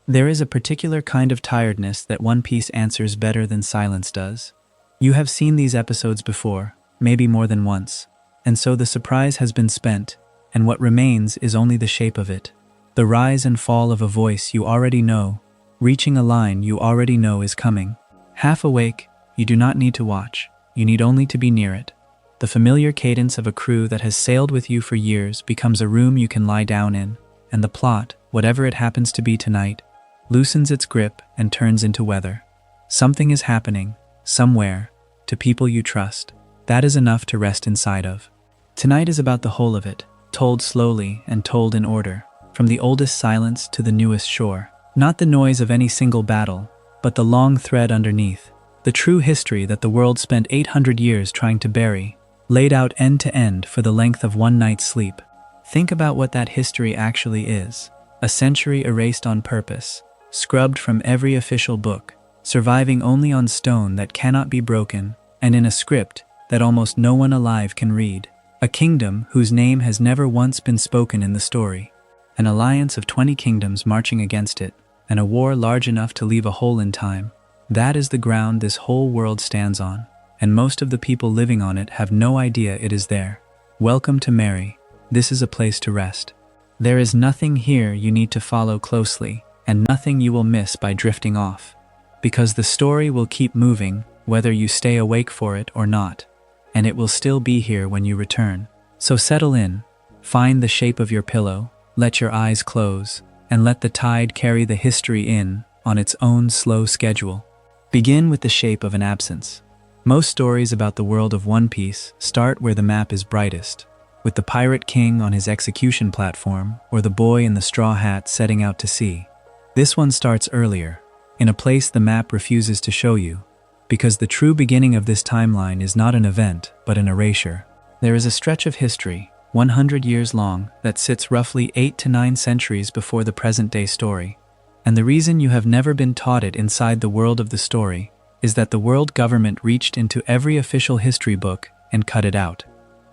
There is a particular kind of tiredness that One Piece answers better than silence does. You have seen these episodes before, maybe more than once, and so the surprise has been spent, and what remains is only the shape of it. The rise and fall of a voice you already know, reaching a line you already know is coming. Half awake, you do not need to watch, you need only to be near it. The familiar cadence of a crew that has sailed with you for years becomes a room you can lie down in, and the plot, whatever it happens to be tonight, loosens its grip and turns into weather. Something is happening, somewhere, to people you trust. That is enough to rest inside of. Tonight is about the whole of it, told slowly and told in order, from the oldest silence to the newest shore. Not the noise of any single battle, but the long thread underneath, the true history that the world spent 800 years trying to bury, laid out end to end for the length of one night's sleep. Think about what that history actually is. A century erased on purpose, scrubbed from every official book, surviving only on stone that cannot be broken, and in a script that almost no one alive can read. A kingdom whose name has never once been spoken in the story. An alliance of 20 kingdoms marching against it, and a war large enough to leave a hole in time. That is the ground this whole world stands on, and most of the people living on it have no idea it is there. Welcome to Mary. This is a place to rest. There is nothing here you need to follow closely, and nothing you will miss by drifting off. Because the story will keep moving, whether you stay awake for it or not, and it will still be here when you return. So settle in, find the shape of your pillow, let your eyes close, and let the tide carry the history in on its own slow schedule. Begin with the shape of an absence. Most stories about the world of One Piece start where the map is brightest, with the pirate king on his execution platform or the boy in the straw hat setting out to sea. This one starts earlier, in a place the map refuses to show you, because the true beginning of this timeline is not an event, but an erasure. There is a stretch of history, 100 years long, that sits roughly 8 to 9 centuries before the present-day story. And the reason you have never been taught it inside the world of the story is that the world government reached into every official history book and cut it out.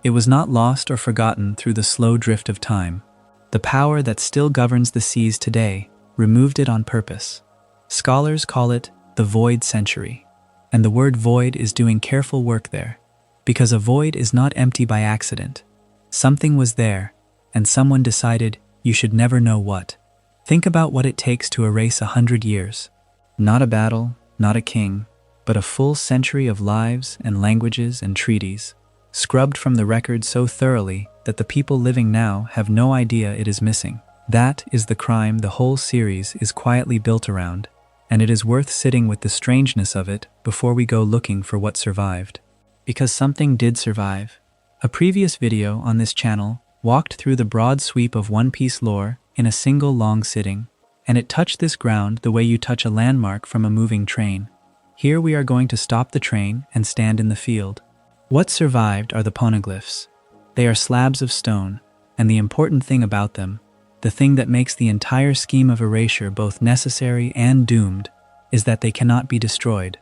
It was not lost or forgotten through the slow drift of time. The power that still governs the seas today removed it on purpose. Scholars call it the void century. And the word void is doing careful work there, because a void is not empty by accident. Something was there, and someone decided you should never know what. Think about what it takes to erase 100 years. Not a battle, not a king, but a full century of lives and languages and treaties, scrubbed from the record so thoroughly that the people living now have no idea it is missing. That is the crime the whole series is quietly built around, and it is worth sitting with the strangeness of it before we go looking for what survived. Because something did survive. A previous video on this channel walked through the broad sweep of One Piece lore in a single long sitting, and it touched this ground the way you touch a landmark from a moving train. Here we are going to stop the train and stand in the field. What survived are the Poneglyphs. They are slabs of stone, and the important thing about them, the thing that makes the entire scheme of erasure both necessary and doomed, is that they cannot be destroyed.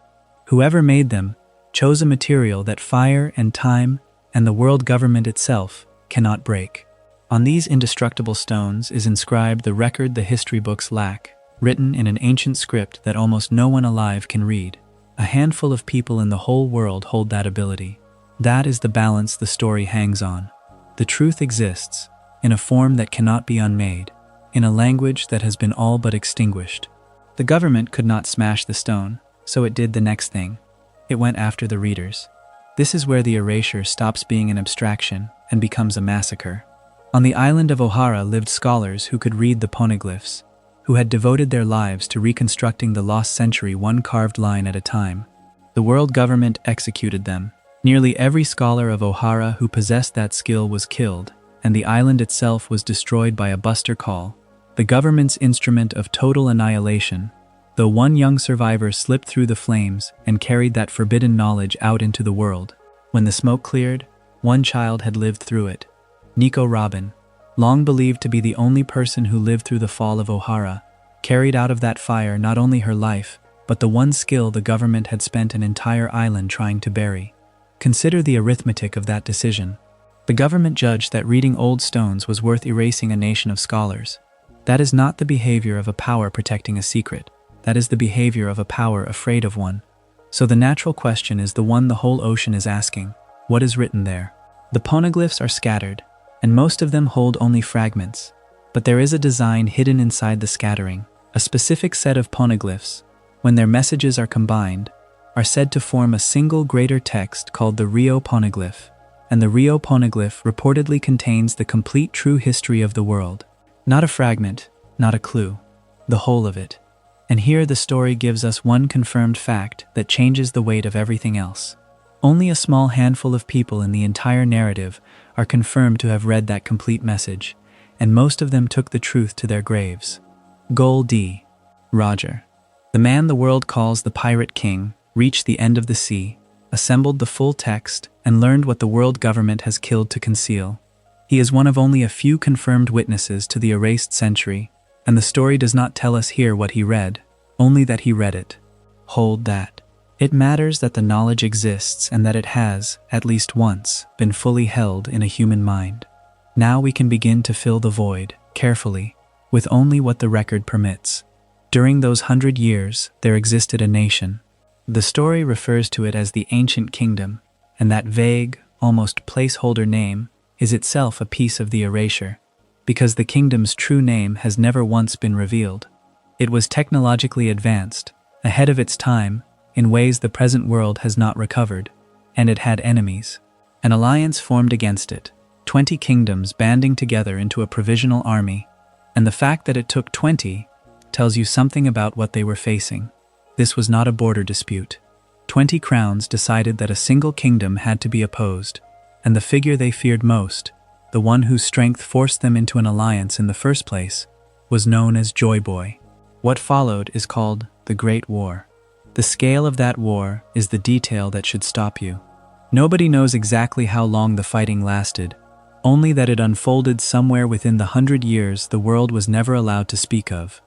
Whoever made them chose a material that fire and time and the world government itself cannot break. On these indestructible stones is inscribed the record the history books lack, written in an ancient script that almost no one alive can read. A handful of people in the whole world hold that ability. That is the balance the story hangs on. The truth exists, in a form that cannot be unmade, in a language that has been all but extinguished. The government could not smash the stone, so it did the next thing. It went after the readers. This is where the erasure stops being an abstraction and becomes a massacre. On the island of Ohara lived scholars who could read the Poneglyphs, who had devoted their lives to reconstructing the lost century one carved line at a time. The world government executed them. Nearly every scholar of Ohara who possessed that skill was killed, and the island itself was destroyed by a buster call, the government's instrument of total annihilation, though one young survivor slipped through the flames and carried that forbidden knowledge out into the world. When the smoke cleared, one child had lived through it. Nico Robin, long believed to be the only person who lived through the fall of Ohara, carried out of that fire not only her life, but the one skill the government had spent an entire island trying to bury. Consider the arithmetic of that decision. The government judged that reading old stones was worth erasing a nation of scholars. That is not the behavior of a power protecting a secret. That is the behavior of a power afraid of one. So the natural question is the one the whole ocean is asking. What is written there? The poneglyphs are scattered, and most of them hold only fragments. But there is a design hidden inside the scattering. A specific set of poneglyphs, when their messages are combined, are said to form a single greater text called the Rio Poneglyph. And the Rio Poneglyph reportedly contains the complete true history of the world. Not a fragment, not a clue, the whole of it. And here the story gives us one confirmed fact that changes the weight of everything else. Only a small handful of people in the entire narrative are confirmed to have read that complete message, and most of them took the truth to their graves. Goal D. Roger, the man the world calls the Pirate King, reached the end of the sea, assembled the full text, and learned what the world government has killed to conceal. He is one of only a few confirmed witnesses to the erased century, and the story does not tell us here what he read, only that he read it. Hold that. It matters that the knowledge exists and that it has, at least once, been fully held in a human mind. Now we can begin to fill the void, carefully, with only what the record permits. During those 100 years, there existed a nation. The story refers to it as the Ancient Kingdom, and that vague, almost placeholder name is itself a piece of the erasure, because the kingdom's true name has never once been revealed. It was technologically advanced, ahead of its time, in ways the present world has not recovered, and it had enemies. An alliance formed against it, 20 kingdoms banding together into a provisional army, and the fact that it took 20 tells you something about what they were facing. This was not a border dispute. 20 crowns decided that a single kingdom had to be opposed, and the figure they feared most, the one whose strength forced them into an alliance in the first place, was known as Joy Boy. What followed is called the Great War. The scale of that war is the detail that should stop you. Nobody knows exactly how long the fighting lasted, only that it unfolded somewhere within the 100 years the world was never allowed to speak of.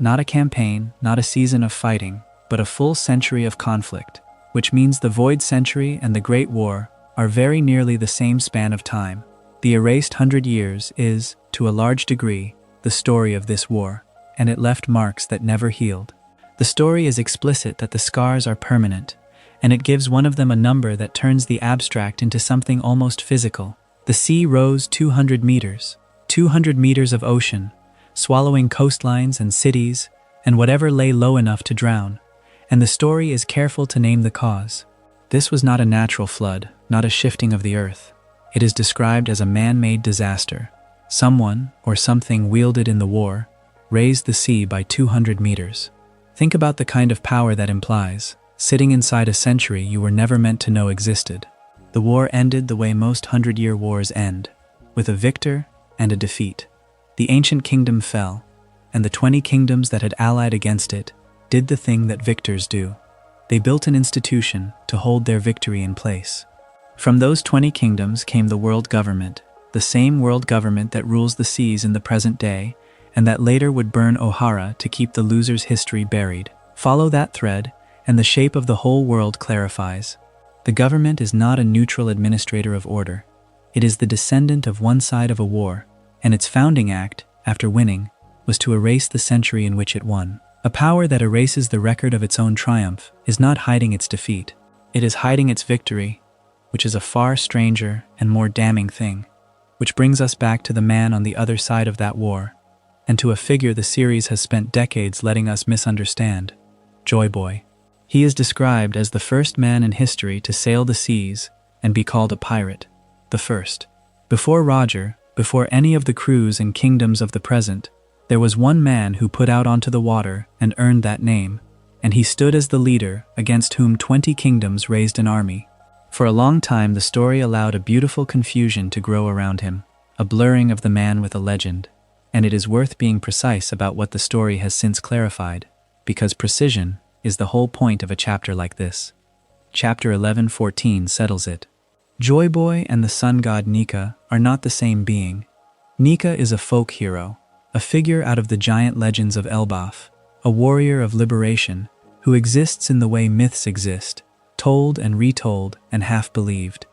Not a campaign, not a season of fighting, but a full century of conflict, which means the Void Century and the Great War are very nearly the same span of time. The erased 100 years is, to a large degree, the story of this war, and it left marks that never healed. The story is explicit that the scars are permanent, and it gives one of them a number that turns the abstract into something almost physical. The sea rose 200 meters, 200 meters of ocean, swallowing coastlines and cities, and whatever lay low enough to drown, and the story is careful to name the cause. This was not a natural flood, not a shifting of the earth. It is described as a man-made disaster. Someone, or something wielded in the war, raised the sea by 200 meters. Think about the kind of power that implies, sitting inside a century you were never meant to know existed. The war ended the way most 100-year wars end, with a victor and a defeat. The ancient kingdom fell, and the 20 kingdoms that had allied against it did the thing that victors do. They built an institution to hold their victory in place. From those 20 kingdoms came the world government, the same world government that rules the seas in the present day, and that later would burn Ohara to keep the loser's history buried. Follow that thread, and the shape of the whole world clarifies. The government is not a neutral administrator of order. It is the descendant of one side of a war, and its founding act, after winning, was to erase the century in which it won. A power that erases the record of its own triumph is not hiding its defeat. It is hiding its victory, which is a far stranger and more damning thing, which brings us back to the man on the other side of that war, and to a figure the series has spent decades letting us misunderstand, Joy Boy. He is described as the first man in history to sail the seas and be called a pirate, the first. Before Roger, before any of the crews and kingdoms of the present, there was one man who put out onto the water and earned that name, and he stood as the leader against whom 20 kingdoms raised an army. For a long time the story allowed a beautiful confusion to grow around him, a blurring of the man with a legend, and it is worth being precise about what the story has since clarified, because precision is the whole point of a chapter like this. Chapter 11:14 settles it. Joy Boy and the sun god Nika are not the same being. Nika is a folk hero, a figure out of the giant legends of Elbaf, a warrior of liberation who exists in the way myths exist, told and retold and half-believed.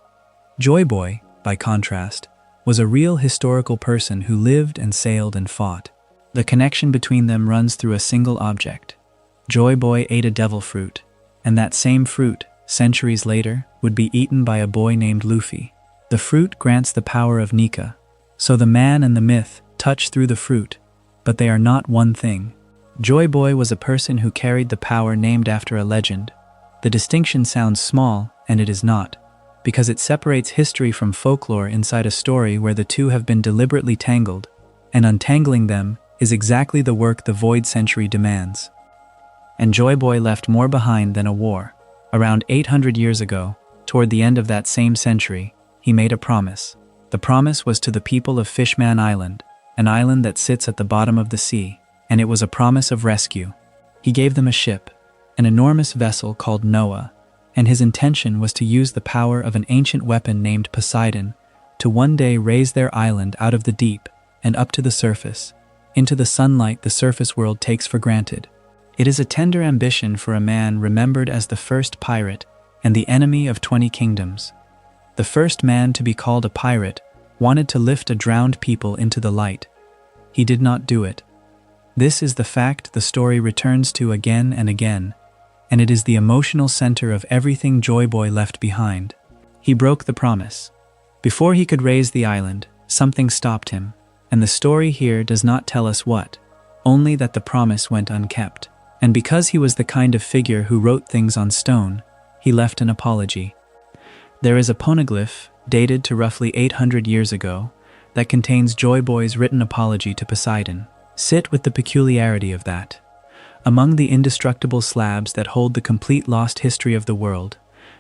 Joy Boy, by contrast, was a real historical person who lived and sailed and fought. The connection between them runs through a single object. Joy Boy ate a devil fruit, and that same fruit, centuries later, would be eaten by a boy named Luffy. The fruit grants the power of Nika. So the man and the myth touch through the fruit, but they are not one thing. Joy Boy was a person who carried the power named after a legend. The distinction sounds small, and it is not, because it separates history from folklore inside a story where the two have been deliberately tangled, and untangling them is exactly the work the Void Century demands. And Joy Boy left more behind than a war. Around 800 years ago, toward the end of that same century, he made a promise. The promise was to the people of Fishman Island, an island that sits at the bottom of the sea, and it was a promise of rescue. He gave them a ship, an enormous vessel called Noah, and his intention was to use the power of an ancient weapon named Poseidon to one day raise their island out of the deep and up to the surface, into the sunlight the surface world takes for granted. It is a tender ambition for a man remembered as the first pirate and the enemy of 20 kingdoms. The first man to be called a pirate wanted to lift a drowned people into the light. He did not do it. This is the fact the story returns to again and again, and it is the emotional center of everything Joy Boy left behind. He broke the promise. Before he could raise the island, something stopped him, and the story here does not tell us what, only that the promise went unkept. And because he was the kind of figure who wrote things on stone, he left an apology. There is a poneglyph, dated to roughly 800 years ago, that contains Joy Boy's written apology to Poseidon. Sit with the peculiarity of that. Among the indestructible slabs that hold the complete lost history of the world,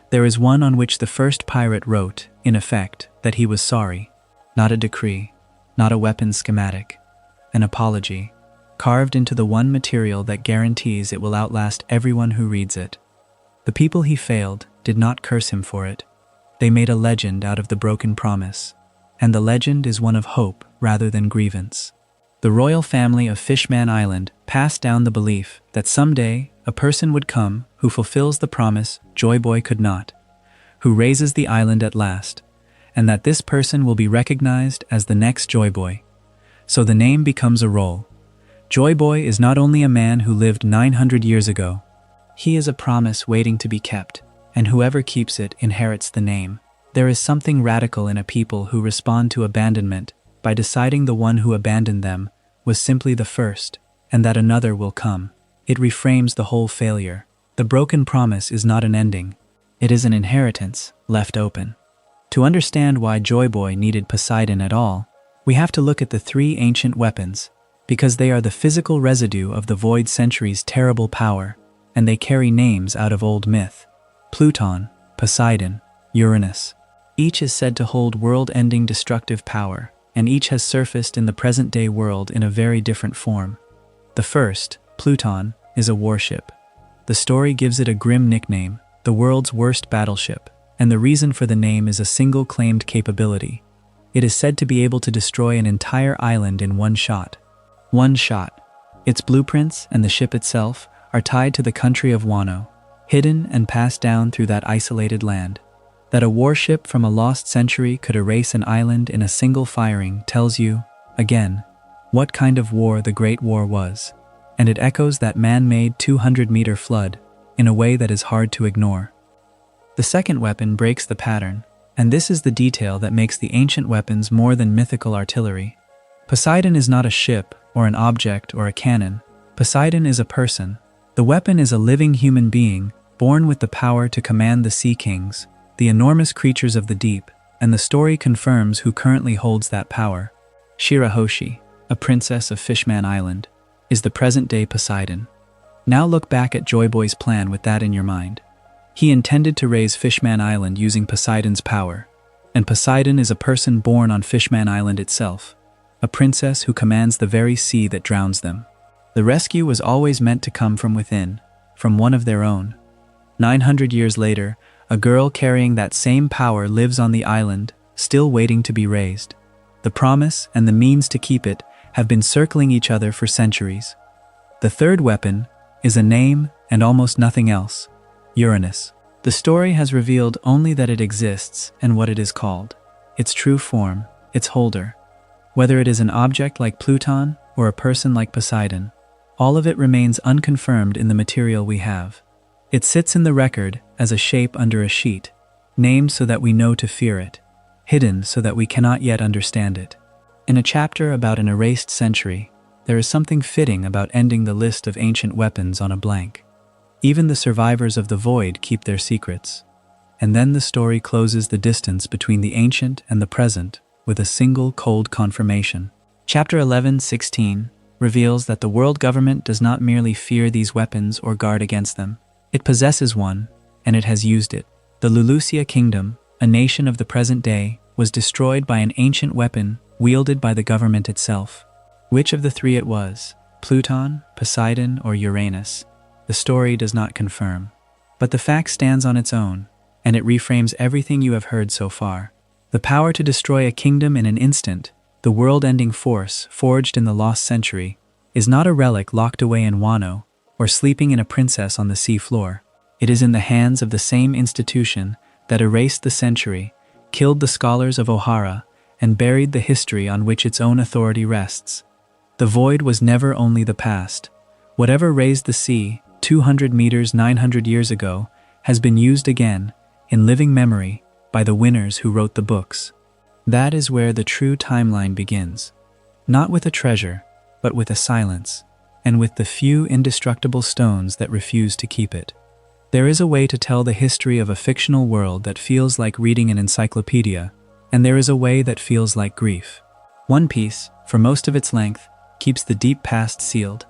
there is one on which the first pirate wrote, in effect, that he was sorry. Not a decree, not a weapons schematic, an apology, carved into the one material that guarantees it will outlast everyone who reads it. The people he failed did not curse him for it. They made a legend out of the broken promise, and the legend is one of hope rather than grievance. The royal family of Fishman Island passed down the belief that someday a person would come who fulfills the promise Joy Boy could not, who raises the island at last, and that this person will be recognized as the next Joy Boy. So the name becomes a role. Joy Boy is not only a man who lived 900 years ago. He is a promise waiting to be kept, and whoever keeps it inherits the name. There is something radical in a people who respond to abandonment by deciding the one who abandoned them was simply the first, and that another will come. It reframes the whole failure. The broken promise is not an ending. It is an inheritance left open. To understand why Joy Boy needed Poseidon at all, we have to look at the three ancient weapons, because they are the physical residue of the Void Century's terrible power, and they carry names out of old myth. Pluton, Poseidon, Uranus. Each is said to hold world-ending destructive power, and each has surfaced in the present-day world in a very different form. The first, Pluton, is a warship. The story gives it a grim nickname, the world's worst battleship, and the reason for the name is a single claimed capability. It is said to be able to destroy an entire island in one shot. One shot. Its blueprints and the ship itself are tied to the country of Wano, hidden and passed down through that isolated land. That a warship from a lost century could erase an island in a single firing tells you, again, what kind of war the Great War was, and it echoes that man-made 200-meter flood in a way that is hard to ignore. The second weapon breaks the pattern, and this is the detail that makes the ancient weapons more than mythical artillery. Poseidon is not a ship, or an object, or a cannon. Poseidon is a person. The weapon is a living human being, born with the power to command the sea kings, the enormous creatures of the deep, and the story confirms who currently holds that power. Shirahoshi, a princess of Fishman Island, is the present-day Poseidon. Now look back at Joy Boy's plan with that in your mind. He intended to raise Fishman Island using Poseidon's power, and Poseidon is a person born on Fishman Island itself, a princess who commands the very sea that drowns them. The rescue was always meant to come from within, from one of their own. 900 years later, a girl carrying that same power lives on the island, still waiting to be raised. The promise and the means to keep it have been circling each other for centuries. The third weapon is a name and almost nothing else: Uranus. The story has revealed only that it exists and what it is called, its true form, its holder. Whether it is an object like Pluton or a person like Poseidon. All of it remains unconfirmed in the material we have. It sits in the record as a shape under a sheet, named so that we know to fear it, hidden so that we cannot yet understand it. In a chapter about an erased century, there is something fitting about ending the list of ancient weapons on a blank. Even the survivors of the void keep their secrets. And then the story closes the distance between the ancient and the present with a single cold confirmation. Chapter 11:16 reveals that the world government does not merely fear these weapons or guard against them. It possesses one, and it has used it. The Lulusia Kingdom, a nation of the present day, was destroyed by an ancient weapon wielded by the government itself. Which of the three it was, Pluton, Poseidon, or Uranus, the story does not confirm. But the fact stands on its own, and it reframes everything you have heard so far. The power to destroy a kingdom in an instant, the world-ending force forged in the lost century, is not a relic locked away in Wano or sleeping in a princess on the sea floor. It is in the hands of the same institution that erased the century, killed the scholars of Ohara, and buried the history on which its own authority rests. The void was never only the past. Whatever raised the sea 200 meters 900 years ago has been used again, in living memory, by the winners who wrote the books. That is where the true timeline begins. Not with a treasure, but with a silence, and with the few indestructible stones that refuse to keep it. There is a way to tell the history of a fictional world that feels like reading an encyclopedia, and there is a way that feels like grief. One Piece, for most of its length, keeps the deep past sealed.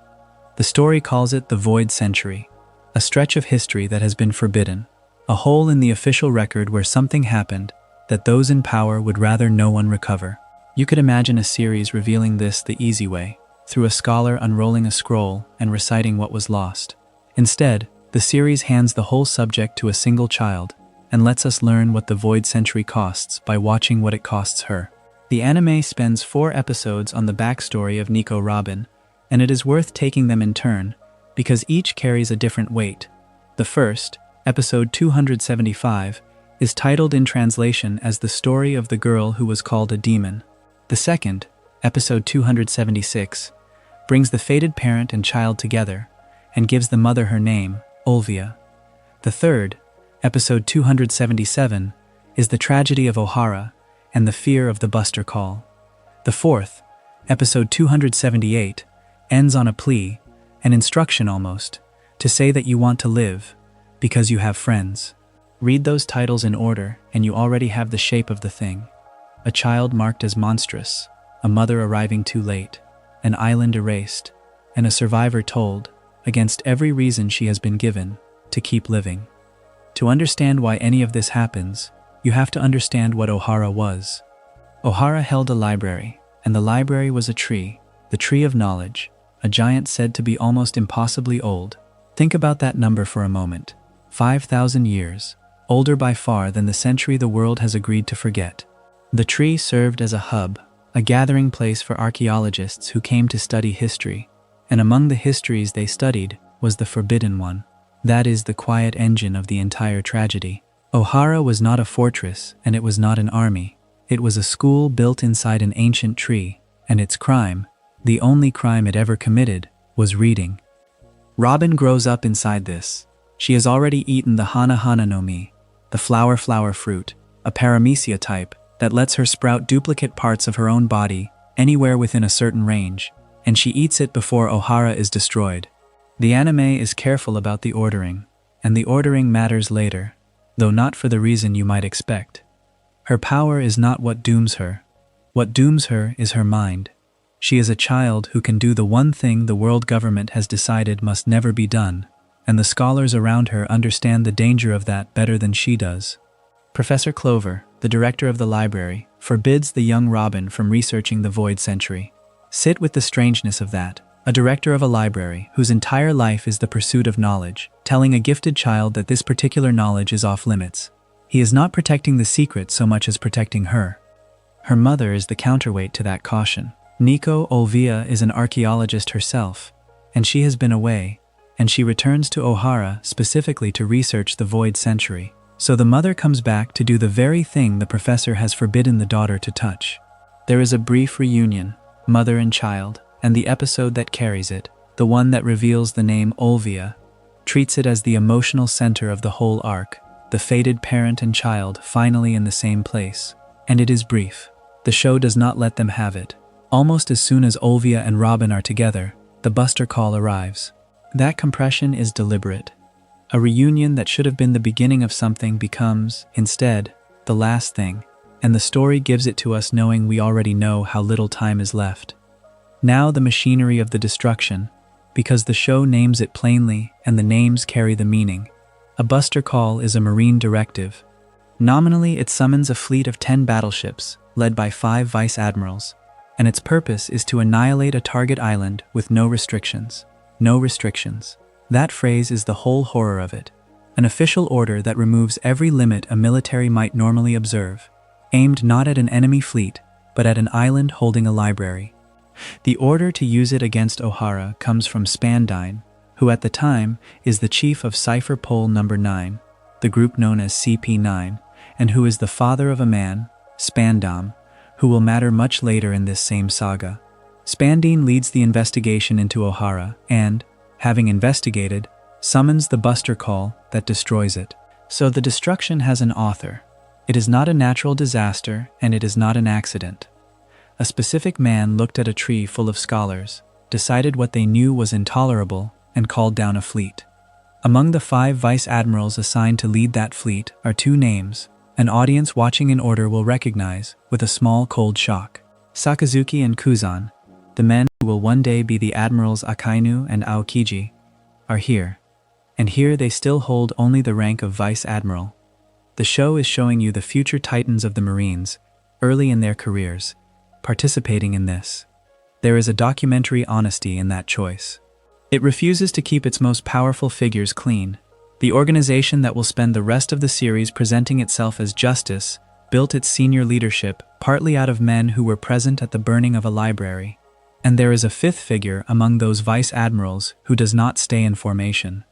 The story calls it the Void Century, a stretch of history that has been forbidden, a hole in the official record where something happened that those in power would rather no one recover. You could imagine a series revealing this the easy way, through a scholar unrolling a scroll and reciting what was lost. Instead, the series hands the whole subject to a single child and lets us learn what the Void Century costs by watching what it costs her. The anime spends 4 episodes on the backstory of Nico Robin, and it is worth taking them in turn because each carries a different weight. The first, episode 275, is titled in translation as The Story of the Girl Who Was Called a Demon. The second, episode 276, brings the fated parent and child together and gives the mother her name, Olvia. The third, episode 277, is the tragedy of Ohara and the fear of the Buster Call. The fourth, episode 278, ends on a plea, an instruction almost, to say that you want to live because you have friends. Read those titles in order and you already have the shape of the thing. A child marked as monstrous, a mother arriving too late, an island erased, and a survivor told, against every reason she has been given, to keep living. To understand why any of this happens, you have to understand what Ohara was. Ohara held a library, and the library was a tree, the tree of knowledge, a giant said to be almost impossibly old. Think about that number for a moment. 5,000 years, older by far than the century the world has agreed to forget. The tree served as a hub, a gathering place for archaeologists who came to study history, and among the histories they studied was the forbidden one. That is the quiet engine of the entire tragedy. Ohara was not a fortress, and it was not an army. It was a school built inside an ancient tree, and its crime, the only crime it ever committed, was reading. Robin grows up inside this. She has already eaten the Hana Hana no Mi, the flower fruit, a paramecia type that lets her sprout duplicate parts of her own body anywhere within a certain range, and she eats it before Ohara is destroyed. The anime is careful about the ordering, and the ordering matters later, though not for the reason you might expect. Her power is not what dooms her. What dooms her is her mind. She is a child who can do the one thing the world government has decided must never be done, and the scholars around her understand the danger of that better than she does. Professor Clover, the director of the library, forbids the young Robin from researching the Void Century. Sit with the strangeness of that. A director of a library whose entire life is the pursuit of knowledge, telling a gifted child that this particular knowledge is off limits. He is not protecting the secret so much as protecting her. Her mother is the counterweight to that caution. Nico Olvia is an archaeologist herself, and she has been away, and she returns to Ohara specifically to research the Void Century. So the mother comes back to do the very thing the professor has forbidden the daughter to touch. There is a brief reunion, mother and child, and the episode that carries it, the one that reveals the name Olvia, treats it as the emotional center of the whole arc, the fated parent and child finally in the same place. And it is brief. The show does not let them have it. Almost as soon as Olvia and Robin are together, the Buster Call arrives. That compression is deliberate. A reunion that should have been the beginning of something becomes, instead, the last thing, and the story gives it to us knowing we already know how little time is left. Now the machinery of the destruction, because the show names it plainly and the names carry the meaning. A Buster Call is a marine directive. Nominally, it summons a fleet of 10 battleships, led by 5 vice admirals, and its purpose is to annihilate a target island with no restrictions. No restrictions. That phrase is the whole horror of it. An official order that removes every limit a military might normally observe, aimed not at an enemy fleet, but at an island holding a library. The order to use it against Ohara comes from Spandine, who at the time is the chief of Cipher Pole No. 9, the group known as CP9, and who is the father of a man, Spandam, who will matter much later in this same saga. Spandine leads the investigation into Ohara and, having investigated, summons the Buster Call that destroys it. So the destruction has an author. It is not a natural disaster, and it is not an accident. A specific man looked at a tree full of scholars, decided what they knew was intolerable, and called down a fleet. Among the 5 vice admirals assigned to lead that fleet are 2 names an audience watching in order will recognize with a small cold shock. Sakazuki and Kuzan, the men who will one day be the admirals Akainu and Aokiji, are here. And here they still hold only the rank of vice admiral. The show is showing you the future titans of the Marines, early in their careers, participating in this. There is a documentary honesty in that choice. It refuses to keep its most powerful figures clean. The organization that will spend the rest of the series presenting itself as justice built its senior leadership partly out of men who were present at the burning of a library. And there is a 5th figure among those vice admirals who does not stay in formation.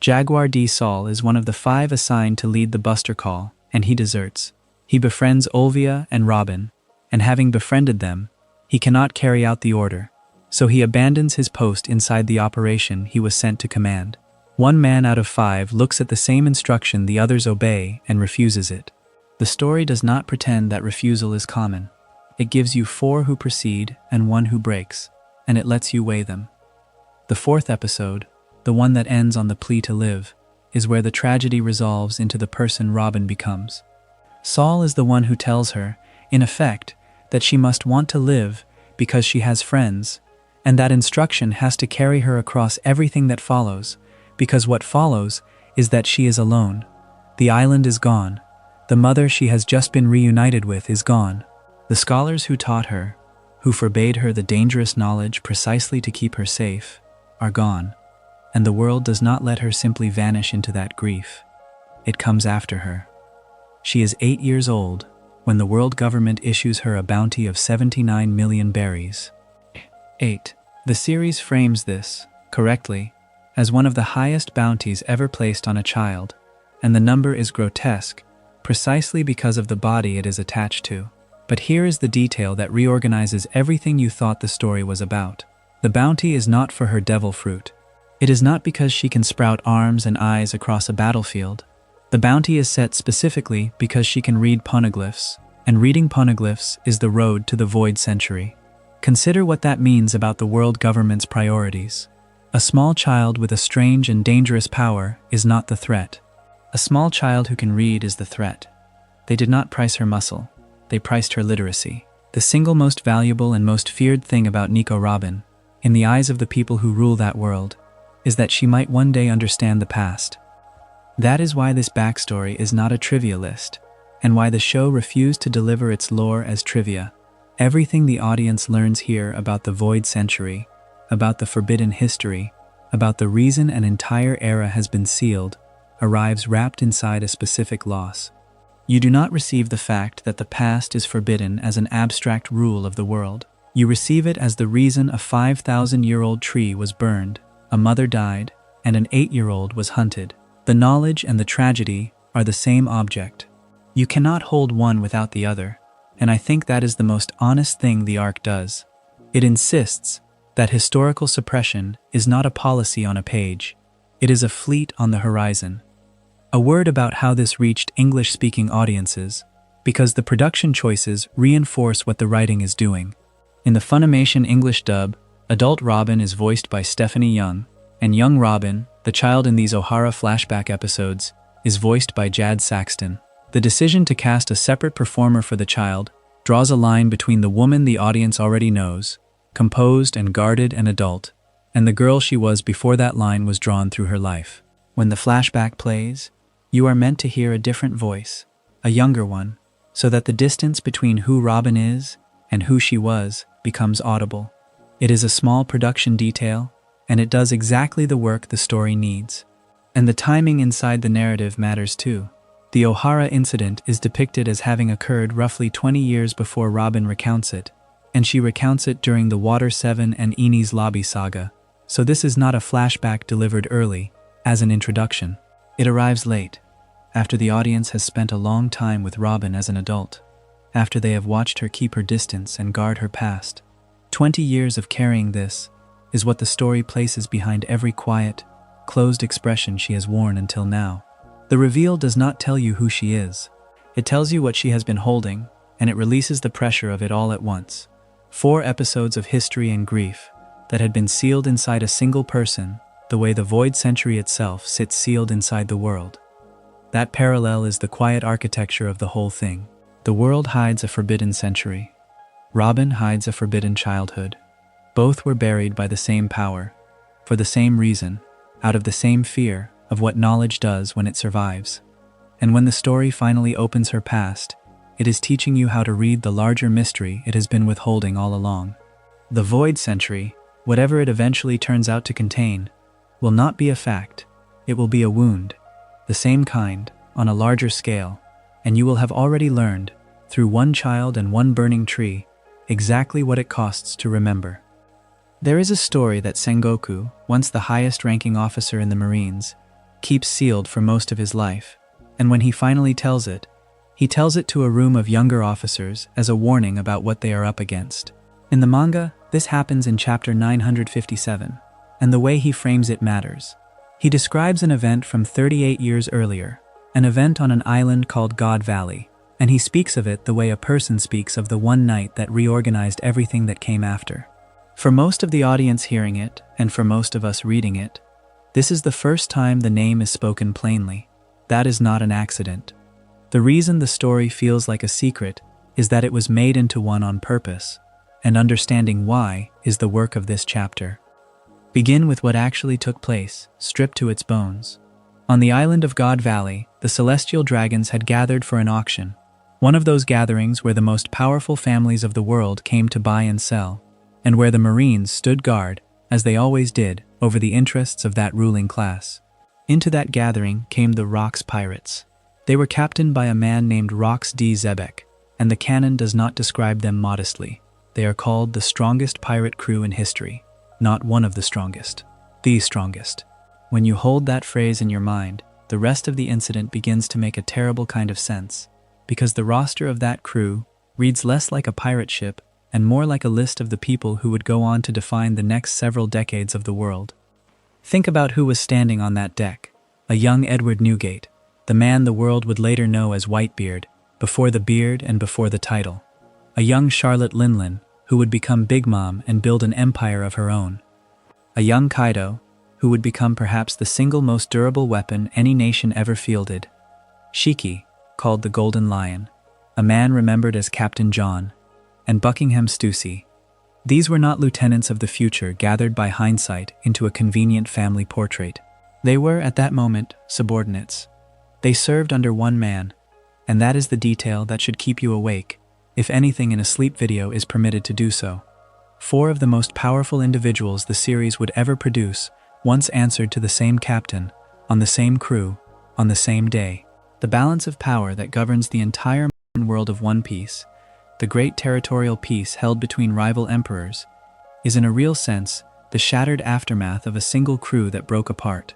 Jaguar D. Sol is one of the 5 assigned to lead the Buster Call, and he deserts. He befriends Olvia and Robin, and having befriended them, he cannot carry out the order, so he abandons his post inside the operation he was sent to command. 1 man out of 5 looks at the same instruction the others obey and refuses it. The story does not pretend that refusal is common. It gives you 4 who proceed and 1 who breaks, and it lets you weigh them. The 4th episode, the one that ends on the plea to live, is where the tragedy resolves into the person Robin becomes. Sol is the one who tells her, in effect, that she must want to live because she has friends, and that instruction has to carry her across everything that follows, because what follows is that she is alone. The island is gone. The mother she has just been reunited with is gone. The scholars who taught her, who forbade her the dangerous knowledge precisely to keep her safe, are gone, and the world does not let her simply vanish into that grief. It comes after her. She is 8 years old when the world government issues her a bounty of 79 million berries. 8. The series frames this, correctly, as one of the highest bounties ever placed on a child, and the number is grotesque, precisely because of the body it is attached to. But here is the detail that reorganizes everything you thought the story was about. The bounty is not for her devil fruit. It is not because she can sprout arms and eyes across a battlefield. The bounty is set specifically because she can read Poneglyphs, and reading Poneglyphs is the road to the Void Century. Consider what that means about the world government's priorities. A small child with a strange and dangerous power is not the threat. A small child who can read is the threat. They did not price her muscle. They priced her literacy. The single most valuable and most feared thing about Nico Robin, in the eyes of the people who rule that world, is that she might one day understand the past. That is why this backstory is not a trivia list, and why the show refused to deliver its lore as trivia. Everything the audience learns here about the Void Century, about the forbidden history, about the reason an entire era has been sealed, arrives wrapped inside a specific loss. You do not receive the fact that the past is forbidden as an abstract rule of the world. You receive it as the reason a 5,000-year-old tree was burned, a mother died, and an 8-year-old was hunted. The knowledge and the tragedy are the same object. You cannot hold one without the other, and I think that is the most honest thing the arc does. It insists, that historical suppression is not a policy on a page, it is a fleet on the horizon. A word about how this reached English-speaking audiences, because the production choices reinforce what the writing is doing. In the Funimation English dub, adult Robin is voiced by Stephanie Young, and young Robin, the child in these Ohara flashback episodes, is voiced by Jad Saxton. The decision to cast a separate performer for the child draws a line between the woman the audience already knows, composed and guarded and adult, and the girl she was before that line was drawn through her life. When the flashback plays, you are meant to hear a different voice, a younger one, so that the distance between who Robin is and who she was becomes audible. It is a small production detail, and it does exactly the work the story needs. And the timing inside the narrative matters too. The Ohara incident is depicted as having occurred roughly 20 years before Robin recounts it, and she recounts it during the Water 7 and Enies Lobby saga, so this is not a flashback delivered early, as an introduction. It arrives late, after the audience has spent a long time with Robin as an adult, after they have watched her keep her distance and guard her past. 20 years of carrying this is what the story places behind every quiet, closed expression she has worn until now. The reveal does not tell you who she is. It tells you what she has been holding, and it releases the pressure of it all at once. 4 episodes of history and grief that had been sealed inside a single person, the way the Void Century itself sits sealed inside the world. That parallel is the quiet architecture of the whole thing. The world hides a forbidden century. Robin hides a forbidden childhood. Both were buried by the same power, for the same reason, out of the same fear of what knowledge does when it survives. And when the story finally opens her past, it is teaching you how to read the larger mystery it has been withholding all along. The Void Century, whatever it eventually turns out to contain, will not be a fact. It will be a wound, the same kind, on a larger scale, and you will have already learned, through one child and one burning tree, exactly what it costs to remember. There is a story that Sengoku, once the highest-ranking officer in the Marines, keeps sealed for most of his life, and when he finally tells it, he tells it to a room of younger officers as a warning about what they are up against. In the manga, this happens in chapter 957, and the way he frames it matters. He describes an event from 38 years earlier, an event on an island called God Valley, and he speaks of it the way a person speaks of the one night that reorganized everything that came after. For most of the audience hearing it, and for most of us reading it, this is the first time the name is spoken plainly. That is not an accident. The reason the story feels like a secret is that it was made into one on purpose, and understanding why is the work of this chapter. Begin with what actually took place, stripped to its bones. On the island of God Valley, the celestial dragons had gathered for an auction, one of those gatherings where the most powerful families of the world came to buy and sell, and where the Marines stood guard, as they always did, over the interests of that ruling class. Into that gathering came the Rox Pirates. They were captained by a man named Rox D. Zebek, and the canon does not describe them modestly. They are called the strongest pirate crew in history, not one of the strongest, the strongest. When you hold that phrase in your mind, the rest of the incident begins to make a terrible kind of sense, because the roster of that crew reads less like a pirate ship and more like a list of the people who would go on to define the next several decades of the world. Think about who was standing on that deck. A young Edward Newgate, the man the world would later know as Whitebeard, before the beard and before the title. A young Charlotte Linlin, who would become Big Mom and build an empire of her own. A young Kaido, who would become perhaps the single most durable weapon any nation ever fielded. Shiki, called the Golden Lion, a man remembered as Captain John, and Buckingham Stussy. These were not lieutenants of the future gathered by hindsight into a convenient family portrait. They were, at that moment, subordinates. They served under one man, and that is the detail that should keep you awake, if anything in a sleep video is permitted to do so. 4 of the most powerful individuals the series would ever produce once answered to the same captain, on the same crew, on the same day. The balance of power that governs the entire modern world of One Piece, the great territorial peace held between rival emperors, is in a real sense the shattered aftermath of a single crew that broke apart.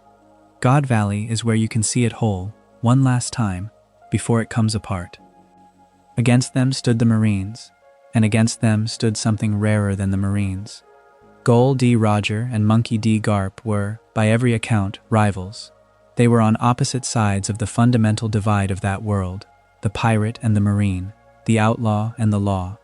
God Valley is where you can see it whole, one last time, before it comes apart. Against them stood the Marines, and against them stood something rarer than the Marines. Gol D. Roger and Monkey D. Garp were, by every account, rivals. They were on opposite sides of the fundamental divide of that world, the pirate and the marine, the outlaw and the law.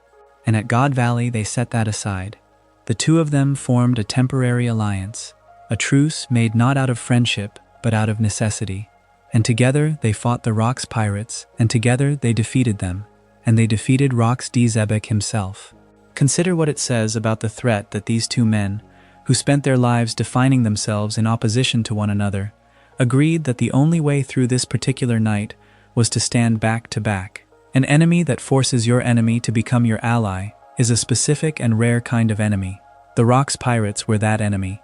And at God Valley they set that aside. The two of them formed a temporary alliance, a truce made not out of friendship, but out of necessity. And together they fought the Rocks pirates, and together they defeated them, and they defeated Rocks D. Zebek himself. Consider what it says about the threat that these two men, who spent their lives defining themselves in opposition to one another, agreed that the only way through this particular night was to stand back to back. An enemy that forces your enemy to become your ally is a specific and rare kind of enemy. The Rocks pirates were that enemy.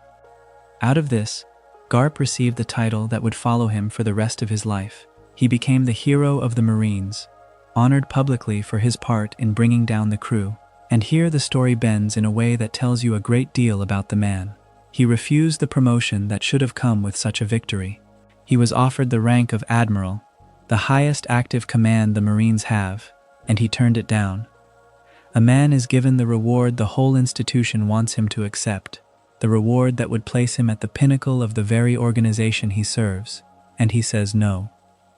Out of this, Garp received the title that would follow him for the rest of his life. He became the hero of the Marines, honored publicly for his part in bringing down the crew. And here the story bends in a way that tells you a great deal about the man. He refused the promotion that should have come with such a victory. He was offered the rank of admiral, the highest active command the Marines have, and he turned it down. A man is given the reward the whole institution wants him to accept, the reward that would place him at the pinnacle of the very organization he serves, and he says no.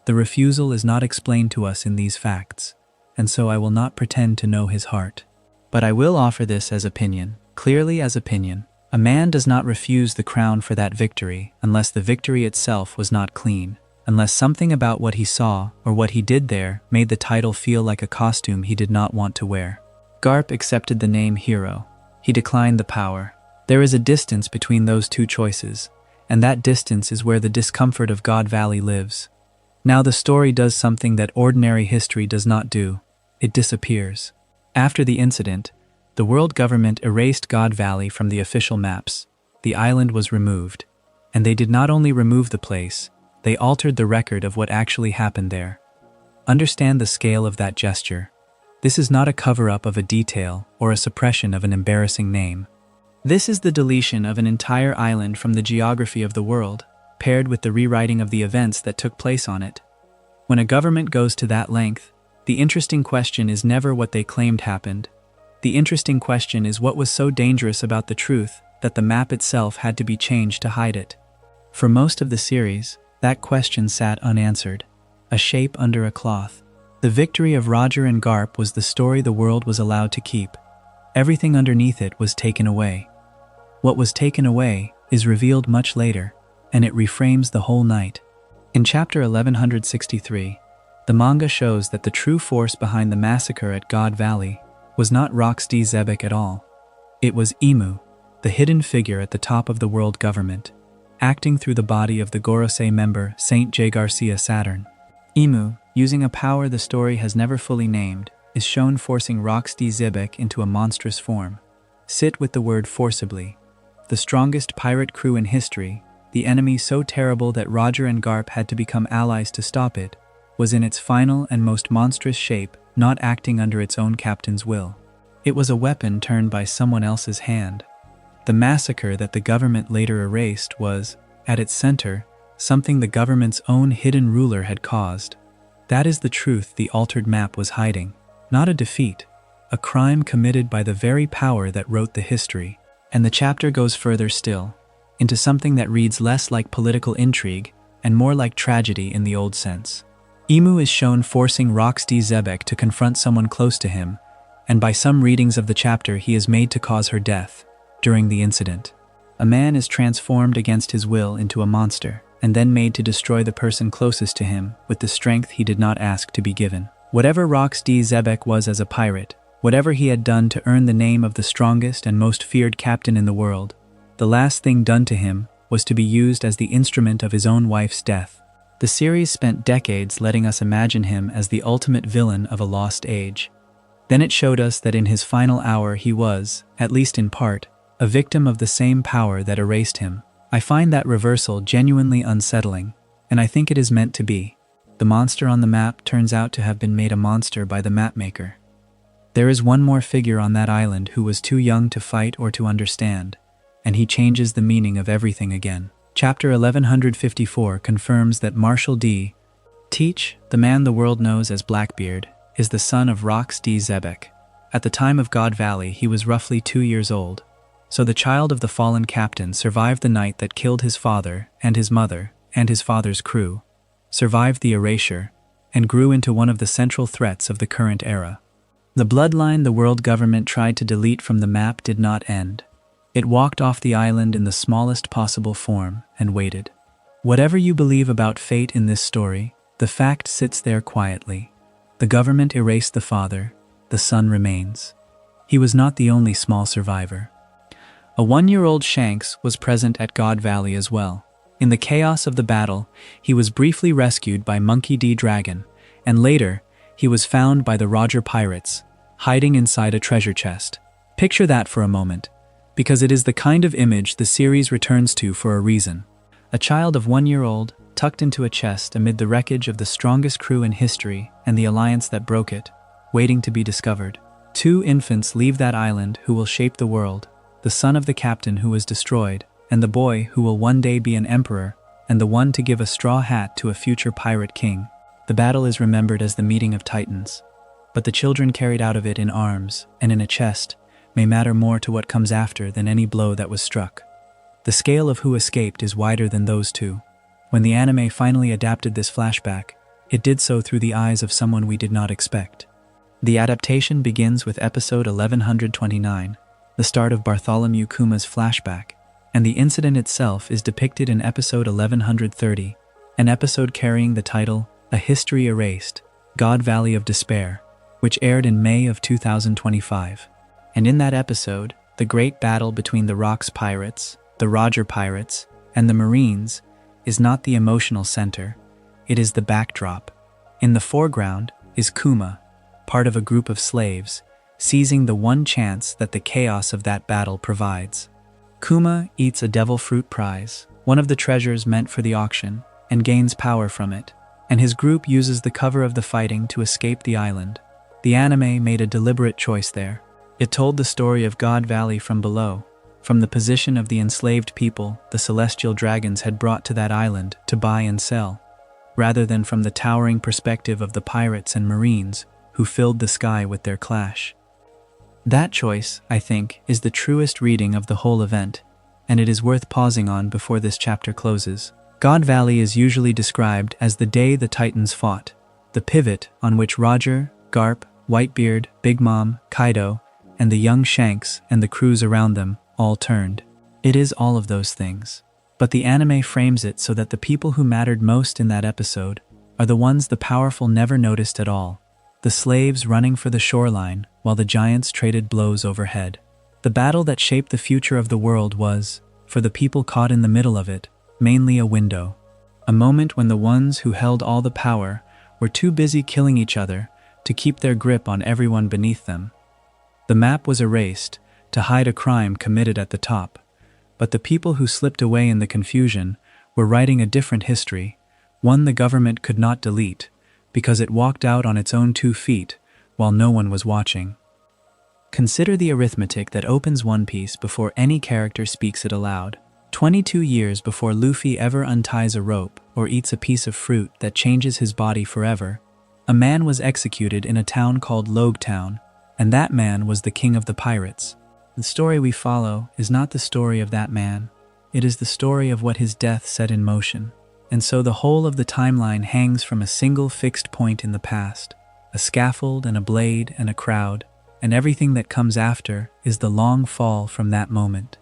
The refusal is not explained to us in these facts, and so I will not pretend to know his heart. But I will offer this as opinion, clearly as opinion. A man does not refuse the crown for that victory unless the victory itself was not clean, unless something about what he saw or what he did there made the title feel like a costume he did not want to wear. Garp accepted the name hero. He declined the power. There is a distance between those two choices, and that distance is where the discomfort of God Valley lives. Now the story does something that ordinary history does not do. It disappears. After the incident, the world government erased God Valley from the official maps. The island was removed. And they did not only remove the place, they altered the record of what actually happened there. Understand the scale of that gesture. This is not a cover-up of a detail or a suppression of an embarrassing name. This is the deletion of an entire island from the geography of the world, paired with the rewriting of the events that took place on it. When a government goes to that length, the interesting question is never what they claimed happened. The interesting question is what was so dangerous about the truth that the map itself had to be changed to hide it. For most of the series, that question sat unanswered, a shape under a cloth. The victory of Roger and Garp was the story the world was allowed to keep. Everything underneath it was taken away. What was taken away is revealed much later, and it reframes the whole night. In chapter 1163, the manga shows that the true force behind the massacre at God Valley was not Rocks D. Zebek at all. It was Imu, the hidden figure at the top of the world government, acting through the body of the Gorosei member Saint J. Garcia Saturn. Imu, using a power the story has never fully named, is shown forcing Rocks D. Zebek into a monstrous form. Sit with the word forcibly. The strongest pirate crew in history, the enemy so terrible that Roger and Garp had to become allies to stop it, was in its final and most monstrous shape, not acting under its own captain's will. It was a weapon turned by someone else's hand. The massacre that the government later erased was, at its center, something the government's own hidden ruler had caused. That is the truth the altered map was hiding. Not a defeat, a crime committed by the very power that wrote the history. And the chapter goes further still, into something that reads less like political intrigue and more like tragedy in the old sense. Imu is shown forcing Rocks D. Zebek to confront someone close to him, and by some readings of the chapter he is made to cause her death during the incident. A man is transformed against his will into a monster, and then made to destroy the person closest to him with the strength he did not ask to be given. Whatever Rocks D. Zebek was as a pirate, whatever he had done to earn the name of the strongest and most feared captain in the world, the last thing done to him was to be used as the instrument of his own wife's death. The series spent decades letting us imagine him as the ultimate villain of a lost age. Then it showed us that in his final hour he was, at least in part, a victim of the same power that erased him. I find that reversal genuinely unsettling, and I think it is meant to be. The monster on the map turns out to have been made a monster by the mapmaker. There is one more figure on that island who was too young to fight or to understand, and he changes the meaning of everything again. Chapter 1154 confirms that Marshal D. Teach, the man the world knows as Blackbeard, is the son of Rocks D. Zebek. At the time of God Valley, he was roughly 2 years old. So the child of the fallen captain survived the night that killed his father and his mother and his father's crew, survived the erasure, and grew into one of the central threats of the current era. The bloodline the world government tried to delete from the map did not end. It walked off the island in the smallest possible form and waited. Whatever you believe about fate in this story, the fact sits there quietly. The government erased the father, the son remains. He was not the only small survivor. A 1-year-old Shanks was present at God Valley as well. In the chaos of the battle, he was briefly rescued by Monkey D. Dragon, and later, he was found by the Roger pirates, hiding inside a treasure chest. Picture that for a moment, because it is the kind of image the series returns to for a reason. A child of 1 year old, tucked into a chest amid the wreckage of the strongest crew in history and the alliance that broke it, waiting to be discovered. 2 infants leave that island who will shape the world, the son of the captain who was destroyed, and the boy who will one day be an emperor, and the one to give a straw hat to a future pirate king. The battle is remembered as the meeting of titans, but the children carried out of it in arms and in a chest may matter more to what comes after than any blow that was struck. The scale of who escaped is wider than those two. When the anime finally adapted this flashback, it did so through the eyes of someone we did not expect. The adaptation begins with episode 1129, the start of Bartholomew Kuma's flashback, and the incident itself is depicted in episode 1130, an episode carrying the title A History Erased, God Valley of Despair, which aired in May of 2025. And in that episode, the great battle between the Rocks pirates, the Roger pirates, and the Marines is not the emotional center, it is the backdrop. In the foreground is Kuma, part of a group of slaves, seizing the one chance that the chaos of that battle provides. Kuma eats a devil fruit prize, one of the treasures meant for the auction, and gains power from it, and his group uses the cover of the fighting to escape the island. The anime made a deliberate choice there. It told the story of God Valley from below, from the position of the enslaved people the celestial dragons had brought to that island to buy and sell, rather than from the towering perspective of the pirates and marines who filled the sky with their clash. That choice, I think, is the truest reading of the whole event, and it is worth pausing on before this chapter closes. God Valley is usually described as the day the Titans fought, the pivot on which Roger, Garp, Whitebeard, Big Mom, Kaido, and the young Shanks and the crews around them all turned. It is all of those things. But the anime frames it so that the people who mattered most in that episode are the ones the powerful never noticed at all. The slaves running for the shoreline while the giants traded blows overhead. The battle that shaped the future of the world was, for the people caught in the middle of it, mainly a window. A moment when the ones who held all the power were too busy killing each other to keep their grip on everyone beneath them. The map was erased to hide a crime committed at the top, but the people who slipped away in the confusion were writing a different history, one the government could not delete, because it walked out on its own 2 feet while no one was watching. Consider the arithmetic that opens One Piece before any character speaks it aloud. 22 years before Luffy ever unties a rope or eats a piece of fruit that changes his body forever, a man was executed in a town called Town, and that man was the king of the pirates. The story we follow is not the story of that man. It is the story of what his death set in motion. And so the whole of the timeline hangs from a single fixed point in the past, a scaffold and a blade and a crowd, and everything that comes after is the long fall from that moment.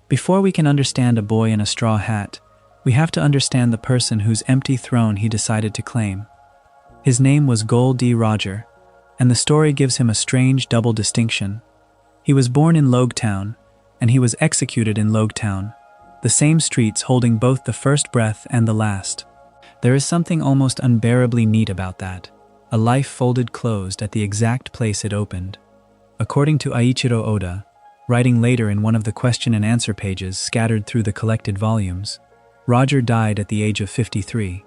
Before we can understand a boy in a straw hat, we have to understand the person whose empty throne he decided to claim. His name was Gol D. Roger, and the story gives him a strange double distinction. He was born in Town, and he was executed in Town, the same streets holding both the first breath and the last. There is something almost unbearably neat about that, a life folded closed at the exact place it opened. According to Eiichiro Oda, writing later in one of the question and answer pages scattered through the collected volumes, Roger died at the age of 53.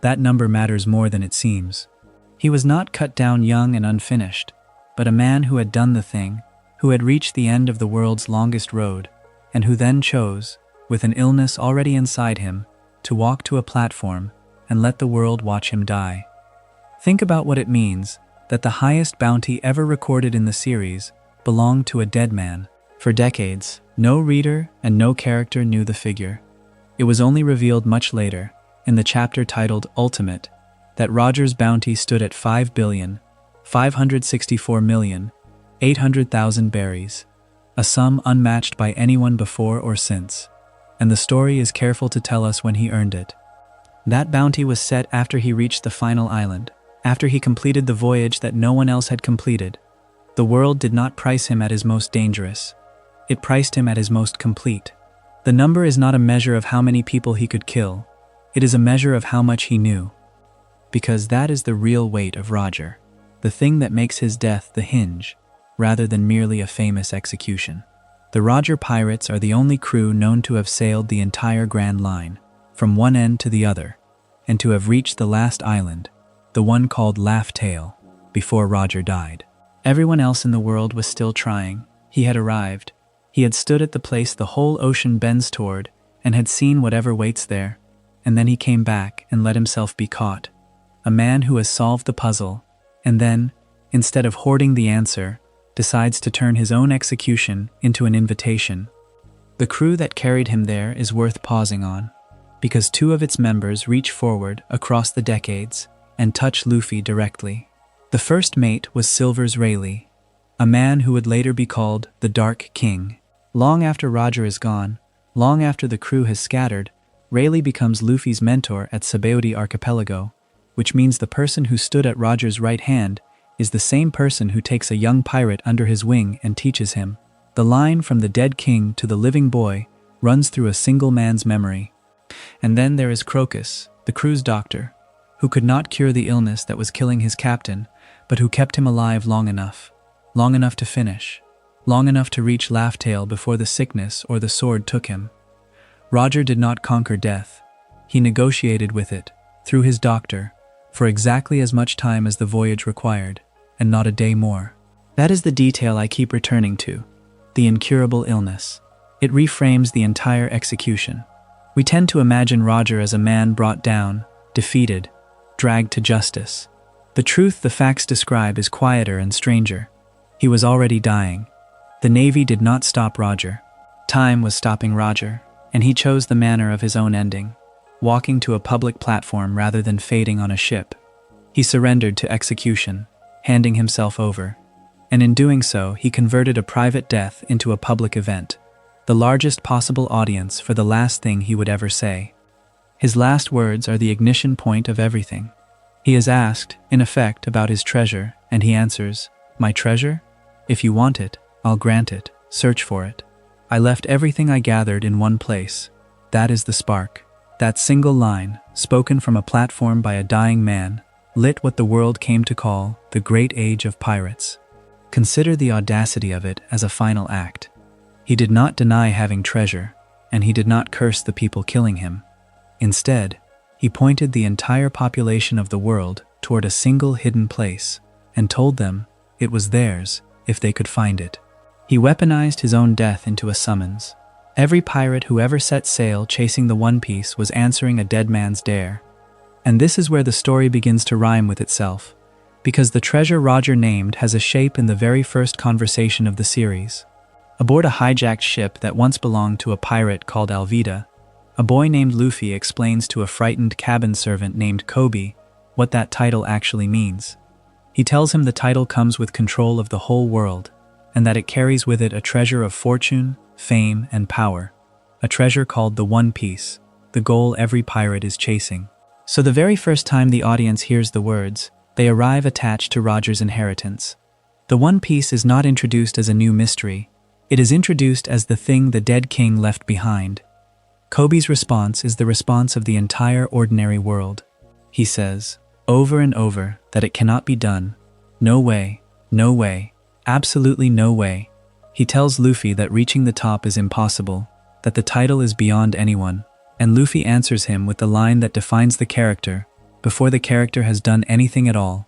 That number matters more than it seems. He was not cut down young and unfinished, but a man who had done the thing, who had reached the end of the world's longest road, and who then chose, with an illness already inside him, to walk to a platform and let the world watch him die. Think about what it means that the highest bounty ever recorded in the series belonged to a dead man, For decades, no reader and no character knew the figure. It was only revealed much later, in the chapter titled Ultimate, that Roger's bounty stood at 5,564,800,000 berries, a sum unmatched by anyone before or since, and the story is careful to tell us when he earned it. That bounty was set after he reached the final island, after he completed the voyage that no one else had completed. The world did not price him at his most dangerous. It priced him at his most complete. The number is not a measure of how many people he could kill. It is a measure of how much he knew. Because that is the real weight of Roger, the thing that makes his death the hinge, rather than merely a famous execution. The Roger pirates are the only crew known to have sailed the entire Grand Line, from one end to the other, and to have reached the last island, the one called Laugh Tale, before Roger died. Everyone else in the world was still trying. He had arrived. He had stood at the place the whole ocean bends toward, and had seen whatever waits there, and then he came back and let himself be caught. A man who has solved the puzzle, and then, instead of hoarding the answer, decides to turn his own execution into an invitation. The crew that carried him there is worth pausing on, because two of its members reach forward across the decades and touch Luffy directly. The first mate was Silver's Rayleigh, a man who would later be called the Dark King. Long after Roger is gone, long after the crew has scattered, Rayleigh becomes Luffy's mentor at Sabaody Archipelago, which means the person who stood at Roger's right hand is the same person who takes a young pirate under his wing and teaches him. The line from the dead king to the living boy runs through a single man's memory. And then there is Crocus, the crew's doctor, who could not cure the illness that was killing his captain, but who kept him alive long enough to finish. Long enough to reach Laugh Tale before the sickness or the sword took him. Roger did not conquer death. He negotiated with it, through his doctor, for exactly as much time as the voyage required, and not a day more. That is the detail I keep returning to, the incurable illness. It reframes the entire execution. We tend to imagine Roger as a man brought down, defeated, dragged to justice. The truth the facts describe is quieter and stranger. He was already dying. The Navy did not stop Roger. Time was stopping Roger, and he chose the manner of his own ending, walking to a public platform rather than fading on a ship. He surrendered to execution, handing himself over, and in doing so, he converted a private death into a public event, the largest possible audience for the last thing he would ever say. His last words are the ignition point of everything. He is asked, in effect, about his treasure, and he answers, "My treasure? If you want it, I'll grant it. Search for it. I left everything I gathered in one place. That is the spark." That single line, spoken from a platform by a dying man, lit what the world came to call the Great Age of Pirates. Consider the audacity of it as a final act. He did not deny having treasure, and he did not curse the people killing him. Instead, he pointed the entire population of the world toward a single hidden place, and told them it was theirs if they could find it. He weaponized his own death into a summons. Every pirate who ever set sail chasing the One Piece was answering a dead man's dare. And this is where the story begins to rhyme with itself, because the treasure Roger named has a shape in the very first conversation of the series. Aboard a hijacked ship that once belonged to a pirate called Alvida, a boy named Luffy explains to a frightened cabin servant named Kobe what that title actually means. He tells him the title comes with control of the whole world, and that it carries with it a treasure of fortune, fame, and power, a treasure called the One Piece, the goal every pirate is chasing. So the very first time the audience hears the words, they arrive attached to Roger's inheritance. The One Piece is not introduced as a new mystery. It is introduced as the thing the dead king left behind. Kobe's response is the response of the entire ordinary world. He says, over and over, that it cannot be done. No way, no way, absolutely no way. He tells Luffy that reaching the top is impossible, that the title is beyond anyone, and Luffy answers him with the line that defines the character, before the character has done anything at all.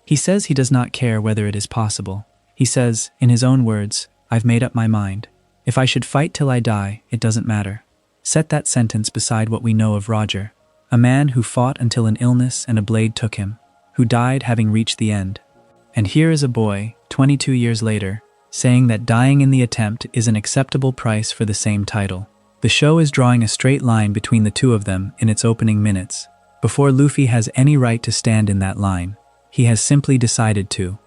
He says he does not care whether it is possible. He says, in his own words, "I've made up my mind. If I should fight till I die, it doesn't matter." Set that sentence beside what we know of Roger, a man who fought until an illness and a blade took him, who died having reached the end. And here is a boy, 22 years later, saying that dying in the attempt is an acceptable price for the same title. The show is drawing a straight line between the two of them in its opening minutes. Before Luffy has any right to stand in that line, he has simply decided to.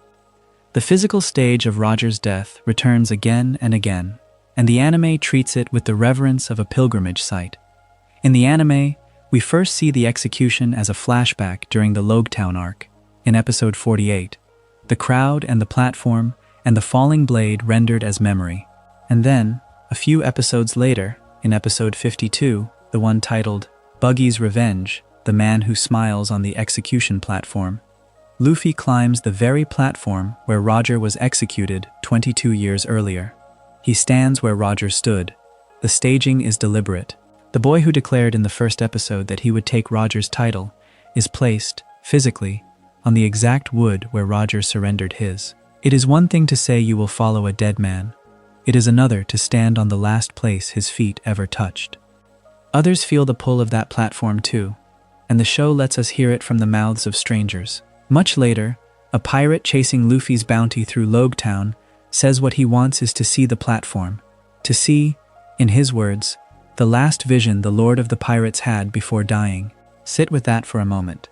The physical stage of Roger's death returns again and again, and the anime treats it with the reverence of a pilgrimage site. In the anime, we first see the execution as a flashback during the Logetown arc, in episode 48, the crowd and the platform and the falling blade rendered as memory. And then, a few episodes later, in episode 52, the one titled Buggy's Revenge, the man who smiles on the execution platform, Luffy climbs the very platform where Roger was executed 22 years earlier. He stands where Roger stood. The staging is deliberate. The boy who declared in the first episode that he would take Roger's title is placed, physically, on the exact wood where Roger surrendered his. It is one thing to say you will follow a dead man. It is another to stand on the last place his feet ever touched. Others feel the pull of that platform too, and the show lets us hear it from the mouths of strangers. Much later, a pirate chasing Luffy's bounty through Logetown says what he wants is to see the platform. To see, in his words, the last vision the Lord of the Pirates had before dying. Sit with that for a moment.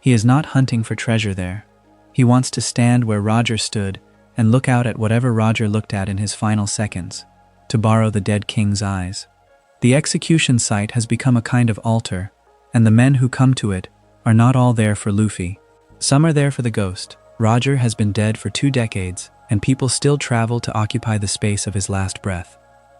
He is not hunting for treasure there. He wants to stand where Roger stood and look out at whatever Roger looked at in his final seconds, to borrow the dead king's eyes. The execution site has become a kind of altar, and the men who come to it are not all there for Luffy. Some are there for the ghost. Roger has been dead for 2 decades, and people still travel to occupy the space of his last breath.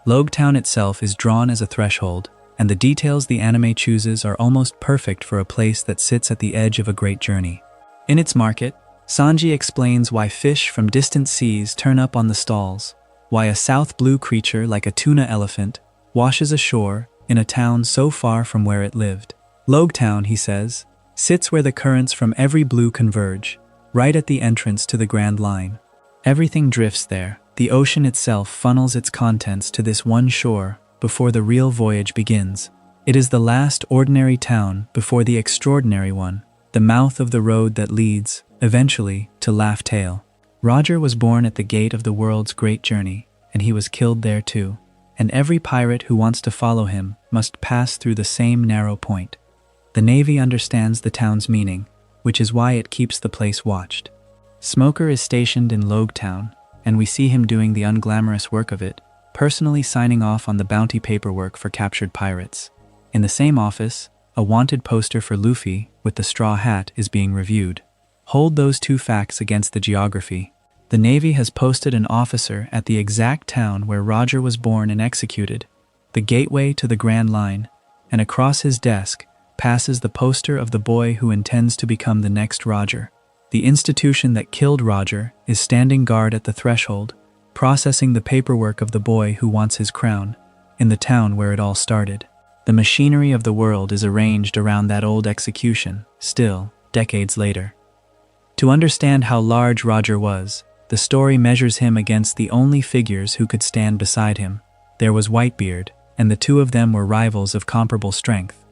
Logetown itself is drawn as a threshold, and the details the anime chooses are almost perfect for a place that sits at the edge of a great journey. In its market, Sanji explains why fish from distant seas turn up on the stalls, why a south blue creature like a tuna elephant washes ashore in a town so far from where it lived. Logetown, he says, sits where the currents from every blue converge, right at the entrance to the Grand Line. Everything drifts there. The ocean itself funnels its contents to this one shore before the real voyage begins. It is the last ordinary town before the extraordinary one, the mouth of the road that leads, eventually, to Laugh Tale. Roger was born at the gate of the world's great journey, and he was killed there too. And every pirate who wants to follow him must pass through the same narrow point. The Navy understands the town's meaning, which is why it keeps the place watched. Smoker is stationed in Logetown, and we see him doing the unglamorous work of it, personally signing off on the bounty paperwork for captured pirates. In the same office, a wanted poster for Luffy with the straw hat is being reviewed. Hold those two facts against the geography. The Navy has posted an officer at the exact town where Roger was born and executed, the gateway to the Grand Line, and across his desk passes the poster of the boy who intends to become the next Roger. The institution that killed Roger is standing guard at the threshold, processing the paperwork of the boy who wants his crown, in the town where it all started. The machinery of the world is arranged around that old execution, still, decades later. To understand how large Roger was, the story measures him against the only figures who could stand beside him. There was Whitebeard, and the two of them were rivals of comparable strength.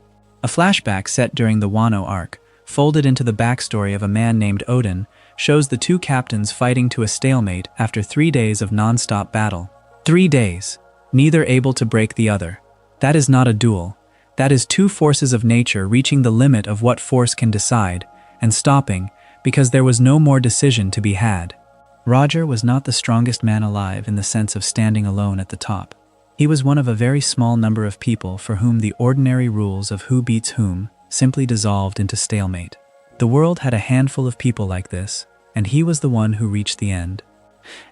A flashback set during the Wano arc, folded into the backstory of a man named Oden, shows the two captains fighting to a stalemate after 3 days of non-stop battle. 3 days, neither able to break the other. That is not a duel. That is two forces of nature reaching the limit of what force can decide, and stopping, because there was no more decision to be had. Roger was not the strongest man alive in the sense of standing alone at the top. He was one of a very small number of people for whom the ordinary rules of who beats whom simply dissolved into stalemate. The world had a handful of people like this, and he was the one who reached the end.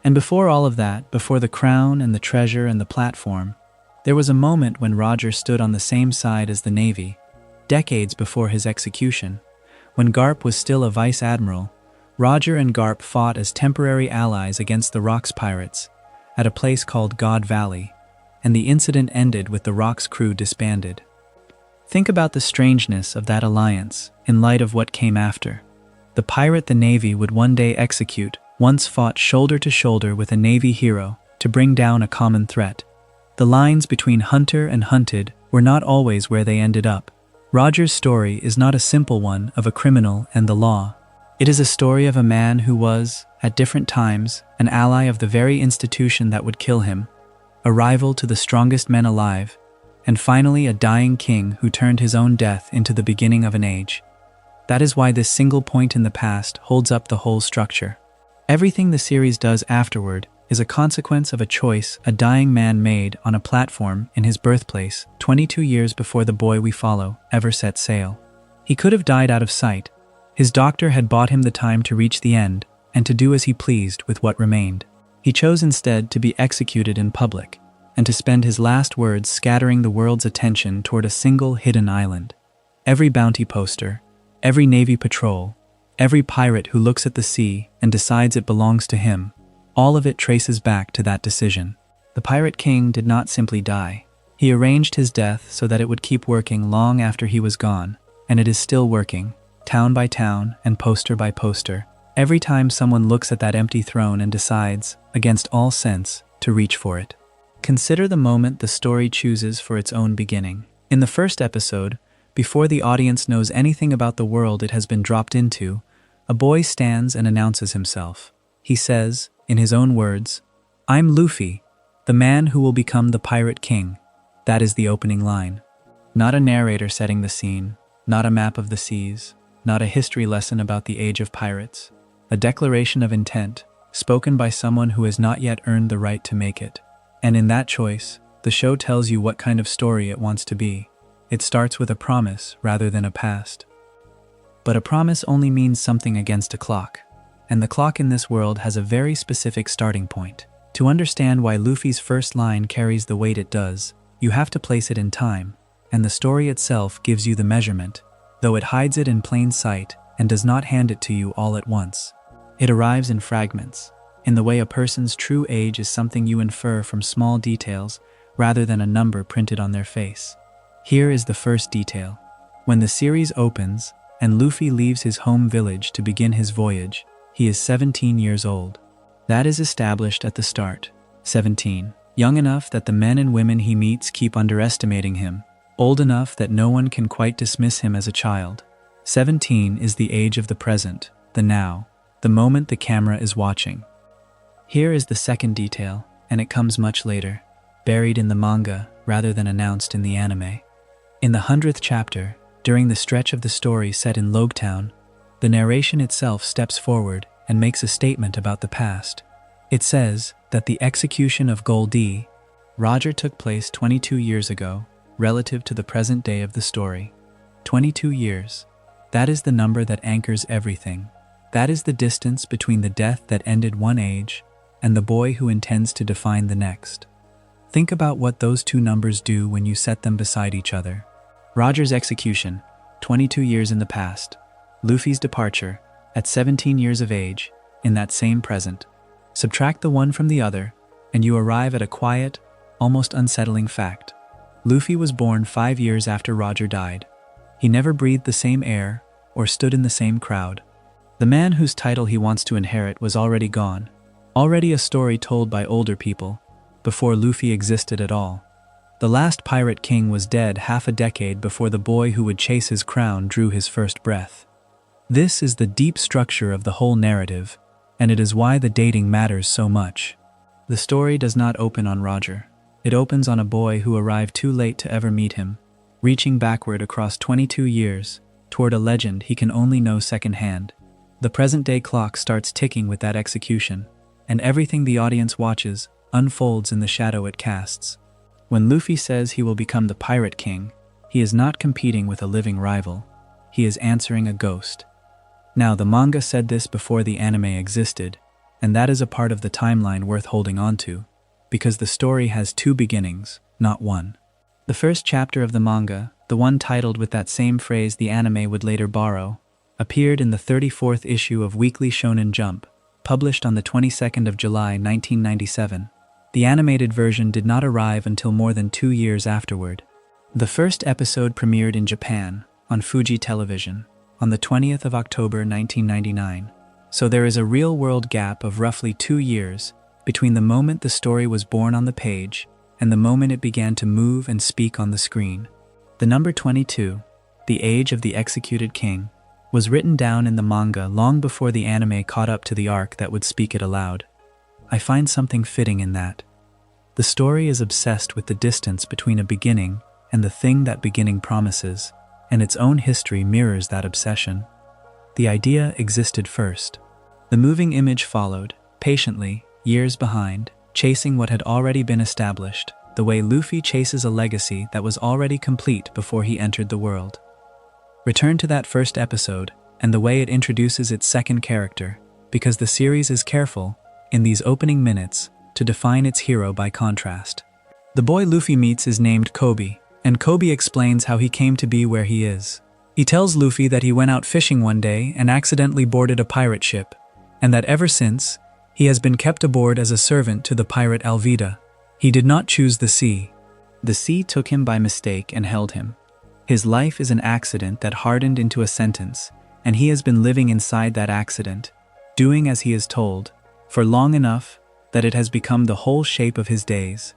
And before all of that, before the crown and the treasure and the platform, there was a moment when Roger stood on the same side as the Navy, decades before his execution. When Garp was still a vice admiral, Roger and Garp fought as temporary allies against the Rocks pirates at a place called God Valley, and the incident ended with the Rocks crew disbanded. Think about the strangeness of that alliance in light of what came after. The pirate the Navy would one day execute once fought shoulder to shoulder with a Navy hero to bring down a common threat. The lines between hunter and hunted were not always where they ended up. Roger's story is not a simple one of a criminal and the law. It is a story of a man who was, at different times, an ally of the very institution that would kill him, a rival to the strongest men alive, and finally a dying king who turned his own death into the beginning of an age. That is why this single point in the past holds up the whole structure. Everything the series does afterward is a consequence of a choice a dying man made on a platform in his birthplace 22 years before the boy we follow ever set sail. He could have died out of sight. His doctor had bought him the time to reach the end and to do as he pleased with what remained. He chose instead to be executed in public and to spend his last words scattering the world's attention toward a single hidden island. Every bounty poster, every Navy patrol, every pirate who looks at the sea and decides it belongs to him, all of it traces back to that decision. The Pirate King did not simply die. He arranged his death so that it would keep working long after he was gone, and it is still working, town by town and poster by poster, every time someone looks at that empty throne and decides, against all sense, to reach for it. Consider the moment the story chooses for its own beginning. In the first episode, before the audience knows anything about the world it has been dropped into, a boy stands and announces himself. He says, in his own words, "I'm Luffy, the man who will become the Pirate King." That is the opening line. Not a narrator setting the scene, not a map of the seas, not a history lesson about the age of pirates. A declaration of intent, spoken by someone who has not yet earned the right to make it. And in that choice, the show tells you what kind of story it wants to be. It starts with a promise rather than a past. But a promise only means something against a clock. And the clock in this world has a very specific starting point. To understand why Luffy's first line carries the weight it does, you have to place it in time, and the story itself gives you the measurement, though it hides it in plain sight and does not hand it to you all at once. It arrives in fragments, in the way a person's true age is something you infer from small details rather than a number printed on their face. Here is the first detail. When the series opens, and Luffy leaves his home village to begin his voyage, he is 17 years old. That is established at the start. 17. Young enough that the men and women he meets keep underestimating him. Old enough that no one can quite dismiss him as a child. 17 is the age of the present, the now, the moment the camera is watching. Here is the second detail, and it comes much later, buried in the manga rather than announced in the anime. In the 100th chapter, during the stretch of the story set in Logetown, the narration itself steps forward and makes a statement about the past. It says that the execution of Goldie, Roger, took place 22 years ago, relative to the present day of the story. 22 years. That is the number that anchors everything. That is the distance between the death that ended one age and the boy who intends to define the next. Think about what those two numbers do when you set them beside each other. Roger's execution, 22 years in the past. Luffy's departure, at 17 years of age, in that same present. Subtract the one from the other, and you arrive at a quiet, almost unsettling fact. Luffy was born 5 years after Roger died. He never breathed the same air or stood in the same crowd. The man whose title he wants to inherit was already gone, already a story told by older people, before Luffy existed at all. The last Pirate King was dead half a decade before the boy who would chase his crown drew his first breath. This is the deep structure of the whole narrative, and it is why the dating matters so much. The story does not open on Roger. It opens on a boy who arrived too late to ever meet him, reaching backward across 22 years, toward a legend he can only know secondhand. The present-day clock starts ticking with that execution, and everything the audience watches unfolds in the shadow it casts. When Luffy says he will become the Pirate King, he is not competing with a living rival. He is answering a ghost. Now, the manga said this before the anime existed, and that is a part of the timeline worth holding on to, because the story has two beginnings, not one. The first chapter of the manga, the one titled with that same phrase the anime would later borrow, appeared in the 34th issue of Weekly Shonen Jump, published on the 22nd of July 1997. The animated version did not arrive until more than 2 years afterward. The first episode premiered in Japan, on Fuji Television, on the 20th of October 1999, so there is a real-world gap of roughly 2 years between the moment the story was born on the page and the moment it began to move and speak on the screen. The number 22, the age of the executed king, was written down in the manga long before the anime caught up to the arc that would speak it aloud. I find something fitting in that. The story is obsessed with the distance between a beginning and the thing that beginning promises, and its own history mirrors that obsession. The idea existed first. The moving image followed, patiently, years behind, chasing what had already been established, the way Luffy chases a legacy that was already complete before he entered the world. Return to that first episode, and the way it introduces its second character, because the series is careful, in these opening minutes, to define its hero by contrast. The boy Luffy meets is named Koby, and Koby explains how he came to be where he is. He tells Luffy that he went out fishing one day and accidentally boarded a pirate ship, and that ever since, he has been kept aboard as a servant to the pirate Alvida. He did not choose the sea. The sea took him by mistake and held him. His life is an accident that hardened into a sentence, and he has been living inside that accident, doing as he is told, for long enough that it has become the whole shape of his days.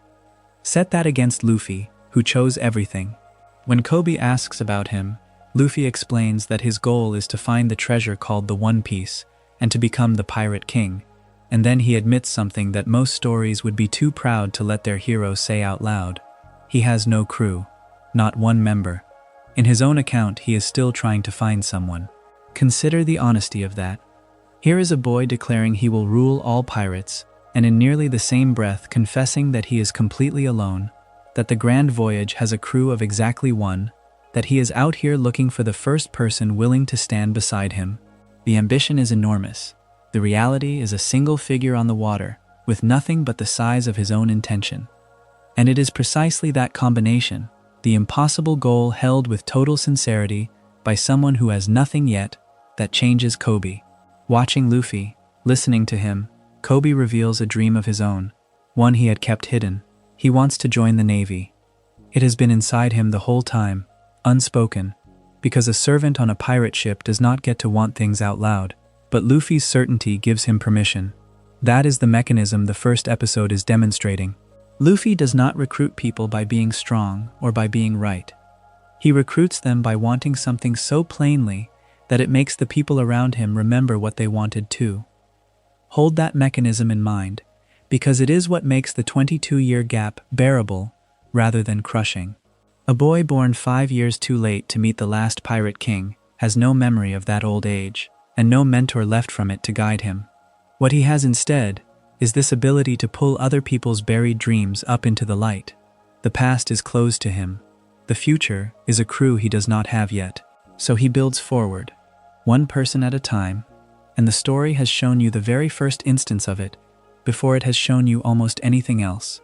Set that against Luffy, who chose everything. When Koby asks about him, Luffy explains that his goal is to find the treasure called the One Piece and to become the Pirate King, and then he admits something that most stories would be too proud to let their hero say out loud. He has no crew, not one member. In his own account, he is still trying to find someone. Consider the honesty of that. Here is a boy declaring he will rule all pirates, and in nearly the same breath confessing that he is completely alone, that the Grand Voyage has a crew of exactly one, that he is out here looking for the first person willing to stand beside him. The ambition is enormous. The reality is a single figure on the water, with nothing but the size of his own intention. And it is precisely that combination, the impossible goal held with total sincerity by someone who has nothing yet, that changes Koby. Watching Luffy, listening to him, Koby reveals a dream of his own, one he had kept hidden. He wants to join the Navy. It has been inside him the whole time, unspoken, because a servant on a pirate ship does not get to want things out loud, but Luffy's certainty gives him permission. That is the mechanism the first episode is demonstrating. Luffy does not recruit people by being strong or by being right. He recruits them by wanting something so plainly that it makes the people around him remember what they wanted too. Hold that mechanism in mind, because it is what makes the 22-year gap bearable rather than crushing. A boy born 5 years too late to meet the last Pirate King has no memory of that old age, and no mentor left from it to guide him. What he has instead is this ability to pull other people's buried dreams up into the light. The past is closed to him. The future is a crew he does not have yet. So he builds forward, one person at a time, and the story has shown you the very first instance of it before it has shown you almost anything else.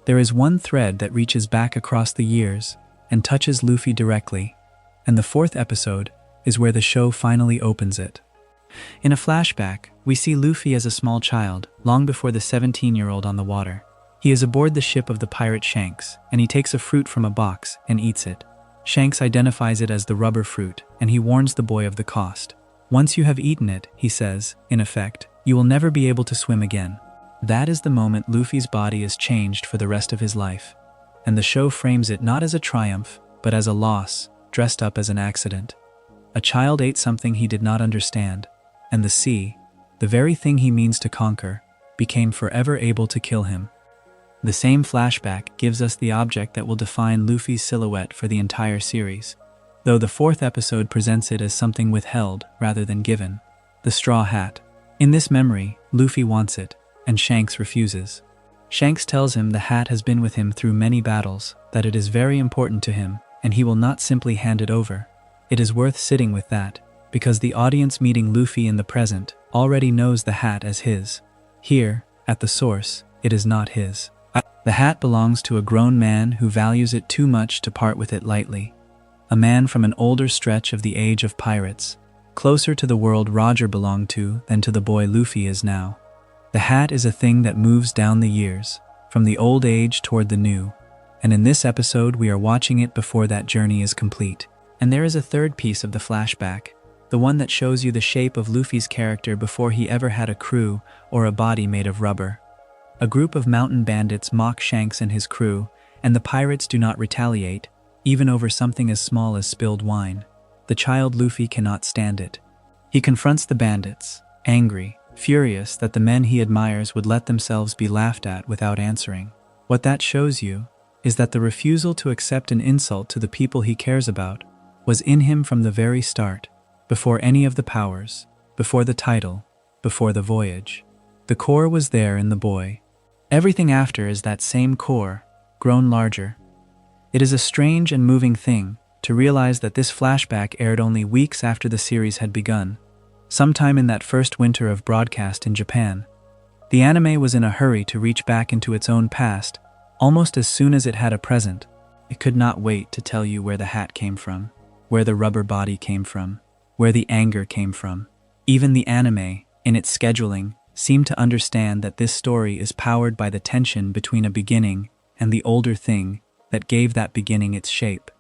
There is one thread that reaches back across the years and touches Luffy directly, and the fourth episode is where the show finally opens it. In a flashback, we see Luffy as a small child, long before the 17-year-old on the water. He is aboard the ship of the pirate Shanks, and he takes a fruit from a box and eats it. Shanks identifies it as the rubber fruit, and he warns the boy of the cost. Once you have eaten it, he says, in effect, you will never be able to swim again. That is the moment Luffy's body is changed for the rest of his life, and the show frames it not as a triumph, but as a loss, dressed up as an accident. A child ate something he did not understand, and the sea, the very thing he means to conquer, became forever able to kill him. The same flashback gives us the object that will define Luffy's silhouette for the entire series, though the fourth episode presents it as something withheld rather than given, the straw hat. In this memory, Luffy wants it, and Shanks refuses. Shanks tells him the hat has been with him through many battles, that it is very important to him, and he will not simply hand it over. It is worth sitting with that, because the audience meeting Luffy in the present already knows the hat as his. Here, at the source, it is not his. The hat belongs to a grown man who values it too much to part with it lightly. A man from an older stretch of the age of pirates, closer to the world Roger belonged to than to the boy Luffy is now. The hat is a thing that moves down the years, from the old age toward the new, and in this episode we are watching it before that journey is complete. And there is a third piece of the flashback, the one that shows you the shape of Luffy's character before he ever had a crew or a body made of rubber. A group of mountain bandits mock Shanks and his crew, and the pirates do not retaliate, even over something as small as spilled wine. the child Luffy cannot stand it. He confronts the bandits, angry, furious that the men he admires would let themselves be laughed at without answering. What that shows you is that the refusal to accept an insult to the people he cares about was in him from the very start, before any of the powers, before the title, before the voyage. The core was there in the boy. Everything after is that same core, grown larger. It is a strange and moving thing to realize that this flashback aired only weeks after the series had begun, sometime in that first winter of broadcast in Japan. The anime was in a hurry to reach back into its own past, almost as soon as it had a present. It could not wait to tell you where the hat came from, where the rubber body came from, where the anger came from. Even the anime, in its scheduling, seemed to understand that this story is powered by the tension between a beginning and the older thing that gave that beginning its shape.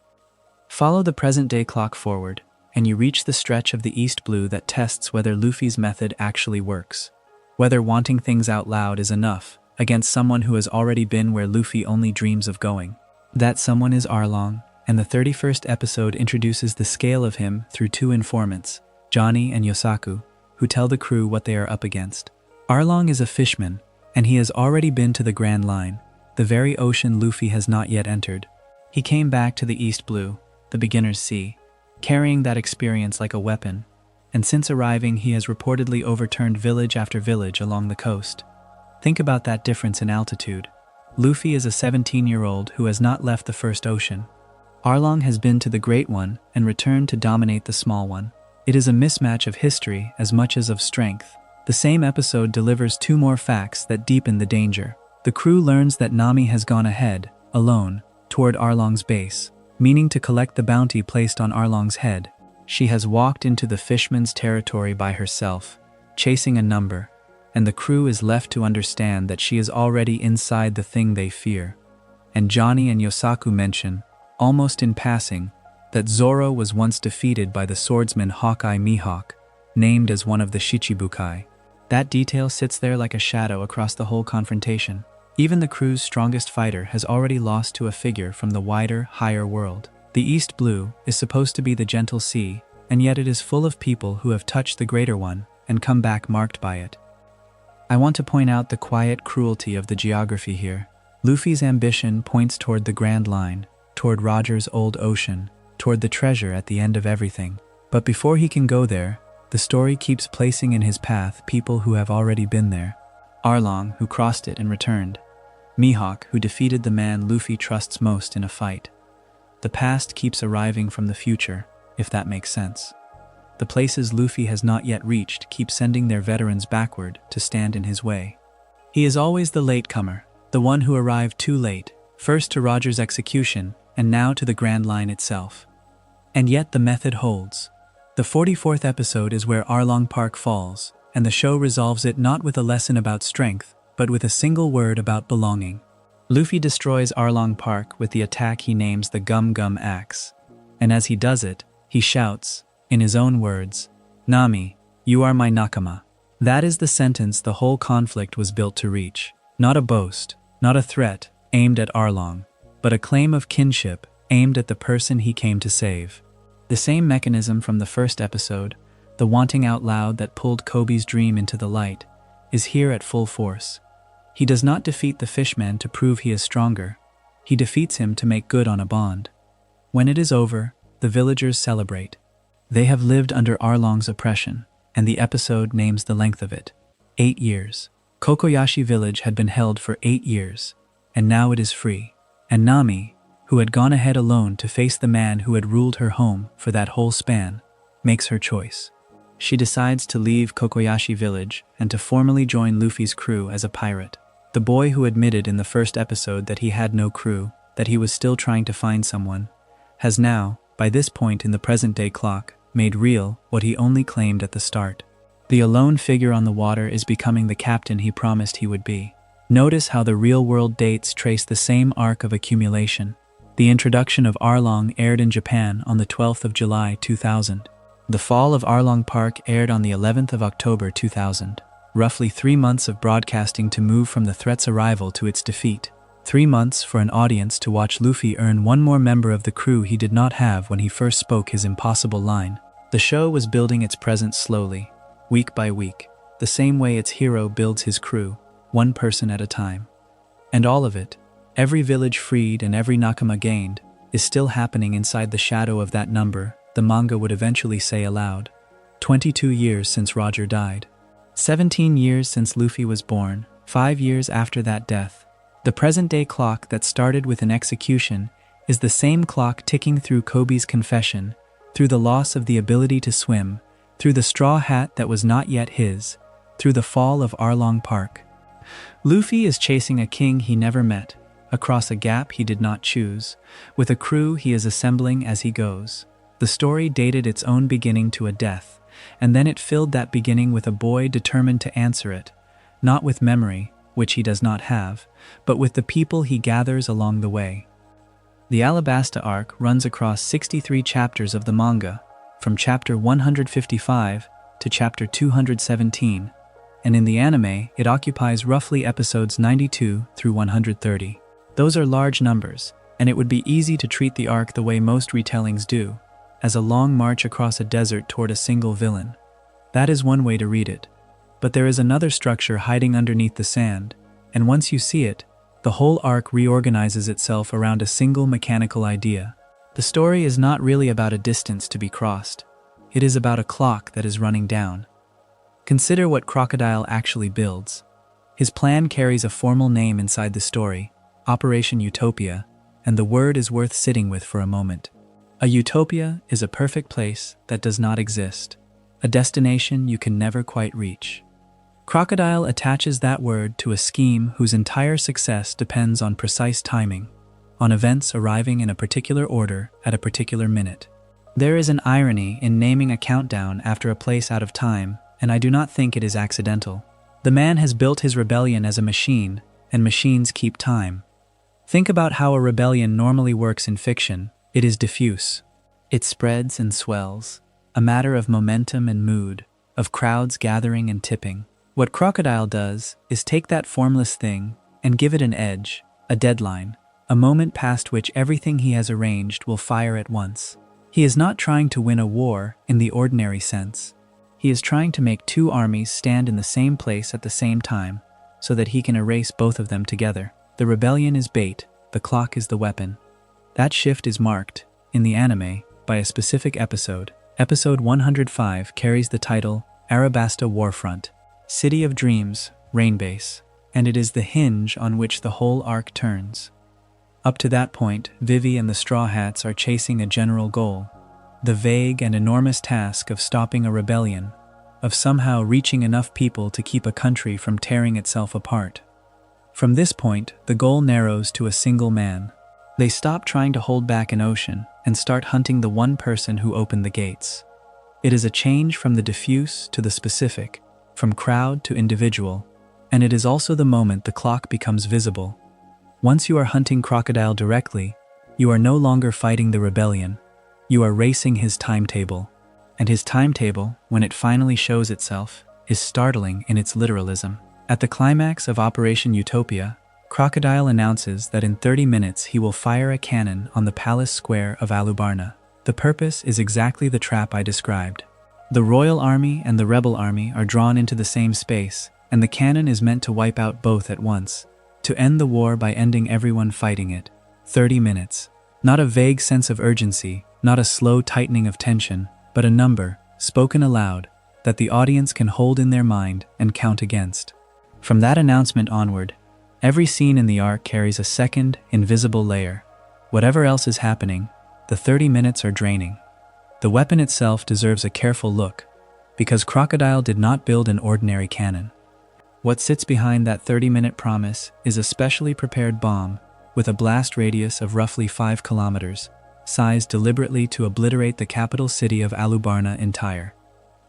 Follow the present-day clock forward, and you reach the stretch of the East Blue that tests whether Luffy's method actually works, whether wanting things out loud is enough against someone who has already been where Luffy only dreams of going. That someone is Arlong, and the 31st episode introduces the scale of him through two informants, Johnny and Yosaku, who tell the crew what they are up against. Arlong is a fisherman, and he has already been to the Grand Line, the very ocean Luffy has not yet entered. He came back to the East Blue, the beginner's sea, carrying that experience like a weapon, and since arriving he has reportedly overturned village after village along the coast. Think about that difference in altitude. Luffy is a 17-year-old who has not left the first ocean. Arlong has been to the Great One and returned to dominate the Small One. It is a mismatch of history as much as of strength. The same episode delivers two more facts that deepen the danger. The crew learns that Nami has gone ahead, alone, toward Arlong's base, meaning to collect the bounty placed on Arlong's head. She has walked into the fishman's territory by herself, chasing a number, and the crew is left to understand that she is already inside the thing they fear. And Johnny and Yosaku mention, almost in passing, that Zoro was once defeated by the swordsman Hawkeye Mihawk, named as one of the Shichibukai. That detail sits there like a shadow across the whole confrontation. Even the crew's strongest fighter has already lost to a figure from the wider, higher world. The East Blue is supposed to be the gentle sea, and yet it is full of people who have touched the Greater One and come back marked by it. I want to point out the quiet cruelty of the geography here. Luffy's ambition points toward the Grand Line, toward Roger's old ocean, toward the treasure at the end of everything. But before he can go there, the story keeps placing in his path people who have already been there. Arlong, who crossed it and returned. Mihawk, who defeated the man Luffy trusts most in a fight. The past keeps arriving from the future, if that makes sense. The places Luffy has not yet reached keep sending their veterans backward to stand in his way. He is always the latecomer, the one who arrived too late, first to Roger's execution, and now to the Grand Line itself. And yet the method holds. The 44th episode is where Arlong Park falls, and the show resolves it not with a lesson about strength, but with a single word about belonging. Luffy destroys Arlong Park with the attack he names the Gum Gum Axe. And as he does it, he shouts, in his own words, "Nami, you are my nakama." That is the sentence the whole conflict was built to reach. Not a boast, not a threat aimed at Arlong, but a claim of kinship aimed at the person he came to save. The same mechanism from the first episode, the wanting out loud that pulled Kobe's dream into the light, is here at full force. He does not defeat the fishman to prove he is stronger. He defeats him to make good on a bond. When it is over, the villagers celebrate. They have lived under Arlong's oppression, and the episode names the length of it. 8 years. Kokoyashi village had been held for 8 years, and now it is free. And Nami, who had gone ahead alone to face the man who had ruled her home for that whole span, makes her choice. She decides to leave Kokoyashi village and to formally join Luffy's crew as a pirate. The boy who admitted in the first episode that he had no crew, that he was still trying to find someone, has now, by this point in the present-day clock, made real what he only claimed at the start. The alone figure on the water is becoming the captain he promised he would be. Notice how the real-world dates trace the same arc of accumulation. The introduction of Arlong aired in Japan on the 12th of July 2000. The fall of Arlong Park aired on the 11th of October 2000. Roughly 3 months of broadcasting to move from the threat's arrival to its defeat. 3 months for an audience to watch Luffy earn one more member of the crew he did not have when he first spoke his impossible line. The show was building its presence slowly, week by week, the same way its hero builds his crew, one person at a time. And all of it, every village freed and every nakama gained, is still happening inside the shadow of that number the manga would eventually say aloud. 22 years since Roger died. 17 years since Luffy was born, 5 years after that death. The present-day clock that started with an execution is the same clock ticking through Kobe's confession, through the loss of the ability to swim, through the straw hat that was not yet his, through the fall of Arlong Park. Luffy is chasing a king he never met, across a gap he did not choose, with a crew he is assembling as he goes. The story dated its own beginning to a death, and then it filled that beginning with a boy determined to answer it, not with memory, which he does not have, but with the people he gathers along the way. The Alabasta arc runs across 63 chapters of the manga, from chapter 155 to chapter 217, and in the anime it occupies roughly episodes 92 through 130. Those are large numbers, and it would be easy to treat the arc the way most retellings do, as a long march across a desert toward a single villain. That is one way to read it. But there is another structure hiding underneath the sand, and once you see it, the whole arc reorganizes itself around a single mechanical idea. The story is not really about a distance to be crossed. It is about a clock that is running down. Consider what Crocodile actually builds. His plan carries a formal name inside the story, Operation Utopia, and the word is worth sitting with for a moment. A utopia is a perfect place that does not exist, a destination you can never quite reach. Crocodile attaches that word to a scheme whose entire success depends on precise timing, on events arriving in a particular order at a particular minute. There is an irony in naming a countdown after a place out of time, and I do not think it is accidental. The man has built his rebellion as a machine, and machines keep time. Think about how a rebellion normally works in fiction. It is diffuse. It spreads and swells, a matter of momentum and mood, of crowds gathering and tipping. What Crocodile does is take that formless thing and give it an edge, a deadline, a moment past which everything he has arranged will fire at once. He is not trying to win a war in the ordinary sense. He is trying to make two armies stand in the same place at the same time, so that he can erase both of them together. The rebellion is bait, the clock is the weapon. That shift is marked, in the anime, by a specific episode. Episode 105 carries the title Alabasta Warfront, City of Dreams, Rainbase, and it is the hinge on which the whole arc turns. Up to that point, Vivi and the Straw Hats are chasing a general goal, the vague and enormous task of stopping a rebellion, of somehow reaching enough people to keep a country from tearing itself apart. From this point, the goal narrows to a single man. They stop trying to hold back an ocean and start hunting the one person who opened the gates. It is a change from the diffuse to the specific, from crowd to individual, and it is also the moment the clock becomes visible. Once you are hunting Crocodile directly, you are no longer fighting the rebellion. You are racing his timetable. And his timetable, when it finally shows itself, is startling in its literalism. At the climax of Operation Utopia, Crocodile announces that in 30 minutes he will fire a cannon on the palace square of Alubarna. The purpose is exactly the trap I described. The royal army and the rebel army are drawn into the same space, and the cannon is meant to wipe out both at once, to end the war by ending everyone fighting it. 30 minutes. Not a vague sense of urgency, not a slow tightening of tension, but a number, spoken aloud, that the audience can hold in their mind and count against. From that announcement onward, every scene in the arc carries a second, invisible layer. Whatever else is happening, the 30 minutes are draining. The weapon itself deserves a careful look, because Crocodile did not build an ordinary cannon. What sits behind that 30-minute promise is a specially prepared bomb with a blast radius of roughly 5 kilometers, sized deliberately to obliterate the capital city of Alubarna entire.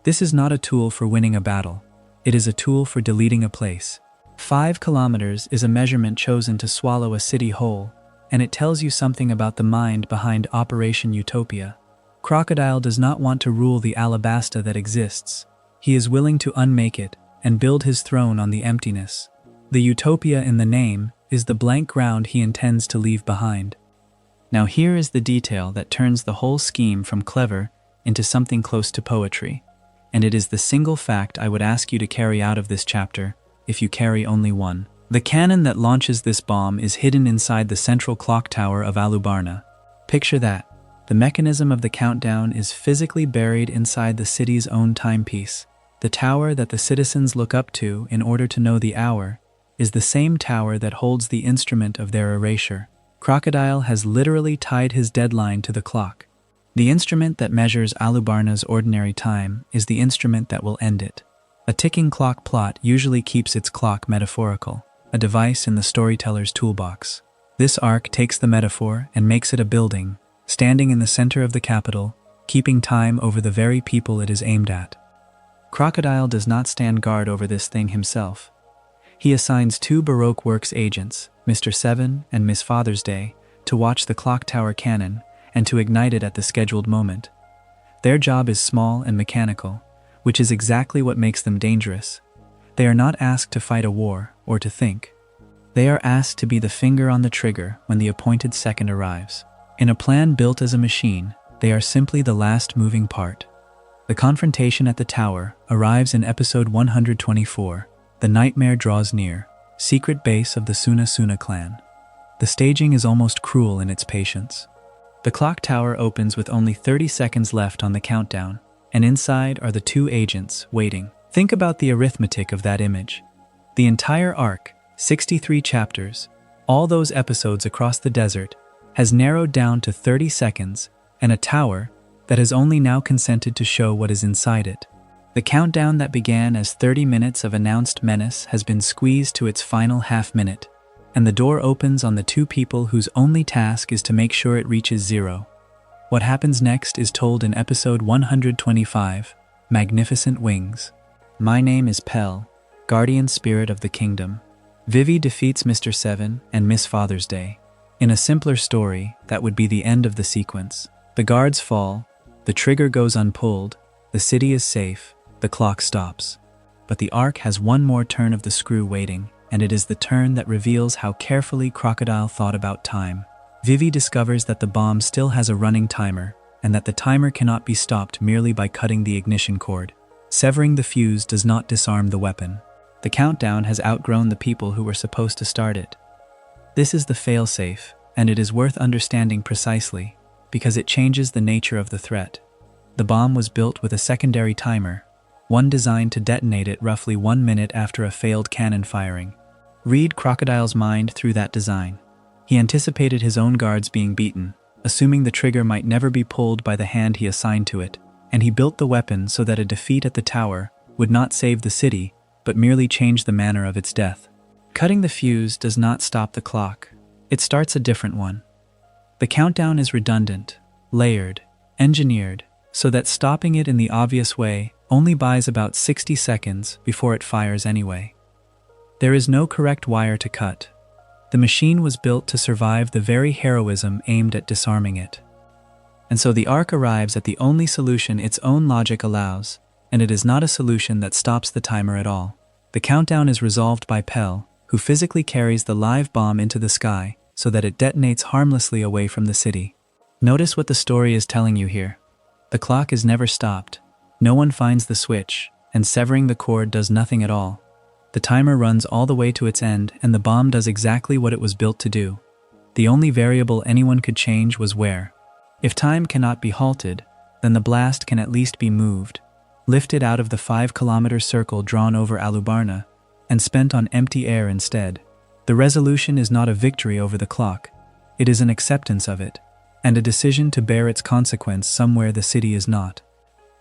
This is not a tool for winning a battle. It is a tool for deleting a place. 5 kilometers is a measurement chosen to swallow a city whole, and it tells you something about the mind behind Operation Utopia. Crocodile does not want to rule the Alabasta that exists. He is willing to unmake it and build his throne on the emptiness. The utopia in the name is the blank ground he intends to leave behind. Now here is the detail that turns the whole scheme from clever into something close to poetry, and it is the single fact I would ask you to carry out of this chapter, if you carry only one. The cannon that launches this bomb is hidden inside the central clock tower of Alabasta. Picture that. The mechanism of the countdown is physically buried inside the city's own timepiece. The tower that the citizens look up to in order to know the hour is the same tower that holds the instrument of their erasure. Crocodile has literally tied his deadline to the clock. The instrument that measures Alubarna's ordinary time is the instrument that will end it. A ticking clock plot usually keeps its clock metaphorical, a device in the storyteller's toolbox. This arc takes the metaphor and makes it a building, standing in the center of the capital, keeping time over the very people it is aimed at. Crocodile does not stand guard over this thing himself. He assigns 2 Baroque Works agents, Mr. Seven and Miss Father's Day, to watch the clock tower cannon and to ignite it at the scheduled moment. Their job is small and mechanical, which is exactly what makes them dangerous. They are not asked to fight a war or to think. They are asked to be the finger on the trigger when the appointed second arrives. In a plan built as a machine, they are simply the last moving part. The confrontation at the tower arrives in episode 124. The nightmare draws near, secret base of the Suna Suna clan. The staging is almost cruel in its patience. The clock tower opens with only 30 seconds left on the countdown, and inside are the 2 agents waiting. Think about the arithmetic of that image. The entire arc, 63 chapters, all those episodes across the desert, has narrowed down to 30 seconds and a tower that has only now consented to show what is inside it. The countdown that began as 30 minutes of announced menace has been squeezed to its final half minute, and the door opens on the 2 people whose only task is to make sure it reaches 0. What happens next is told in episode 125, Magnificent Wings. My name is Pell, guardian spirit of the kingdom. Vivi defeats Mr. Seven and Miss Father's Day. In a simpler story, that would be the end of the sequence. The guards fall, the trigger goes unpulled, the city is safe, the clock stops. But the arc has one more turn of the screw waiting, and it is the turn that reveals how carefully Crocodile thought about time. Vivi discovers that the bomb still has a running timer, and that the timer cannot be stopped merely by cutting the ignition cord. Severing the fuse does not disarm the weapon. The countdown has outgrown the people who were supposed to start it. This is the failsafe, and it is worth understanding precisely, because it changes the nature of the threat. The bomb was built with a secondary timer, one designed to detonate it roughly 1 minute after a failed cannon firing. Read Crocodile's mind through that design. He anticipated his own guards being beaten, assuming the trigger might never be pulled by the hand he assigned to it, and he built the weapon so that a defeat at the tower would not save the city, but merely change the manner of its death. Cutting the fuse does not stop the clock. It starts a different one. The countdown is redundant, layered, engineered, so that stopping it in the obvious way only buys about 60 seconds before it fires anyway. There is no correct wire to cut. The machine was built to survive the very heroism aimed at disarming it. And so the arc arrives at the only solution its own logic allows, and it is not a solution that stops the timer at all. The countdown is resolved by Pell, who physically carries the live bomb into the sky so that it detonates harmlessly away from the city. Notice what the story is telling you here. The clock is never stopped. No one finds the switch, and severing the cord does nothing at all. The timer runs all the way to its end, and the bomb does exactly what it was built to do. The only variable anyone could change was where. If time cannot be halted, then the blast can at least be moved, lifted out of the 5-kilometer circle drawn over Alabasta, and spent on empty air instead. The resolution is not a victory over the clock. It is an acceptance of it, and a decision to bear its consequence somewhere the city is not.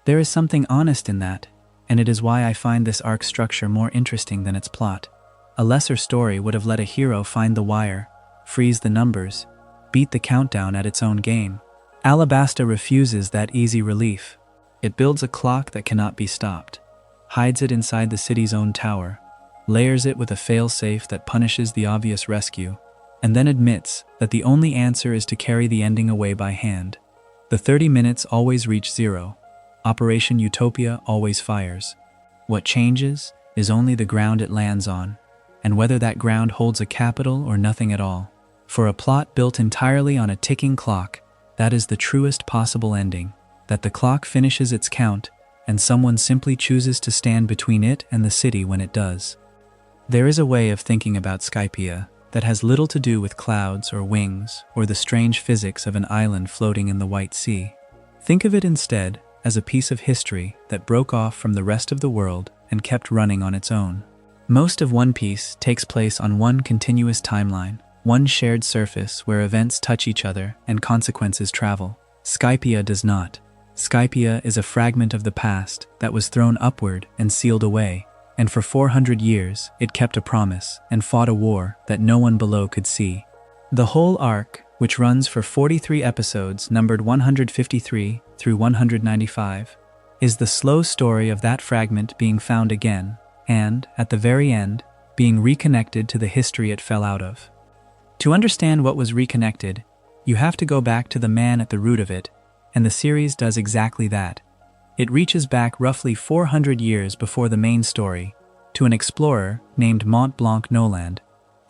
There is something honest in that, and it is why I find this arc structure more interesting than its plot. A lesser story would have let a hero find the wire, freeze the numbers, beat the countdown at its own game. Alabasta refuses that easy relief. It builds a clock that cannot be stopped, hides it inside the city's own tower, layers it with a fail-safe that punishes the obvious rescue, and then admits that the only answer is to carry the ending away by hand. The 30 minutes always reach 0. Operation Utopia always fires. What changes is only the ground it lands on, and whether that ground holds a capital or nothing at all. For a plot built entirely on a ticking clock, that is the truest possible ending, that the clock finishes its count, and someone simply chooses to stand between it and the city when it does. There is a way of thinking about Skypiea that has little to do with clouds or wings or the strange physics of an island floating in the White Sea. Think of it instead as a piece of history that broke off from the rest of the world and kept running on its own. Most of One Piece takes place on one continuous timeline, one shared surface where events touch each other and consequences travel. Skypiea does not. Skypiea is a fragment of the past that was thrown upward and sealed away, and for 400 years it kept a promise and fought a war that no one below could see. The whole arc, which runs for 43 episodes numbered 153 through 195, is the slow story of that fragment being found again and, at the very end, being reconnected to the history it fell out of. To understand what was reconnected, you have to go back to the man at the root of it, and the series does exactly that. It reaches back roughly 400 years before the main story, to an explorer named Mont Blanc Noland,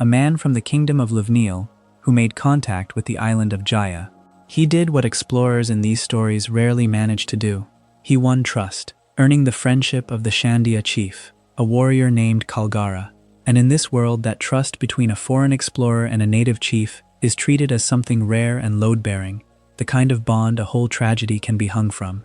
a man from the kingdom of Lovenil who made contact with the island of Jaya. He did what explorers in these stories rarely manage to do. He won trust, earning the friendship of the Shandia chief, a warrior named Kalgara. And in this world, that trust between a foreign explorer and a native chief is treated as something rare and load-bearing, the kind of bond a whole tragedy can be hung from.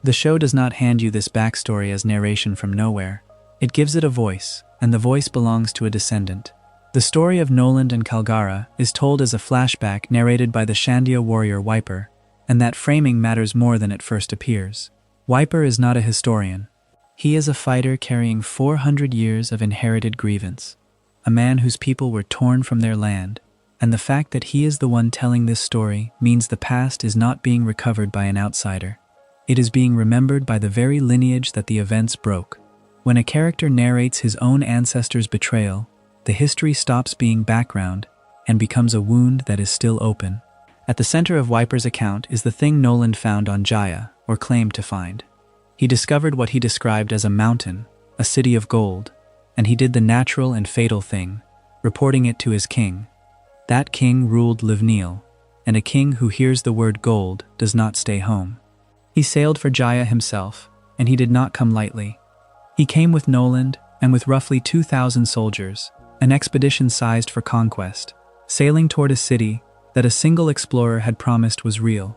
The show does not hand you this backstory as narration from nowhere. It gives it a voice, and the voice belongs to a descendant. The story of Noland and Kalgara is told as a flashback narrated by the Shandia warrior Wiper, and that framing matters more than it first appears. Wiper is not a historian. He is a fighter carrying 400 years of inherited grievance, a man whose people were torn from their land, and the fact that he is the one telling this story means the past is not being recovered by an outsider. It is being remembered by the very lineage that the events broke. When a character narrates his own ancestors' betrayal, the history stops being background and becomes a wound that is still open. At the center of Wiper's account is the thing Noland found on Jaya, or claimed to find. He discovered what he described as a mountain, a city of gold, and he did the natural and fatal thing, reporting it to his king. That king ruled Lovenil, and a king who hears the word gold does not stay home. He sailed for Jaya himself, and he did not come lightly. He came with Noland and with roughly 2,000 soldiers, an expedition sized for conquest, sailing toward a city that a single explorer had promised was real.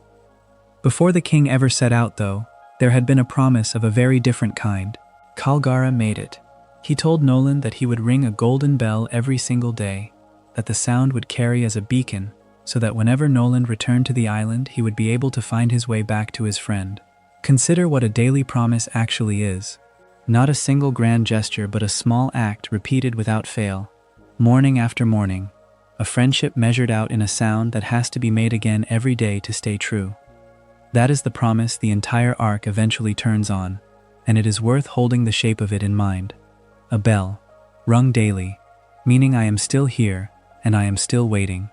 Before the king ever set out, though, there had been a promise of a very different kind. Kalgara made it. He told Noland that he would ring a golden bell every single day, that the sound would carry as a beacon, so that whenever Noland returned to the island, he would be able to find his way back to his friend. Consider what a daily promise actually is. Not a single grand gesture, but a small act repeated without fail, morning after morning, a friendship measured out in a sound that has to be made again every day to stay true. That is the promise the entire arc eventually turns on, and it is worth holding the shape of it in mind. A bell, rung daily, meaning I am still here and I am still waiting.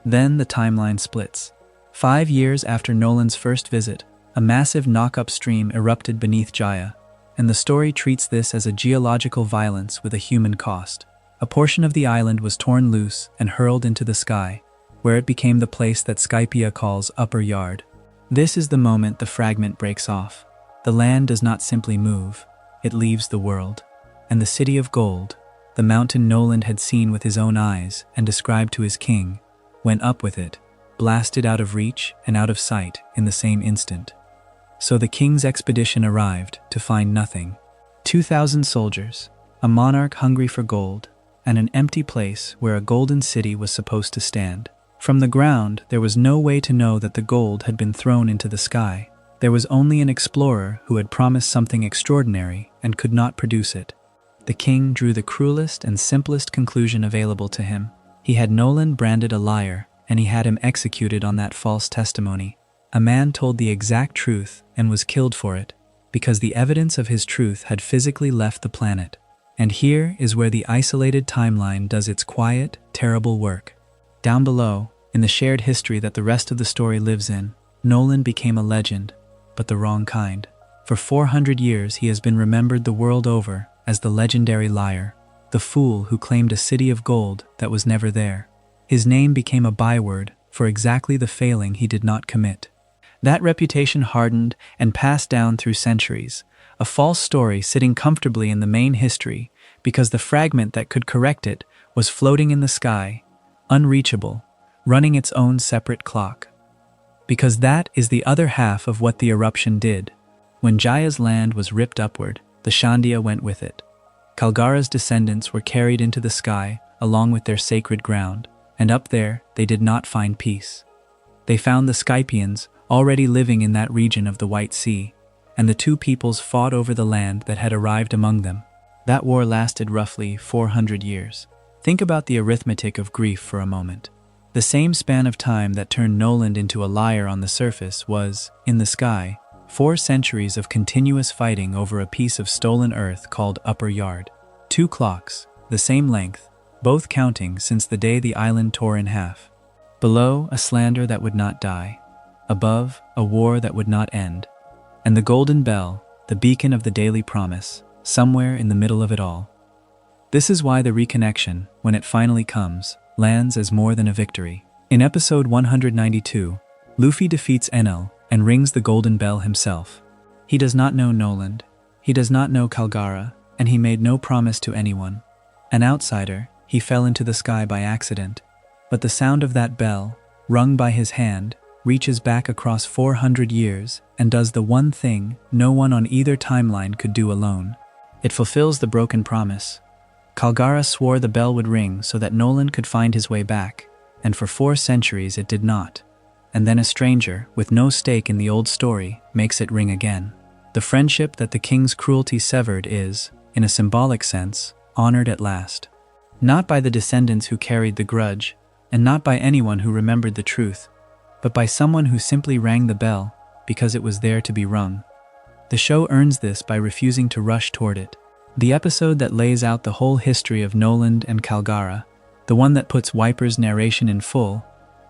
Then the timeline splits. 5 years after Noland's first visit, a massive knock-up stream erupted beneath Jaya, and the story treats this as a geological violence with a human cost. A portion of the island was torn loose and hurled into the sky, where it became the place that Skypiea calls Upper Yard. This is the moment the fragment breaks off. The land does not simply move, it leaves the world. And the city of gold, the mountain Noland had seen with his own eyes and described to his king, went up with it, blasted out of reach and out of sight in the same instant. So the king's expedition arrived to find nothing. 2,000 soldiers, a monarch hungry for gold, and an empty place where a golden city was supposed to stand. From the ground, there was no way to know that the gold had been thrown into the sky. There was only an explorer who had promised something extraordinary and could not produce it. The king drew the cruelest and simplest conclusion available to him. He had Noland branded a liar, and he had him executed on that false testimony. A man told the exact truth and was killed for it, because the evidence of his truth had physically left the planet. And here is where the isolated timeline does its quiet, terrible work. Down below, in the shared history that the rest of the story lives in, Noland became a legend, but the wrong kind. For 400 years he has been remembered the world over as the legendary liar, the fool who claimed a city of gold that was never there. His name became a byword for exactly the failing he did not commit. That reputation hardened and passed down through centuries, a false story sitting comfortably in the main history because the fragment that could correct it was floating in the sky, unreachable, running its own separate clock. Because that is the other half of what the eruption did. When Jaya's land was ripped upward, the Shandia went with it. Kalgara's descendants were carried into the sky along with their sacred ground, and up there they did not find peace. They found the Skypians already living in that region of the White Sea, and the two peoples fought over the land that had arrived among them. That war lasted roughly 400 years. Think about the arithmetic of grief for a moment. The same span of time that turned Noland into a liar on the surface was, in the sky, 4 centuries of continuous fighting over a piece of stolen earth called Upper Yard. 2 clocks, the same length, both counting since the day the island tore in half. Below, a slander that would not die. Above, a war that would not end. And the golden bell, the beacon of the daily promise, somewhere in the middle of it all. This is why the reconnection, when it finally comes, lands as more than a victory. In episode 192, Luffy defeats Enel and rings the golden bell himself. He does not know Noland, he does not know Kalgara, and he made no promise to anyone. An outsider, he fell into the sky by accident. But the sound of that bell, rung by his hand, reaches back across 400 years and does the one thing no one on either timeline could do alone. It fulfills the broken promise. Kalgara swore the bell would ring so that Noland could find his way back, and for 4 centuries it did not. And then a stranger, with no stake in the old story, makes it ring again. The friendship that the king's cruelty severed is, in a symbolic sense, honored at last. Not by the descendants who carried the grudge, and not by anyone who remembered the truth, but by someone who simply rang the bell because it was there to be rung. The show earns this by refusing to rush toward it. The episode that lays out the whole history of Noland and Kalgara, the one that puts Wiper's narration in full,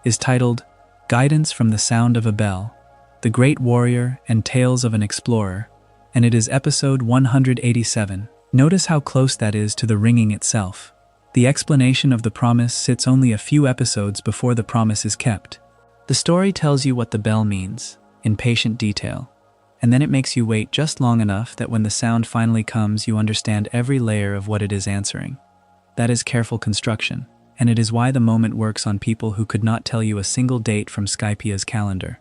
is titled Guidance from the Sound of a Bell, The Great Warrior and Tales of an Explorer, and it is episode 187. Notice how close that is to the ringing itself. The explanation of the promise sits only a few episodes before the promise is kept. The story tells you what the bell means, in patient detail, and then it makes you wait just long enough that when the sound finally comes you understand every layer of what it is answering. That is careful construction, and it is why the moment works on people who could not tell you a single date from Skypiea's calendar.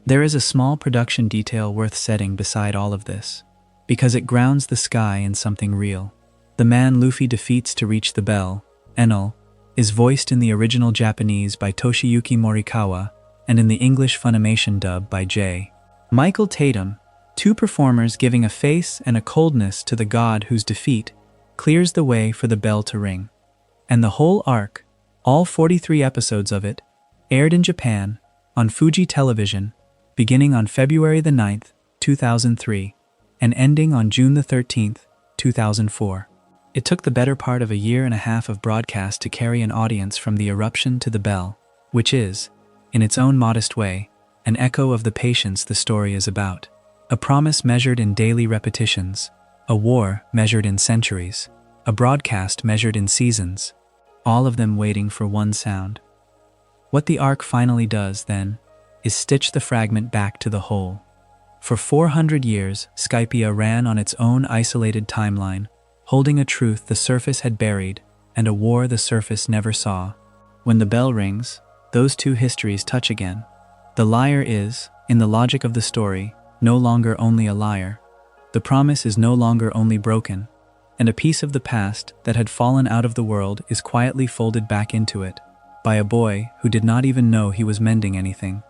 There is a small production detail worth setting beside all of this, because it grounds the sky in something real. The man Luffy defeats to reach the bell, Enel, is voiced in the original Japanese by Toshiyuki Morikawa and in the English Funimation dub by J. Michael Tatum, 2 performers giving a face and a coldness to the god whose defeat clears the way for the bell to ring. And the whole arc, all 43 episodes of it, aired in Japan, on Fuji Television, beginning on February the 9th, 2003, and ending on June the 13th, 2004. It took the better part of a year and a half of broadcast to carry an audience from the eruption to the bell, which is, in its own modest way, an echo of the patience the story is about. A promise measured in daily repetitions, a war measured in centuries, a broadcast measured in seasons, all of them waiting for one sound. What the arc finally does, then, is stitch the fragment back to the whole. For 400 years, Skypiea ran on its own isolated timeline, holding a truth the surface had buried and a war the surface never saw. When the bell rings, those 2 histories touch again. The liar is, in the logic of the story, no longer only a liar. The promise is no longer only broken, and a piece of the past that had fallen out of the world is quietly folded back into it, by a boy who did not even know he was mending anything.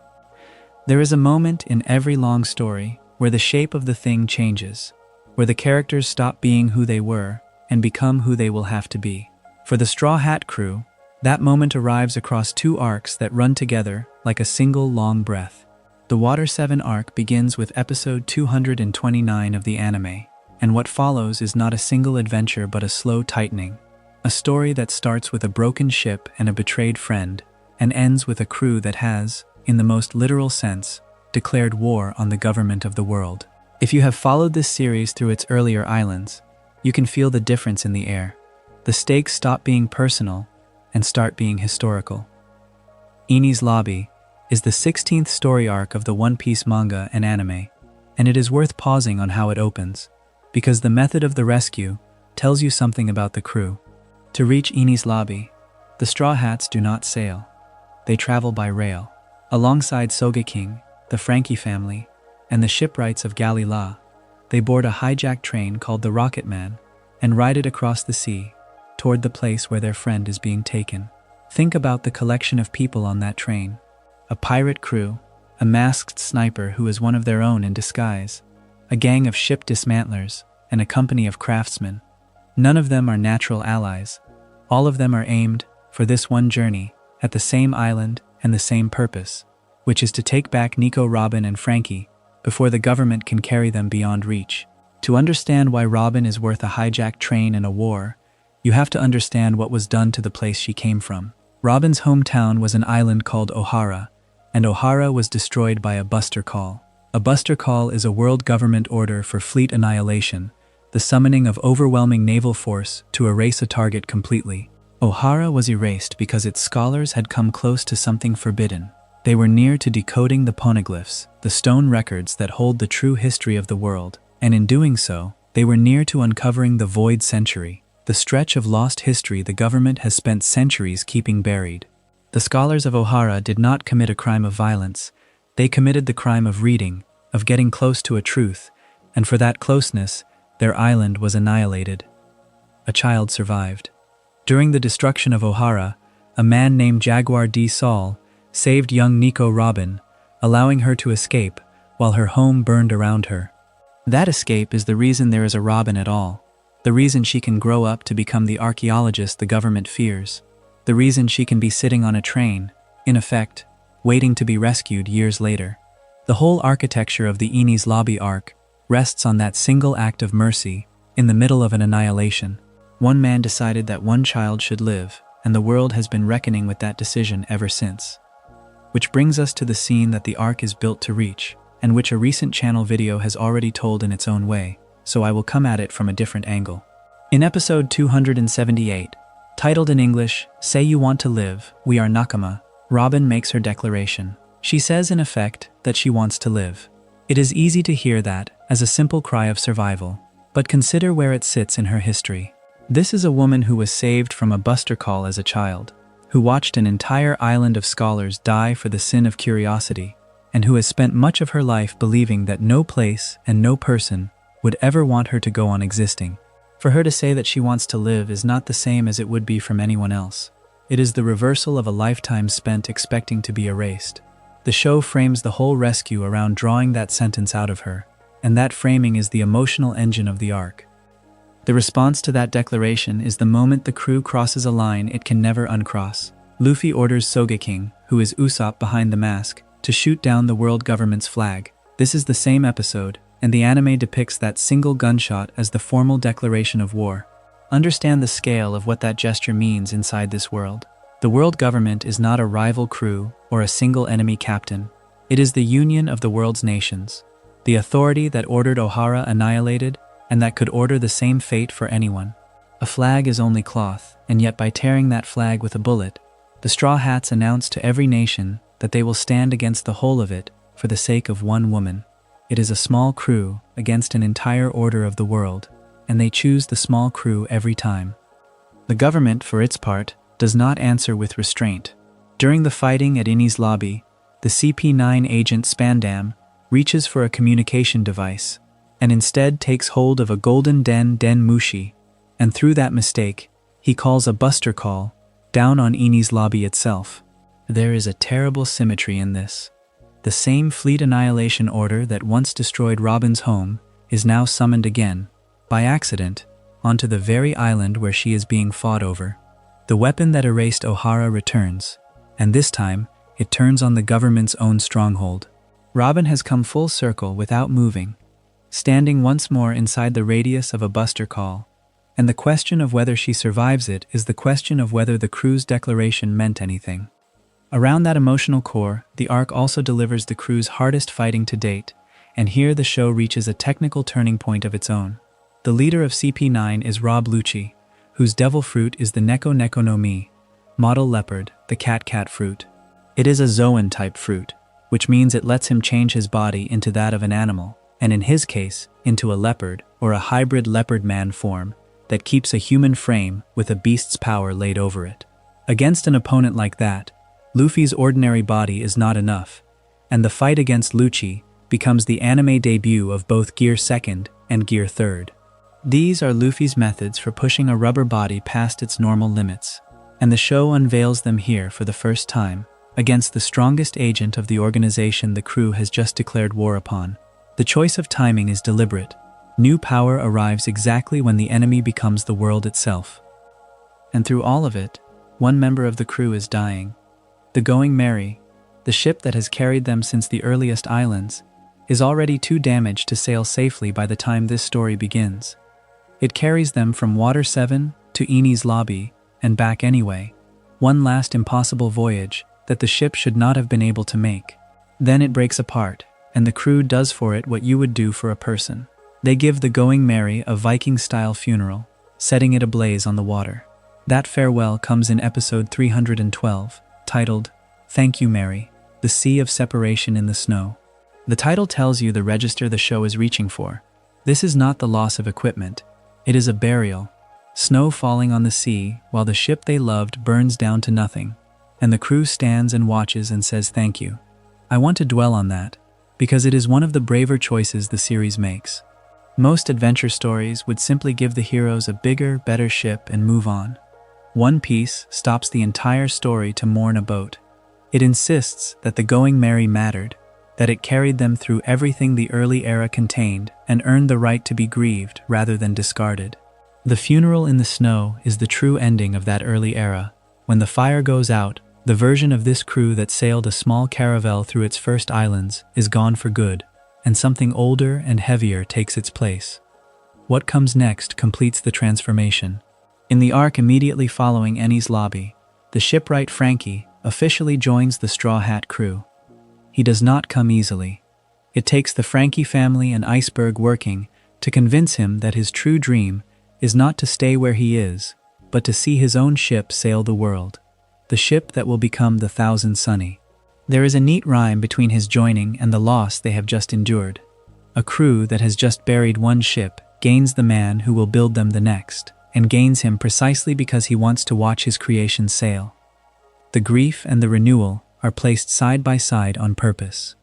There is a moment in every long story where the shape of the thing changes, where the characters stop being who they were and become who they will have to be. For the Straw Hat crew, that moment arrives across 2 arcs that run together like a single long breath. The Water 7 arc begins with episode 229 of the anime, and what follows is not a single adventure but a slow tightening. A story that starts with a broken ship and a betrayed friend, and ends with a crew that has, in the most literal sense, declared war on the government of the world. If you have followed this series through its earlier islands, you can feel the difference in the air. The stakes stop being personal and start being historical. Enies Lobby is the 16th story arc of the One Piece manga and anime, and it is worth pausing on how it opens, because the method of the rescue tells you something about the crew. To reach Enies Lobby, the Straw Hats do not sail. They travel by rail. Alongside Sogeking, the Frankie family, and the shipwrights of Galila, they board a hijacked train called the Rocket Man and ride it across the sea toward the place where their friend is being taken. Think about the collection of people on that train. A pirate crew, a masked sniper who is one of their own in disguise, a gang of ship dismantlers, and a company of craftsmen. None of them are natural allies. All of them are aimed for this one journey at the same island and the same purpose, which is to take back Nico Robin and Frankie before the government can carry them beyond reach. To understand why Robin is worth a hijacked train in a war, you have to understand what was done to the place she came from. Robin's hometown was an island called Ohara, and Ohara was destroyed by a buster call. A buster call is a world government order for fleet annihilation, the summoning of overwhelming naval force to erase a target completely. Ohara was erased because its scholars had come close to something forbidden. They were near to decoding the Poneglyphs, the stone records that hold the true history of the world, and in doing so, they were near to uncovering the Void Century, the stretch of lost history the government has spent centuries keeping buried. The scholars of Ohara did not commit a crime of violence. They committed the crime of reading, of getting close to a truth, and for that closeness, their island was annihilated. A child survived. During the destruction of Ohara, a man named Jaguar D. Saul saved young Nico Robin, allowing her to escape while her home burned around her. That escape is the reason there is a Robin at all, the reason she can grow up to become the archaeologist the government fears, the reason she can be sitting on a train, in effect, waiting to be rescued years later. The whole architecture of the Enies Lobby arc rests on that single act of mercy in the middle of an annihilation. One man decided that one child should live, and the world has been reckoning with that decision ever since. Which brings us to the scene that the arc is built to reach, and which a recent channel video has already told in its own way, so I will come at it from a different angle. In episode 278, titled in English, Say You Want to Live, We Are Nakama, Robin makes her declaration. She says in effect that she wants to live. It is easy to hear that as a simple cry of survival, but consider where it sits in her history. This is a woman who was saved from a buster call as a child, who watched an entire island of scholars die for the sin of curiosity, and who has spent much of her life believing that no place and no person would ever want her to go on existing. For her to say that she wants to live is not the same as it would be from anyone else. It is the reversal of a lifetime spent expecting to be erased. The show frames the whole rescue around drawing that sentence out of her, and that framing is the emotional engine of the arc. The response to that declaration is the moment the crew crosses a line it can never uncross. Luffy orders Sogeking, who is Usopp behind the mask, to shoot down the world government's flag. This is the same episode, and the anime depicts that single gunshot as the formal declaration of war. Understand the scale of what that gesture means inside this world. The world government is not a rival crew or a single enemy captain. It is the union of the world's nations, the authority that ordered Ohara annihilated, and that could order the same fate for anyone. A flag is only cloth, and yet by tearing that flag with a bullet, the Straw Hats announce to every nation that they will stand against the whole of it for the sake of one woman. It is a small crew against an entire order of the world, and they choose the small crew every time. The government, for its part, does not answer with restraint. During the fighting at Enies Lobby, the CP9 agent Spandam reaches for a communication device, and instead takes hold of a golden Den Mushi, and through that mistake, he calls a buster call down on Enies Lobby itself. There is a terrible symmetry in this. The same fleet annihilation order that once destroyed Robin's home is now summoned again, by accident, onto the very island where she is being fought over. The weapon that erased Ohara returns, and this time, it turns on the government's own stronghold. Robin has come full circle without moving, standing once more inside the radius of a buster call, and the question of whether she survives it is the question of whether the crew's declaration meant anything. Around that emotional core, the arc also delivers the crew's hardest fighting to date, and here the show reaches a technical turning point of its own. The leader of CP9 is Rob Lucci, whose devil fruit is the Neko Neko no Mi, model leopard, the cat fruit. It is a Zoan-type fruit, which means it lets him change his body into that of an animal, and in his case, into a leopard or a hybrid leopard-man form that keeps a human frame with a beast's power laid over it. Against an opponent like that, Luffy's ordinary body is not enough, and the fight against Lucci becomes the anime debut of both Gear 2nd and Gear 3rd. These are Luffy's methods for pushing a rubber body past its normal limits, and the show unveils them here for the first time, against the strongest agent of the organization the crew has just declared war upon. The choice of timing is deliberate. New power arrives exactly when the enemy becomes the world itself. And through all of it, one member of the crew is dying. The Going Merry, the ship that has carried them since the earliest islands, is already too damaged to sail safely by the time this story begins. It carries them from Water 7 to Enies lobby and back anyway, one last impossible voyage that the ship should not have been able to make. Then it breaks apart, and the crew does for it what you would do for a person. They give the Going Merry a Viking-style funeral, setting it ablaze on the water. That farewell comes in episode 312, titled, "Thank You, Mary, the Sea of Separation in the Snow." The title tells you the register the show is reaching for. This is not the loss of equipment, it is a burial. Snow falling on the sea while the ship they loved burns down to nothing, and the crew stands and watches and says thank you. I want to dwell on that, because it is one of the braver choices the series makes. Most adventure stories would simply give the heroes a bigger, better ship and move on. One Piece stops the entire story to mourn a boat. It insists that the Going Merry mattered, that it carried them through everything the early era contained and earned the right to be grieved rather than discarded. The funeral in the snow is the true ending of that early era. When the fire goes out, the version of this crew that sailed a small caravel through its first islands is gone for good, and something older and heavier takes its place. What comes next completes the transformation. In the arc immediately following Enies lobby, the shipwright Frankie officially joins the Straw Hat crew. He does not come easily. It takes the Frankie family and Iceberg working to convince him that his true dream is not to stay where he is, but to see his own ship sail the world, the ship that will become the Thousand Sunny. There is a neat rhyme between his joining and the loss they have just endured. A crew that has just buried one ship gains the man who will build them the next, and gains him precisely because he wants to watch his creation sail. The grief and the renewal are placed side by side on purpose.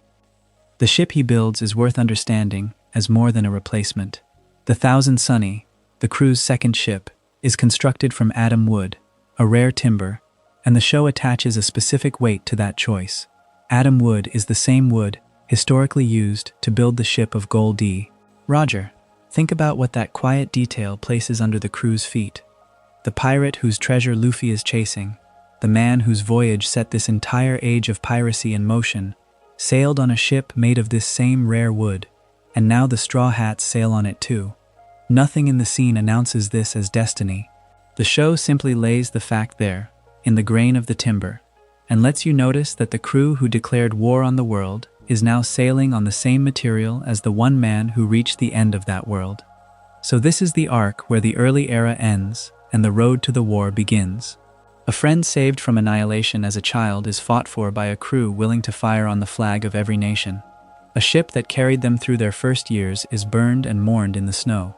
The ship he builds is worth understanding as more than a replacement. The Thousand Sunny, the crew's second ship, is constructed from Adam wood, a rare timber, and the show attaches a specific weight to that choice. Adam wood is the same wood historically used to build the ship of Gol D. Roger, think about what that quiet detail places under the crew's feet. The pirate whose treasure Luffy is chasing, the man whose voyage set this entire age of piracy in motion, sailed on a ship made of this same rare wood, and now the Straw Hats sail on it too. Nothing in the scene announces this as destiny. The show simply lays the fact there, in the grain of the timber, and lets you notice that the crew who declared war on the world is now sailing on the same material as the one man who reached the end of that world. So this is the arc where the early era ends and the road to the war begins. A friend saved from annihilation as a child is fought for by a crew willing to fire on the flag of every nation. A ship that carried them through their first years is burned and mourned in the snow.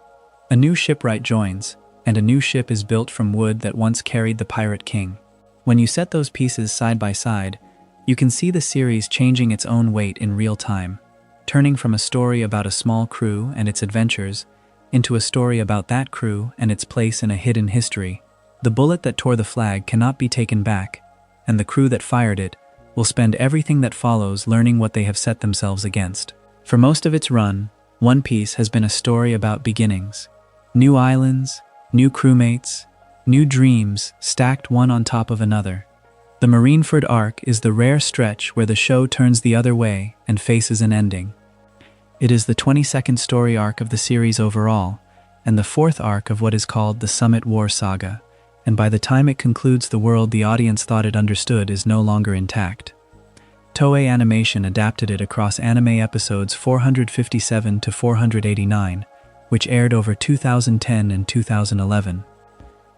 A new shipwright joins, and a new ship is built from wood that once carried the Pirate King. When you set those pieces side by side, you can see the series changing its own weight in real time, turning from a story about a small crew and its adventures into a story about that crew and its place in a hidden history. The bullet that tore the flag cannot be taken back, and the crew that fired it will spend everything that follows learning what they have set themselves against. For most of its run, One Piece has been a story about beginnings. New islands, new crewmates, new dreams stacked one on top of another. The Marineford arc is the rare stretch where the show turns the other way and faces an ending. It is the 22nd story arc of the series overall, and the fourth arc of what is called the Summit War Saga, and by the time it concludes, the world the audience thought it understood is no longer intact. Toei Animation adapted it across anime episodes 457 to 489, which aired over 2010 and 2011.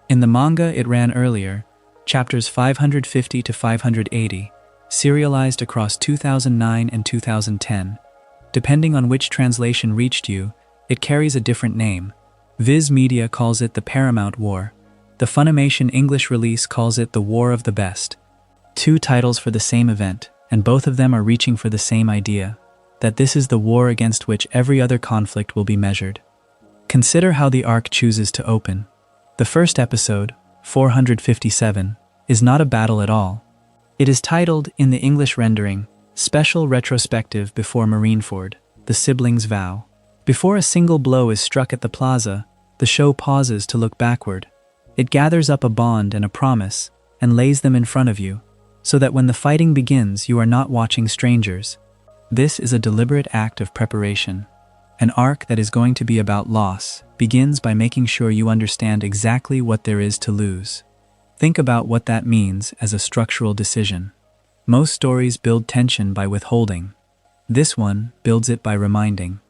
In the manga, it ran earlier, chapters 550 to 580, serialized across 2009 and 2010. Depending on which translation reached you, it carries a different name. Viz Media calls it the Paramount War. The Funimation English release calls it the War of the Best. Two titles for the same event, and both of them are reaching for the same idea, that this is the war against which every other conflict will be measured. Consider how the arc chooses to open. The first episode, 457, is not a battle at all. It is titled, in the English rendering, Special Retrospective Before Marineford, The Siblings' Vow. Before a single blow is struck at the plaza, the show pauses to look backward. It gathers up a bond and a promise, and lays them in front of you, so that when the fighting begins you are not watching strangers. This is a deliberate act of preparation. An arc that is going to be about loss begins by making sure you understand exactly what there is to lose. Think about what that means as a structural decision. Most stories build tension by withholding. This one builds it by reminding.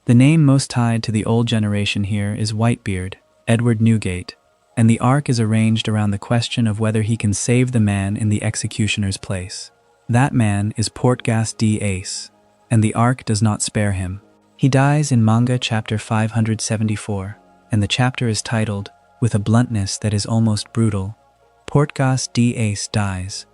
The name most tied to the old generation here is Whitebeard, Edward Newgate, and the arc is arranged around the question of whether he can save the man in the executioner's place. That man is Portgas D. Ace, and the arc does not spare him. He dies in manga chapter 574, and the chapter is titled, with a bluntness that is almost brutal, Portgas D. Ace dies.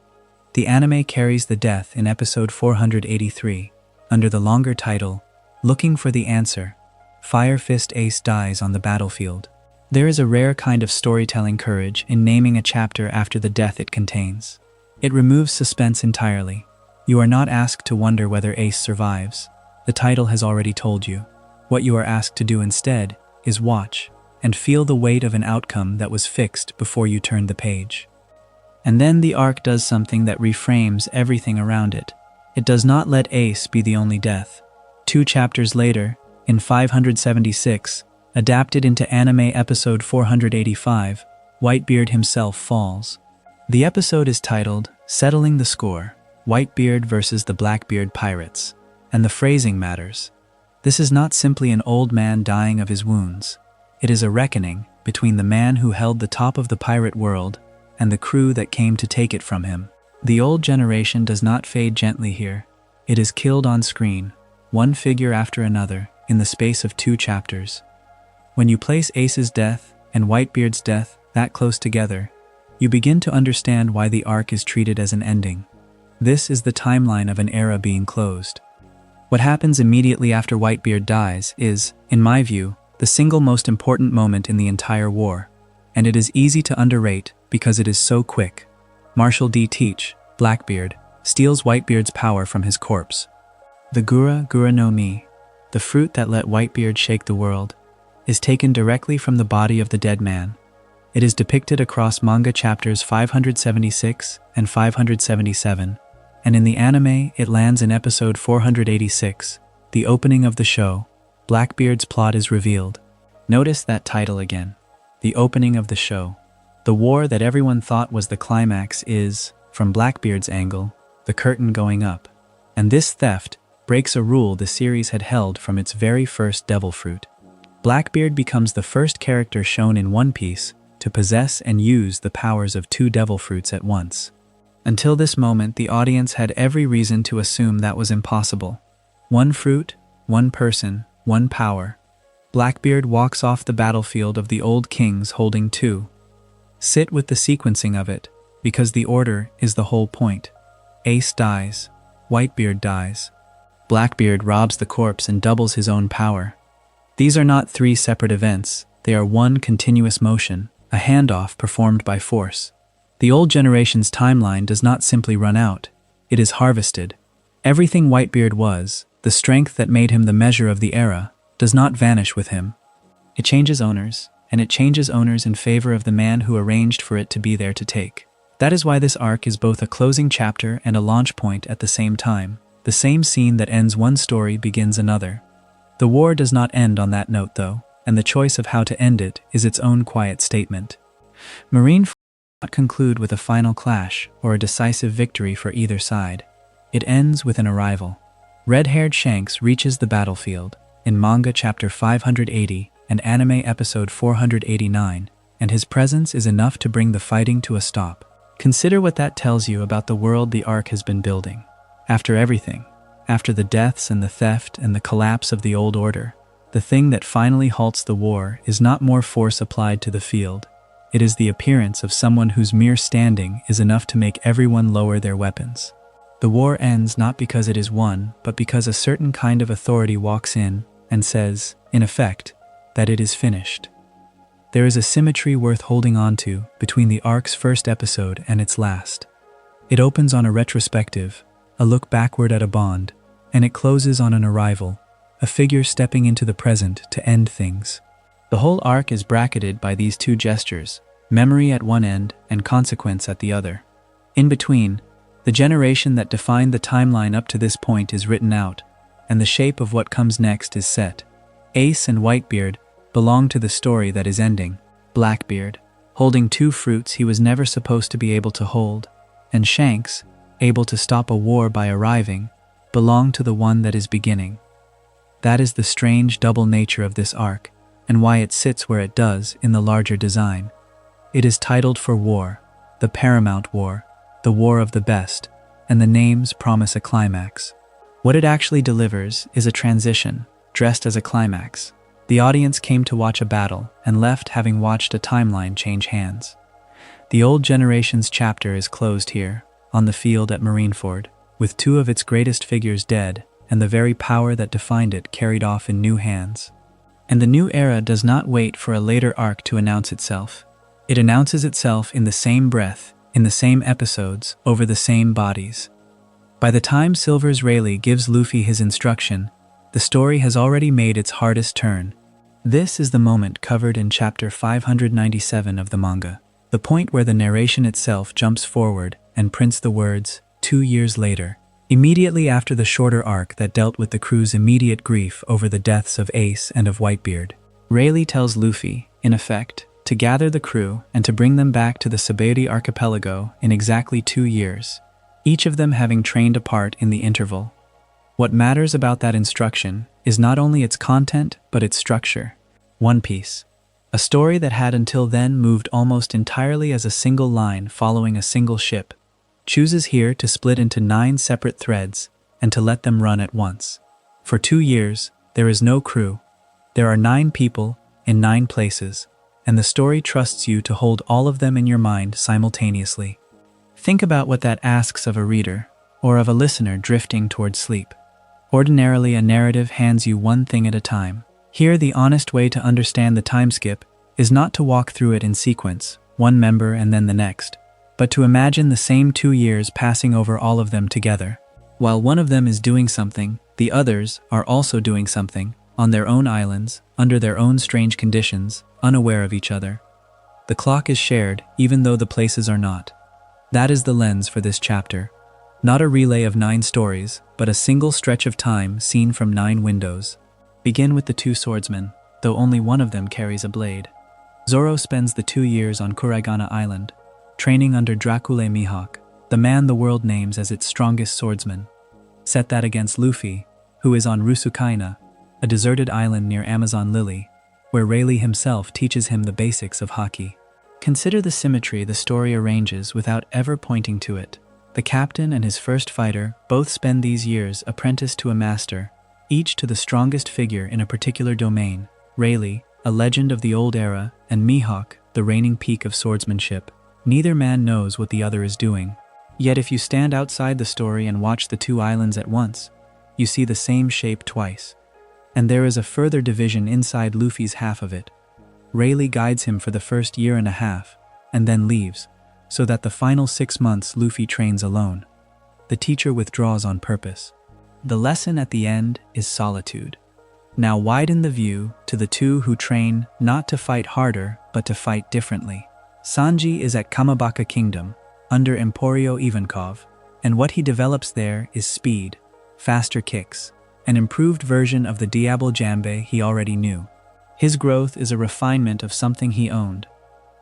The anime carries the death in episode 483, under the longer title, Looking for the Answer. Fire Fist Ace dies on the battlefield. There is a rare kind of storytelling courage in naming a chapter after the death it contains. It removes suspense entirely. You are not asked to wonder whether Ace survives. The title has already told you. What you are asked to do instead is watch and feel the weight of an outcome that was fixed before you turned the page. And then the arc does something that reframes everything around it. It does not let Ace be the only death. 2 chapters later, in 576, adapted into anime episode 485, Whitebeard himself falls. The episode is titled, Settling the Score, Whitebeard versus the Blackbeard Pirates. And the phrasing matters. This is not simply an old man dying of his wounds. It is a reckoning between the man who held the top of the pirate world and the crew that came to take it from him. The old generation does not fade gently here. It is killed on screen, one figure after another, in the space of 2 chapters. When you place Ace's death and Whitebeard's death that close together, you begin to understand why the arc is treated as an ending. This is the timeline of an era being closed. What happens immediately after Whitebeard dies is, in my view, the single most important moment in the entire war, and it is easy to underrate because it is so quick. Marshal D. Teach, Blackbeard, steals Whitebeard's power from his corpse. The Gura no Mi, the fruit that let Whitebeard shake the world, is taken directly from the body of the dead man. It is depicted across manga chapters 576 and 577, and in the anime it lands in episode 486, the opening of the show. Blackbeard's plot is revealed. Notice that title again. The opening of the show. The war that everyone thought was the climax is, from Blackbeard's angle, the curtain going up. And this theft breaks a rule the series had held from its very first devil fruit. Blackbeard becomes the first character shown in One Piece to possess and use the powers of 2 devil fruits at once. Until this moment, the audience had every reason to assume that was impossible. 1 fruit, 1 person, 1 power. Blackbeard walks off the battlefield of the old kings holding 2. Sit with the sequencing of it, because the order is the whole point. Ace dies. Whitebeard dies. Blackbeard robs the corpse and doubles his own power. These are not 3 separate events, they are one continuous motion, a handoff performed by force. The old generation's timeline does not simply run out, it is harvested. Everything Whitebeard was, the strength that made him the measure of the era, does not vanish with him. It changes owners, and it changes owners in favor of the man who arranged for it to be there to take. That is why this arc is both a closing chapter and a launch point at the same time. The same scene that ends one story begins another. The war does not end on that note though, and the choice of how to end it is its own quiet statement. Marineford does not conclude with a final clash or a decisive victory for either side. It ends with an arrival. Red-haired Shanks reaches the battlefield, in manga chapter 580 and anime episode 489, and his presence is enough to bring the fighting to a stop. Consider what that tells you about the world the arc has been building. After everything, after the deaths and the theft and the collapse of the old order, the thing that finally halts the war is not more force applied to the field. It is the appearance of someone whose mere standing is enough to make everyone lower their weapons. The war ends not because it is won, but because a certain kind of authority walks in and says, in effect, that it is finished. There is a symmetry worth holding on to between the arc's first episode and its last. It opens on a retrospective, a look backward at a bond, and it closes on an arrival, a figure stepping into the present to end things. The whole arc is bracketed by these two gestures, memory at one end and consequence at the other. In between, the generation that defined the timeline up to this point is written out, and the shape of what comes next is set. Ace and Whitebeard belong to the story that is ending. Blackbeard, holding two fruits he was never supposed to be able to hold, and Shanks, able to stop a war by arriving, belong to the one that is beginning. That is the strange double nature of this arc, and why it sits where it does in the larger design. It is titled for war, the paramount war, the war of the best, and the names promise a climax. What it actually delivers is a transition, dressed as a climax. The audience came to watch a battle and left having watched a timeline change hands. The old generation's chapter is closed here, on the field at Marineford, with two of its greatest figures dead and the very power that defined it carried off in new hands. And the new era does not wait for a later arc to announce itself. It announces itself in the same breath, in the same episodes, over the same bodies. By the time Silver's Rayleigh gives Luffy his instruction, the story has already made its hardest turn. This is the moment covered in chapter 597 of the manga, the point where the narration itself jumps forward and prints the words, 2 years later, immediately after the shorter arc that dealt with the crew's immediate grief over the deaths of Ace and of Whitebeard. Rayleigh tells Luffy, in effect, to gather the crew and to bring them back to the Skypiea archipelago in exactly 2 years, each of them having trained apart in the interval. What matters about that instruction is not only its content but its structure. One Piece, a story that had until then moved almost entirely as a single line following a single ship, chooses here to split into 9 separate threads and to let them run at once. For 2 years, there is no crew. There are 9 people in 9 places, and the story trusts you to hold all of them in your mind simultaneously. Think about what that asks of a reader, or of a listener drifting towards sleep. Ordinarily, a narrative hands you one thing at a time. Here, the honest way to understand the time skip is not to walk through it in sequence, one member and then the next, but to imagine the same 2 years passing over all of them together. While one of them is doing something, the others are also doing something, on their own islands, under their own strange conditions, unaware of each other. The clock is shared, even though the places are not. That is the lens for this chapter. Not a relay of 9 stories, but a single stretch of time seen from 9 windows. Begin with the 2 swordsmen, though only one of them carries a blade. Zoro spends the 2 years on Kurigana Island, training under Dracula Mihawk, the man the world names as its strongest swordsman. Set that against Luffy, who is on Rusukaina, a deserted island near Amazon Lily, where Rayleigh himself teaches him the basics of haki. Consider the symmetry the story arranges without ever pointing to it. The captain and his first fighter both spend these years apprenticed to a master, each to the strongest figure in a particular domain. Rayleigh, a legend of the old era, and Mihawk, the reigning peak of swordsmanship. Neither man knows what the other is doing. Yet if you stand outside the story and watch the 2 islands at once, you see the same shape twice. And there is a further division inside Luffy's half of it. Rayleigh guides him for the first 1.5 years, and then leaves, so that the final 6 months Luffy trains alone. The teacher withdraws on purpose. The lesson at the end is solitude. Now widen the view to the 2 who train not to fight harder, but to fight differently. Sanji is at Kamabaka Kingdom, under Emporio Ivankov, and what he develops there is speed, faster kicks, an improved version of the Diable Jambe he already knew. His growth is a refinement of something he owned.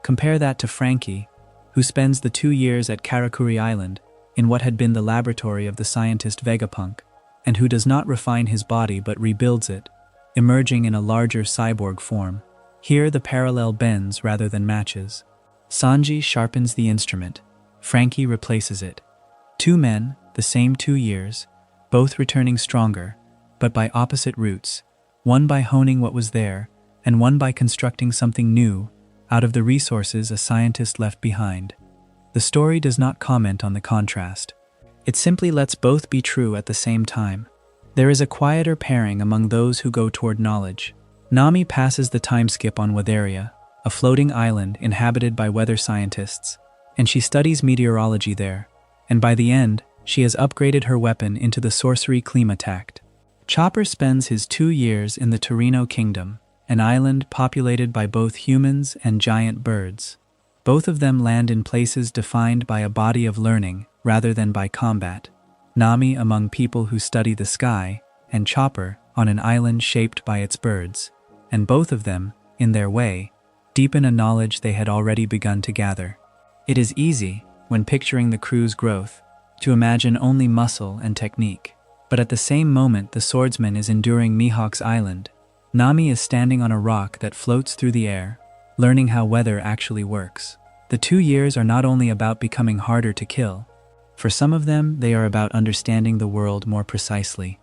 Compare that to Frankie, who spends the 2 years at Karakuri Island, in what had been the laboratory of the scientist Vegapunk, and who does not refine his body but rebuilds it, emerging in a larger cyborg form. Here the parallel bends rather than matches. Sanji sharpens the instrument. Frankie replaces it. Two men, the same 2 years, both returning stronger, but by opposite routes, one by honing what was there, and one by constructing something new out of the resources a scientist left behind. The story does not comment on the contrast. It simply lets both be true at the same time. There is a quieter pairing among those who go toward knowledge. Nami passes the time skip on Wetheria, a floating island inhabited by weather scientists, and she studies meteorology there, and by the end, she has upgraded her weapon into the sorcery Klimatact. Chopper spends his 2 years in the Torino Kingdom, an island populated by both humans and giant birds. Both of them land in places defined by a body of learning rather than by combat. Nami among people who study the sky, and Chopper on an island shaped by its birds, and both of them, in their way, deepen a knowledge they had already begun to gather. It is easy, when picturing the crew's growth, to imagine only muscle and technique, but at the same moment the swordsman is enduring Mihawk's island, Nami is standing on a rock that floats through the air, learning how weather actually works. The 2 years are not only about becoming harder to kill. For some of them, they are about understanding the world more precisely.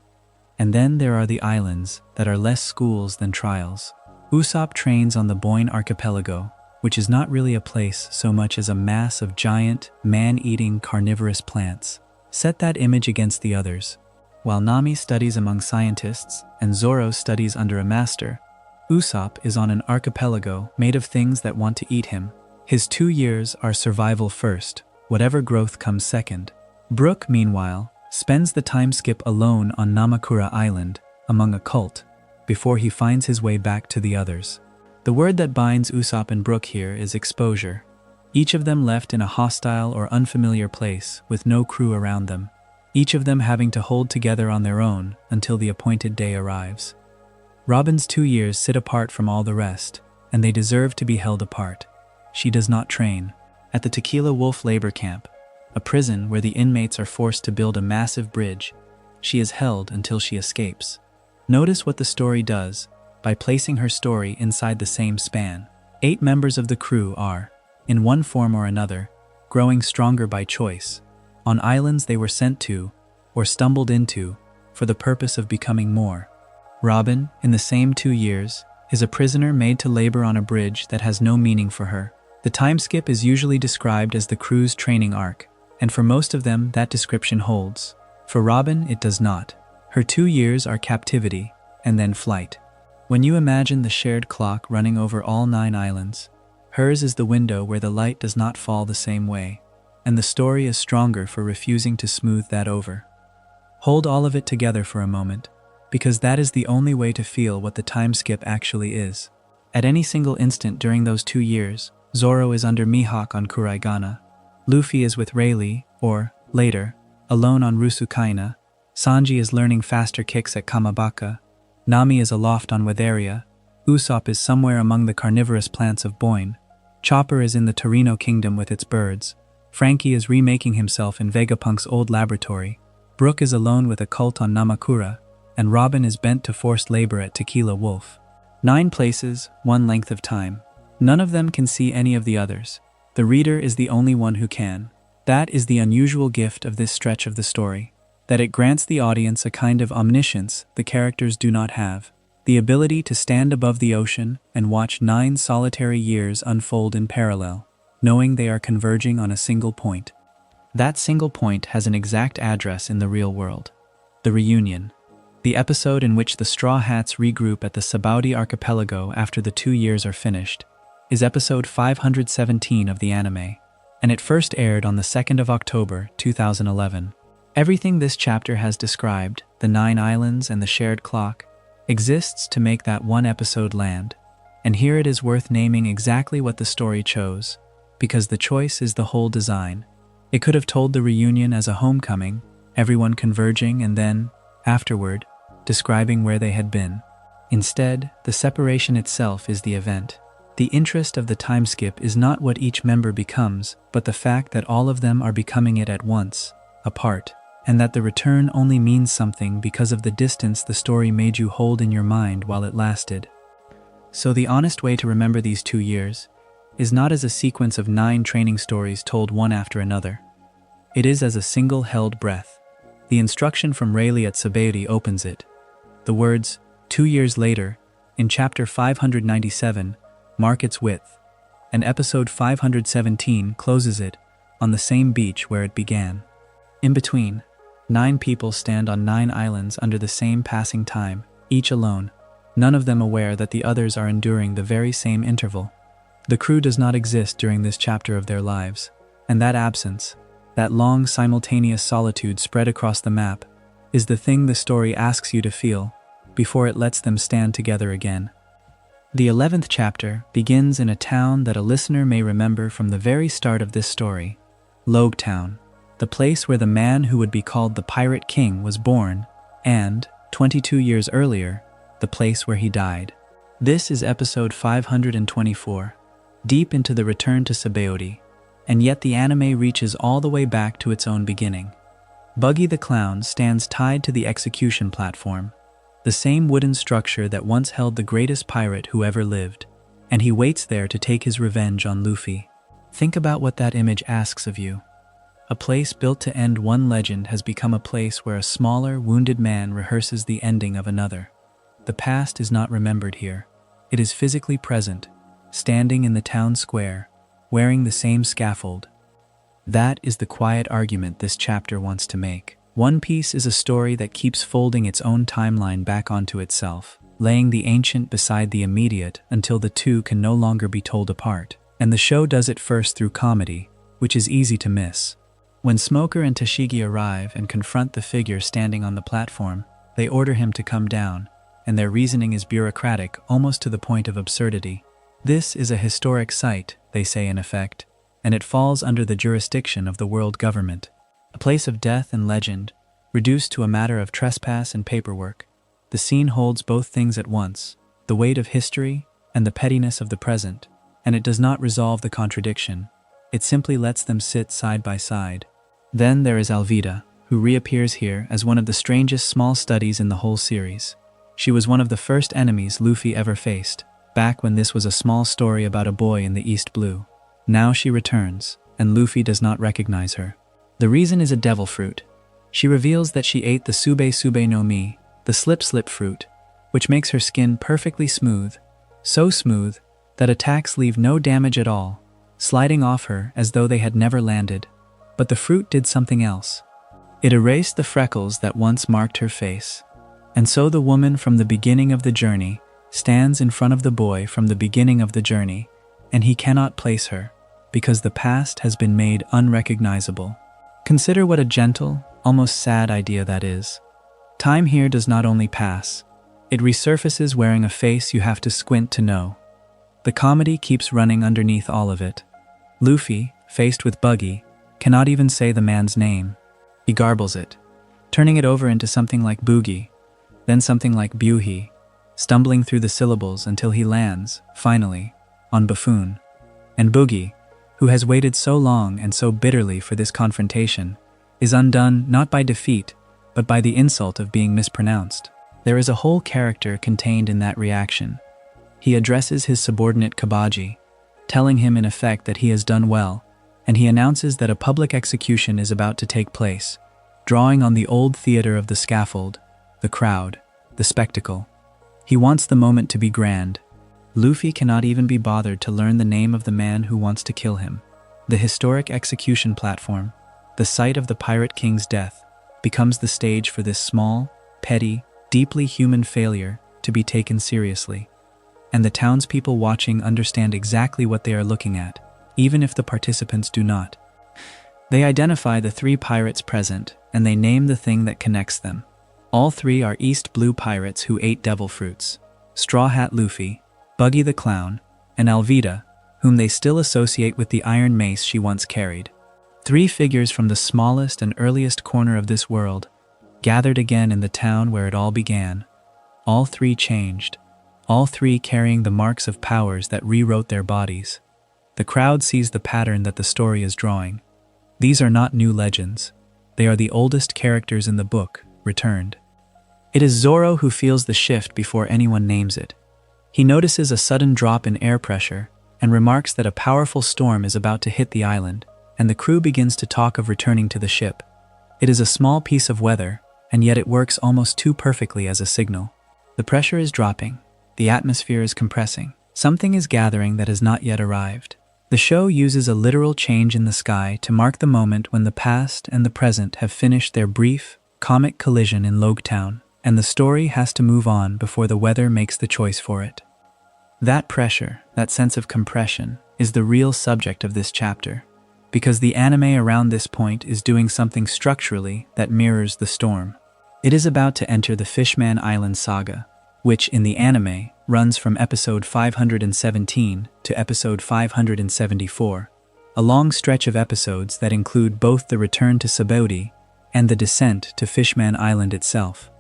And then there are the islands that are less schools than trials. Usopp trains on the Boyne Archipelago, which is not really a place so much as a mass of giant, man-eating carnivorous plants. Set that image against the others. While Nami studies among scientists and Zoro studies under a master, Usopp is on an archipelago made of things that want to eat him. His 2 years are survival first, whatever growth comes second. Brook, meanwhile, spends the time skip alone on Namakura Island, among a cult, before he finds his way back to the others. The word that binds Usopp and Brook here is exposure. Each of them left in a hostile or unfamiliar place with no crew around them. Each of them having to hold together on their own until the appointed day arrives. Robin's 2 years sit apart from all the rest, and they deserve to be held apart. She does not train. At the Tequila Wolf labor camp, a prison where the inmates are forced to build a massive bridge, she is held until she escapes. Notice what the story does by placing her story inside the same span. 8 members of the crew are, in one form or another, growing stronger by choice, on islands they were sent to, or stumbled into, for the purpose of becoming more. Robin, in the same 2 years, is a prisoner made to labor on a bridge that has no meaning for her. The time skip is usually described as the crew's training arc, and for most of them that description holds. For Robin, it does not. Her 2 years are captivity, and then flight. When you imagine the shared clock running over all 9 islands, hers is the window where the light does not fall the same way, and the story is stronger for refusing to smooth that over. Hold all of it together for a moment, because that is the only way to feel what the time skip actually is. At any single instant during those 2 years, Zoro is under Mihawk on Kuraigana, Luffy is with Rayleigh, or, later, alone on Rusukaina, Sanji is learning faster kicks at Kamabaka, Nami is aloft on Wetheria, Usopp is somewhere among the carnivorous plants of Boyne, Chopper is in the Torino Kingdom with its birds, Frankie is remaking himself in Vegapunk's old laboratory, Brook is alone with a cult on Namakura, and Robin is bent to forced labor at Tequila Wolf. 9 places, 1 length of time. None of them can see any of the others. The reader is the only one who can. That is the unusual gift of this stretch of the story, that it grants the audience a kind of omniscience the characters do not have, the ability to stand above the ocean and watch 9 solitary years unfold in parallel, knowing they are converging on a single point. That single point has an exact address in the real world. The reunion. The episode in which the Straw Hats regroup at the Sabaudi archipelago after the 2 years are finished, is episode 517 of the anime, and it first aired on the 2nd of October, 2011. Everything this chapter has described, the 9 islands and the shared clock, exists to make that one episode land, and here it is worth naming exactly what the story chose, because the choice is the whole design. It could have told the reunion as a homecoming, everyone converging and then, afterward, describing where they had been. Instead, the separation itself is the event. The interest of the time skip is not what each member becomes, but the fact that all of them are becoming it at once, apart, and that the return only means something because of the distance the story made you hold in your mind while it lasted. So the honest way to remember these 2 years is not as a sequence of 9 training stories told one after another. It is as a single held breath. The instruction from Rayleigh at Skypiea opens it. The words, 2 years later, in chapter 597, mark its width, and episode 517 closes it on the same beach where it began. In between, 9 people stand on 9 islands under the same passing time, each alone, none of them aware that the others are enduring the very same interval. The crew does not exist during this chapter of their lives, and that absence, that long simultaneous solitude spread across the map, is the thing the story asks you to feel before it lets them stand together again. The 11th chapter begins in a town that a listener may remember from the very start of this story, Logue Town, the place where the man who would be called the Pirate King was born, and, 22 years earlier, the place where he died. This is episode 524, deep into the return to Skypiea, and yet the anime reaches all the way back to its own beginning. Buggy the Clown stands tied to the execution platform, the same wooden structure that once held the greatest pirate who ever lived, and he waits there to take his revenge on Luffy. Think about what that image asks of you. A place built to end one legend has become a place where a smaller, wounded man rehearses the ending of another. The past is not remembered here. It is physically present, standing in the town square, wearing the same scaffold. That is the quiet argument this chapter wants to make. One Piece is a story that keeps folding its own timeline back onto itself, laying the ancient beside the immediate until the two can no longer be told apart. And the show does it first through comedy, which is easy to miss. When Smoker and Tashigi arrive and confront the figure standing on the platform, they order him to come down, and their reasoning is bureaucratic almost to the point of absurdity. This is a historic site, they say in effect, and it falls under the jurisdiction of the world government. A place of death and legend, reduced to a matter of trespass and paperwork. The scene holds both things at once, the weight of history and the pettiness of the present, and it does not resolve the contradiction. It simply lets them sit side by side. Then there is Alvida, who reappears here as one of the strangest small studies in the whole series. She was one of the first enemies Luffy ever faced, back when this was a small story about a boy in the East Blue. Now she returns, and Luffy does not recognize her. The reason is a devil fruit. She reveals that she ate the Sube no Mi, the slip fruit, which makes her skin perfectly smooth, so smooth that attacks leave no damage at all, sliding off her as though they had never landed. But the fruit did something else. It erased the freckles that once marked her face. And so the woman from the beginning of the journey stands in front of the boy from the beginning of the journey, and he cannot place her, because the past has been made unrecognizable. Consider what a gentle, almost sad idea that is. Time here does not only pass, it resurfaces wearing a face you have to squint to know. The comedy keeps running underneath all of it. Luffy, faced with Buggy, cannot even say the man's name. He garbles it, turning it over into something like Boogie, then something like Buhi, stumbling through the syllables until he lands, finally, on Buffoon. And Boogie, who has waited so long and so bitterly for this confrontation, is undone not by defeat, but by the insult of being mispronounced. There is a whole character contained in that reaction. He addresses his subordinate Kabaji, telling him in effect that he has done well, and he announces that a public execution is about to take place, drawing on the old theater of the scaffold, the crowd, the spectacle. He wants the moment to be grand. Luffy cannot even be bothered to learn the name of the man who wants to kill him. The historic execution platform, the site of the Pirate King's death, becomes the stage for this small, petty, deeply human failure to be taken seriously. And the townspeople watching understand exactly what they are looking at, even if the participants do not. They identify the 3 pirates present, and they name the thing that connects them. All 3 are East Blue pirates who ate devil fruits: Straw Hat Luffy, Buggy the Clown, and Alvida, whom they still associate with the iron mace she once carried. 3 figures from the smallest and earliest corner of this world, gathered again in the town where it all began. All 3 changed, all 3 carrying the marks of powers that rewrote their bodies. The crowd sees the pattern that the story is drawing. These are not new legends. They are the oldest characters in the book, returned. It is Zoro who feels the shift before anyone names it. He notices a sudden drop in air pressure and remarks that a powerful storm is about to hit the island, and the crew begins to talk of returning to the ship. It is a small piece of weather, and yet it works almost too perfectly as a signal. The pressure is dropping, the atmosphere is compressing, something is gathering that has not yet arrived. The show uses a literal change in the sky to mark the moment when the past and the present have finished their brief, comic collision in Logetown, and the story has to move on before the weather makes the choice for it. That pressure, that sense of compression, is the real subject of this chapter, because the anime around this point is doing something structurally that mirrors the storm. It is about to enter the Fishman Island saga, which in the anime runs from episode 517 to episode 574, a long stretch of episodes that include both the return to Sabaody and the descent to Fishman Island itself.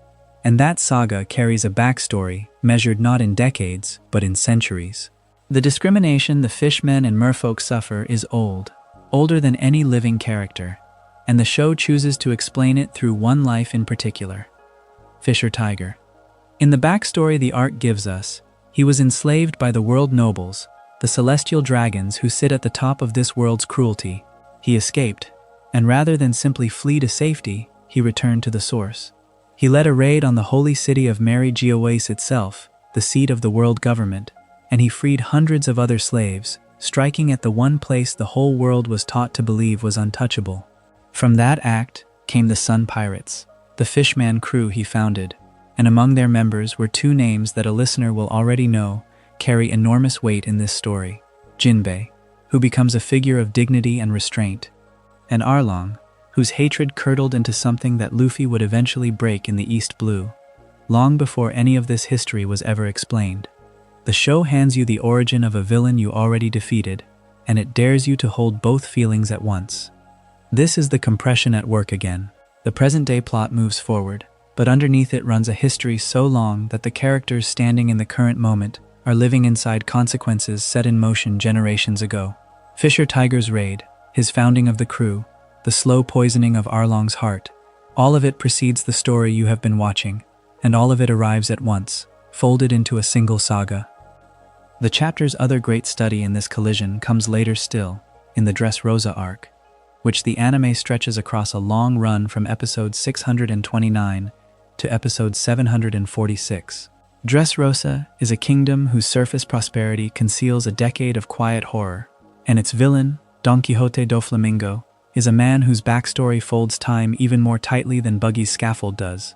And that saga carries a backstory measured not in decades, but in centuries. The discrimination the fishmen and merfolk suffer is old, older than any living character, and the show chooses to explain it through one life in particular: Fisher Tiger. In the backstory the arc gives us, he was enslaved by the world nobles, the celestial dragons who sit at the top of this world's cruelty. He escaped, and rather than simply flee to safety, he returned to the source. He led a raid on the holy city of Marineford itself, the seat of the world government, and he freed hundreds of other slaves, striking at the one place the whole world was taught to believe was untouchable. From that act came the Sun Pirates, the Fishman crew he founded, and among their members were two names that a listener will already know carry enormous weight in this story: Jinbei, who becomes a figure of dignity and restraint, and Arlong, whose hatred curdled into something that Luffy would eventually break in the East Blue, long before any of this history was ever explained. The show hands you the origin of a villain you already defeated, and it dares you to hold both feelings at once. This is the compression at work again. The present-day plot moves forward, but underneath it runs a history so long that the characters standing in the current moment are living inside consequences set in motion generations ago. Fisher Tiger's raid, his founding of the crew, the slow poisoning of Arlong's heart, all of it precedes the story you have been watching, and all of it arrives at once, folded into a single saga. The chapter's other great study in this collision comes later still, in the Dressrosa arc, which the anime stretches across a long run from episode 629 to episode 746. Dressrosa is a kingdom whose surface prosperity conceals a decade of quiet horror, and its villain, Don Quixote do Flamingo, is a man whose backstory folds time even more tightly than Buggy's scaffold does.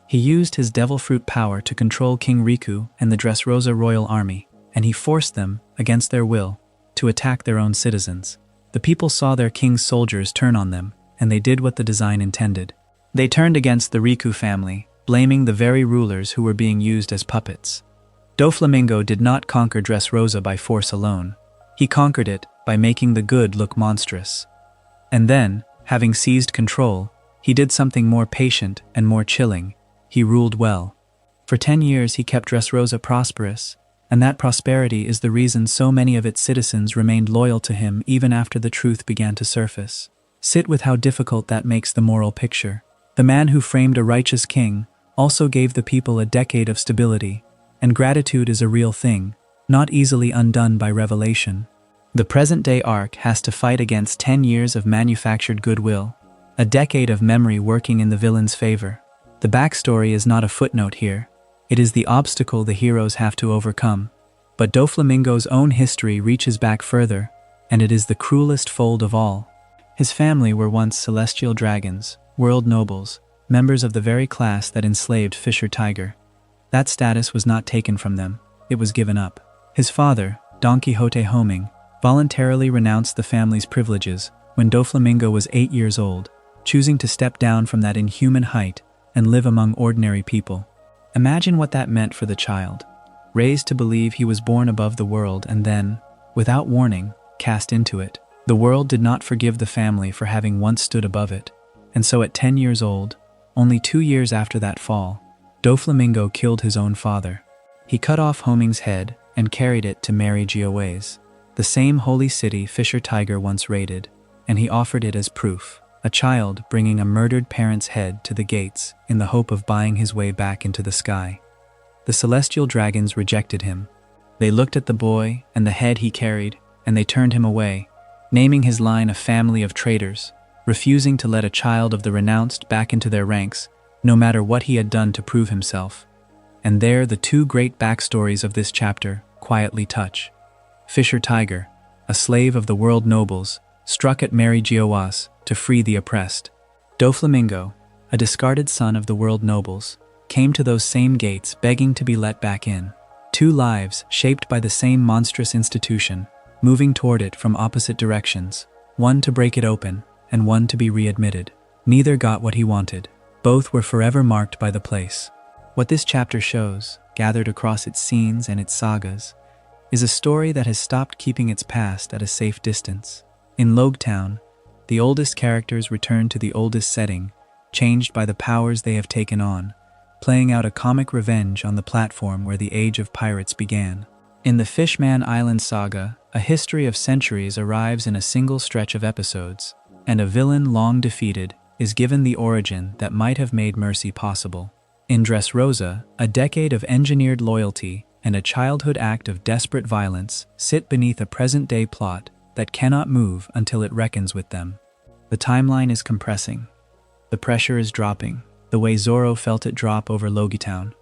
He used his devil fruit power to control King Riku and the Dressrosa royal army, and he forced them, against their will, to attack their own citizens. The people saw their king's soldiers turn on them, and they did what the design intended. They turned against the Riku family, blaming the very rulers who were being used as puppets. Doflamingo did not conquer Dressrosa by force alone. He conquered it by making the good look monstrous. And then, having seized control, he did something more patient and more chilling. He ruled well. For 10 years he kept Dressrosa prosperous, and that prosperity is the reason so many of its citizens remained loyal to him even after the truth began to surface. Sit with how difficult that makes the moral picture. The man who framed a righteous king also gave the people a decade of stability, and gratitude is a real thing, not easily undone by revelation. The present-day arc has to fight against 10 years of manufactured goodwill, a decade of memory working in the villain's favor. The backstory is not a footnote here. It is the obstacle the heroes have to overcome. But Doflamingo's own history reaches back further, and it is the cruelest fold of all. His family were once celestial dragons, world nobles, members of the very class that enslaved Fisher Tiger. That status was not taken from them, it was given up. His father, Don Quixote Homing, voluntarily renounced the family's privileges when Doflamingo was 8 years old, choosing to step down from that inhuman height and live among ordinary people. Imagine what that meant for the child, raised to believe he was born above the world and then, without warning, cast into it. The world did not forgive the family for having once stood above it, and so at 10 years old, only 2 years after that fall, Doflamingo killed his own father. He cut off Homing's head and carried it to Mary Gioways, the same holy city Fisher Tiger once raided, and he offered it as proof, a child bringing a murdered parent's head to the gates in the hope of buying his way back into the sky. The celestial dragons rejected him, They looked at the boy and the head he carried, and they turned him away, naming his line a family of traitors, refusing to let a child of the renounced back into their ranks, no matter what he had done to prove himself. And there the two great backstories of this chapter quietly touch. Fisher Tiger, a slave of the world nobles, struck at Mary Giowas to free the oppressed. Doflamingo, a discarded son of the world nobles, came to those same gates begging to be let back in. Two lives shaped by the same monstrous institution, moving toward it from opposite directions, one to break it open and one to be readmitted. Neither got what he wanted. Both were forever marked by the place. What this chapter shows, gathered across its scenes and its sagas, is a story that has stopped keeping its past at a safe distance. In Logetown, the oldest characters return to the oldest setting, changed by the powers they have taken on, playing out a comic revenge on the platform where the age of pirates began. In the Fishman Island saga, a history of centuries arrives in a single stretch of episodes, and a villain long defeated is given the origin that might have made mercy possible. In Dressrosa, a decade of engineered loyalty and a childhood act of desperate violence sit beneath a present-day plot that cannot move until it reckons with them. The timeline is compressing. The pressure is dropping, the way Zoro felt it drop over Logetown.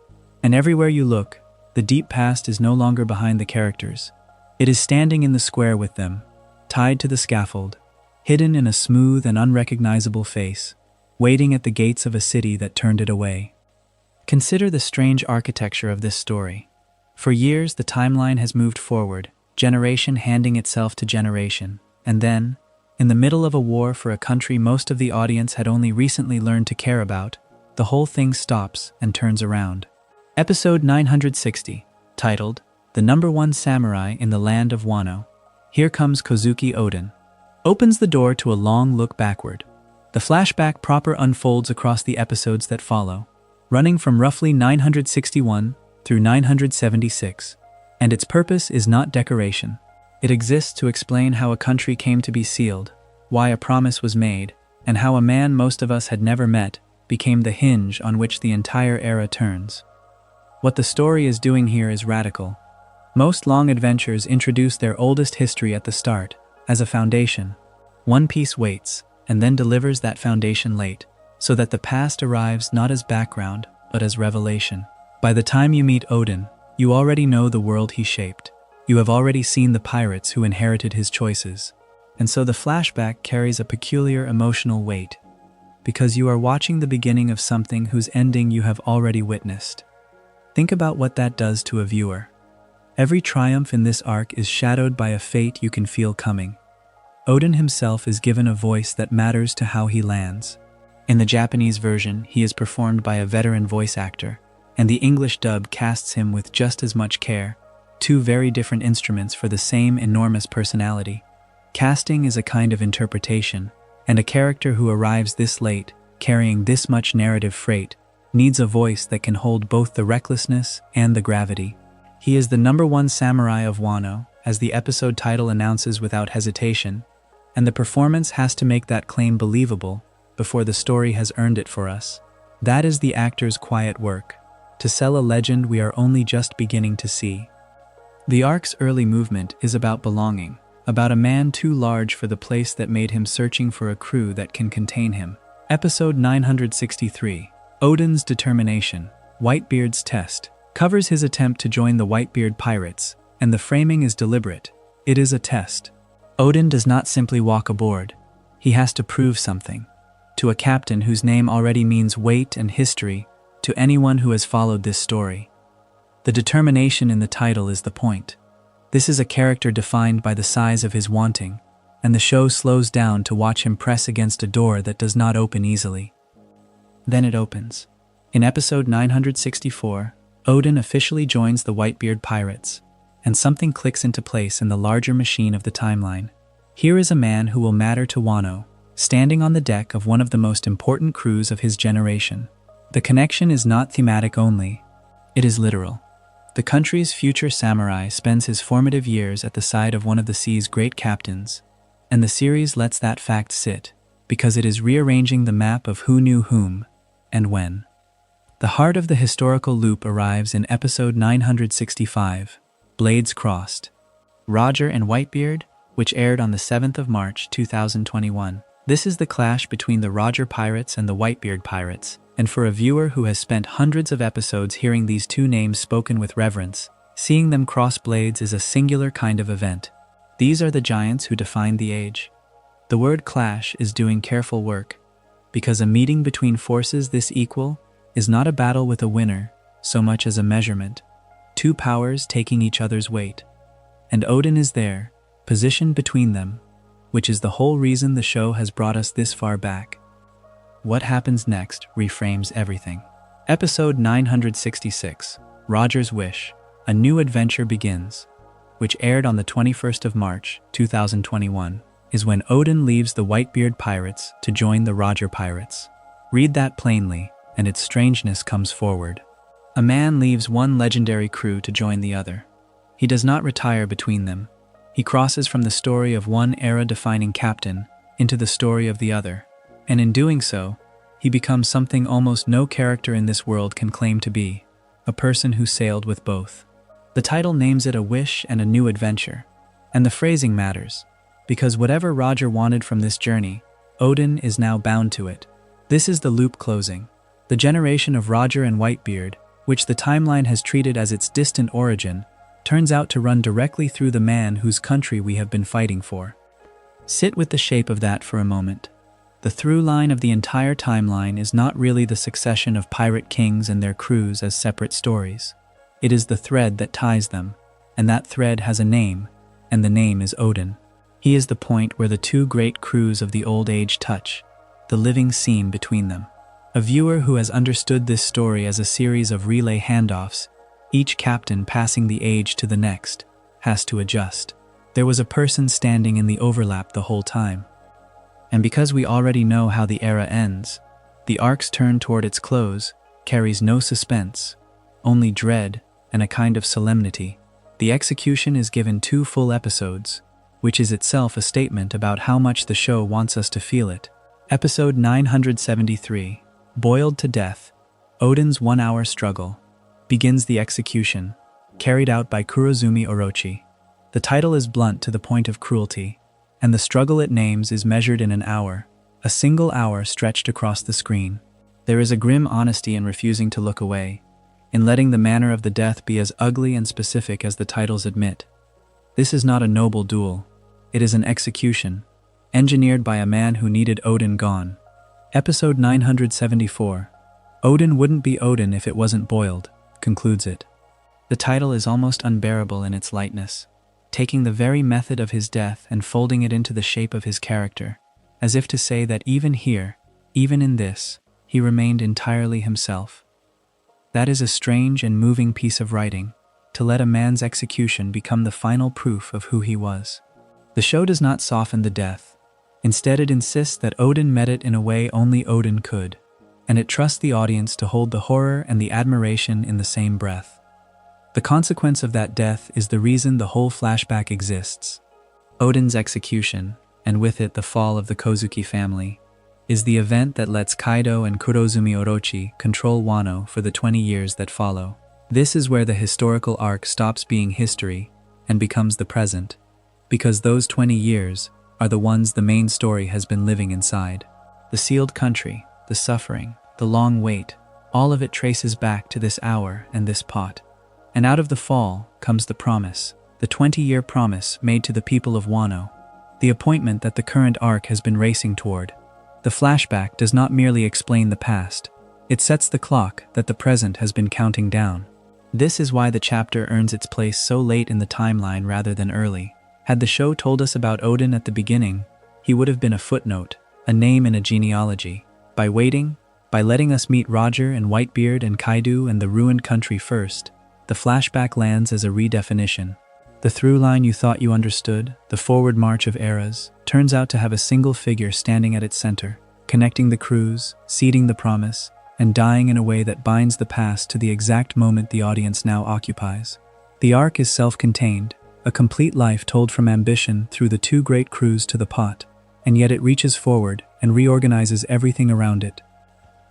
And everywhere you look, the deep past is no longer behind the characters. It is standing in the square with them, tied to the scaffold, hidden in a smooth and unrecognizable face, waiting at the gates of a city that turned it away. Consider the strange architecture of this story. For years, the timeline has moved forward, generation handing itself to generation, and then, in the middle of a war for a country most of the audience had only recently learned to care about, the whole thing stops and turns around. Episode 960, titled, The Number One Samurai in the Land of Wano. Here comes Kozuki Oden. Opens the door to a long look backward. The flashback proper unfolds across the episodes that follow, running from roughly 961 through 976, and its purpose is not decoration. It exists to explain how a country came to be sealed, why a promise was made, and how a man most of us had never met became the hinge on which the entire era turns. What the story is doing here is radical. Most long adventures introduce their oldest history at the start, as a foundation. One Piece waits, and then delivers that foundation late, so that the past arrives not as background, but as revelation. By the time you meet Oden, you already know the world he shaped. You have already seen the pirates who inherited his choices. And so the flashback carries a peculiar emotional weight, because you are watching the beginning of something whose ending you have already witnessed. Think about what that does to a viewer. Every triumph in this arc is shadowed by a fate you can feel coming. Oden himself is given a voice that matters to how he lands. In the Japanese version, he is performed by a veteran voice actor, and the English dub casts him with just as much care, two very different instruments for the same enormous personality. Casting is a kind of interpretation, and a character who arrives this late, carrying this much narrative freight, needs a voice that can hold both the recklessness and the gravity. He is the number one samurai of Wano, as the episode title announces without hesitation, and the performance has to make that claim believable before the story has earned it for us. That is the actor's quiet work, to sell a legend we are only just beginning to see. The arc's early movement is about belonging, about a man too large for the place that made him, searching for a crew that can contain him. Episode 963, Oden's Determination, Whitebeard's Test, covers his attempt to join the Whitebeard pirates, and the framing is deliberate. It is a test. Oden does not simply walk aboard. He has to prove something. To a captain whose name already means weight and history, to anyone who has followed this story. The determination in the title is the point. This is a character defined by the size of his wanting, and the show slows down to watch him press against a door that does not open easily. Then it opens. In episode 964, Oden officially joins the Whitebeard pirates, and something clicks into place in the larger machine of the timeline. Here is a man who will matter to Wano, standing on the deck of one of the most important crews of his generation. The connection is not thematic only, it is literal. The country's future samurai spends his formative years at the side of one of the sea's great captains, and the series lets that fact sit, because it is rearranging the map of who knew whom, and when. The heart of the historical loop arrives in episode 965, Blades Crossed. Roger and Whitebeard, which aired on the 7th of March 2021. This is the clash between the Roger pirates and the Whitebeard pirates, and for a viewer who has spent hundreds of episodes hearing these two names spoken with reverence, seeing them cross blades is a singular kind of event. These are the giants who defined the age. The word clash is doing careful work, because a meeting between forces this equal is not a battle with a winner so much as a measurement, two powers taking each other's weight. And Oden is there, positioned between them, which is the whole reason the show has brought us this far back. What happens next reframes everything. Episode 966, Roger's Wish, A New Adventure Begins, which aired on the 21st of March 2021, is when Oden leaves the Whitebeard pirates to join the Roger pirates. Read that plainly, and its strangeness comes forward. A man leaves one legendary crew to join the other. He does not retire between them. He crosses from the story of one era-defining captain into the story of the other, and in doing so, he becomes something almost no character in this world can claim to be, a person who sailed with both. The title names it a wish and a new adventure, and the phrasing matters, because whatever Roger wanted from this journey, Oden is now bound to it. This is the loop closing. The generation of Roger and Whitebeard, which the timeline has treated as its distant origin, turns out to run directly through the man whose country we have been fighting for. Sit with the shape of that for a moment. The through line of the entire timeline is not really the succession of pirate kings and their crews as separate stories. It is the thread that ties them, and that thread has a name, and the name is Oden. He is the point where the two great crews of the old age touch, the living seam between them. A viewer who has understood this story as a series of relay handoffs, each captain passing the age to the next, has to adjust. There was a person standing in the overlap the whole time. And because we already know how the era ends, the arc's turn toward its close carries no suspense, only dread and a kind of solemnity. The execution is given 2 full episodes, which is itself a statement about how much the show wants us to feel it. Episode 973, Boiled to Death, Oden's 1-hour struggle, begins the execution, carried out by Kurozumi Orochi. The title is blunt to the point of cruelty, and the struggle it names is measured in an hour, a single hour stretched across the screen. There is a grim honesty in refusing to look away, in letting the manner of the death be as ugly and specific as the titles admit. This is not a noble duel. It is an execution, engineered by a man who needed Oden gone. Episode 974, Oden wouldn't be Oden if it wasn't boiled, concludes it. The title is almost unbearable in its lightness, taking the very method of his death and folding it into the shape of his character, as if to say that even here, even in this, he remained entirely himself. That is a strange and moving piece of writing, to let a man's execution become the final proof of who he was. The show does not soften the death. Instead, it insists that Oden met it in a way only Oden could, and it trusts the audience to hold the horror and the admiration in the same breath. The consequence of that death is the reason the whole flashback exists. Oden's execution, and with it the fall of the Kozuki family, is the event that lets Kaido and Kurozumi Orochi control Wano for the 20 years that follow. This is where the historical arc stops being history and becomes the present, because those 20 years are the ones the main story has been living inside. The sealed country, the suffering, the long wait, all of it traces back to this hour and this pot. And out of the fall comes the promise, the 20-year promise made to the people of Wano, the appointment that the current arc has been racing toward. The flashback does not merely explain the past, it sets the clock that the present has been counting down. This is why the chapter earns its place so late in the timeline rather than early. Had the show told us about Oden at the beginning, he would have been a footnote, a name in a genealogy. By waiting, by letting us meet Roger and Whitebeard and Kaido and the ruined country first, the flashback lands as a redefinition. The through line you thought you understood, the forward march of eras, turns out to have a single figure standing at its center, connecting the crews, seeding the promise, and dying in a way that binds the past to the exact moment the audience now occupies. The arc is self-contained, a complete life told from ambition through the 2 great crews to the pot, and yet it reaches forward and reorganizes everything around it.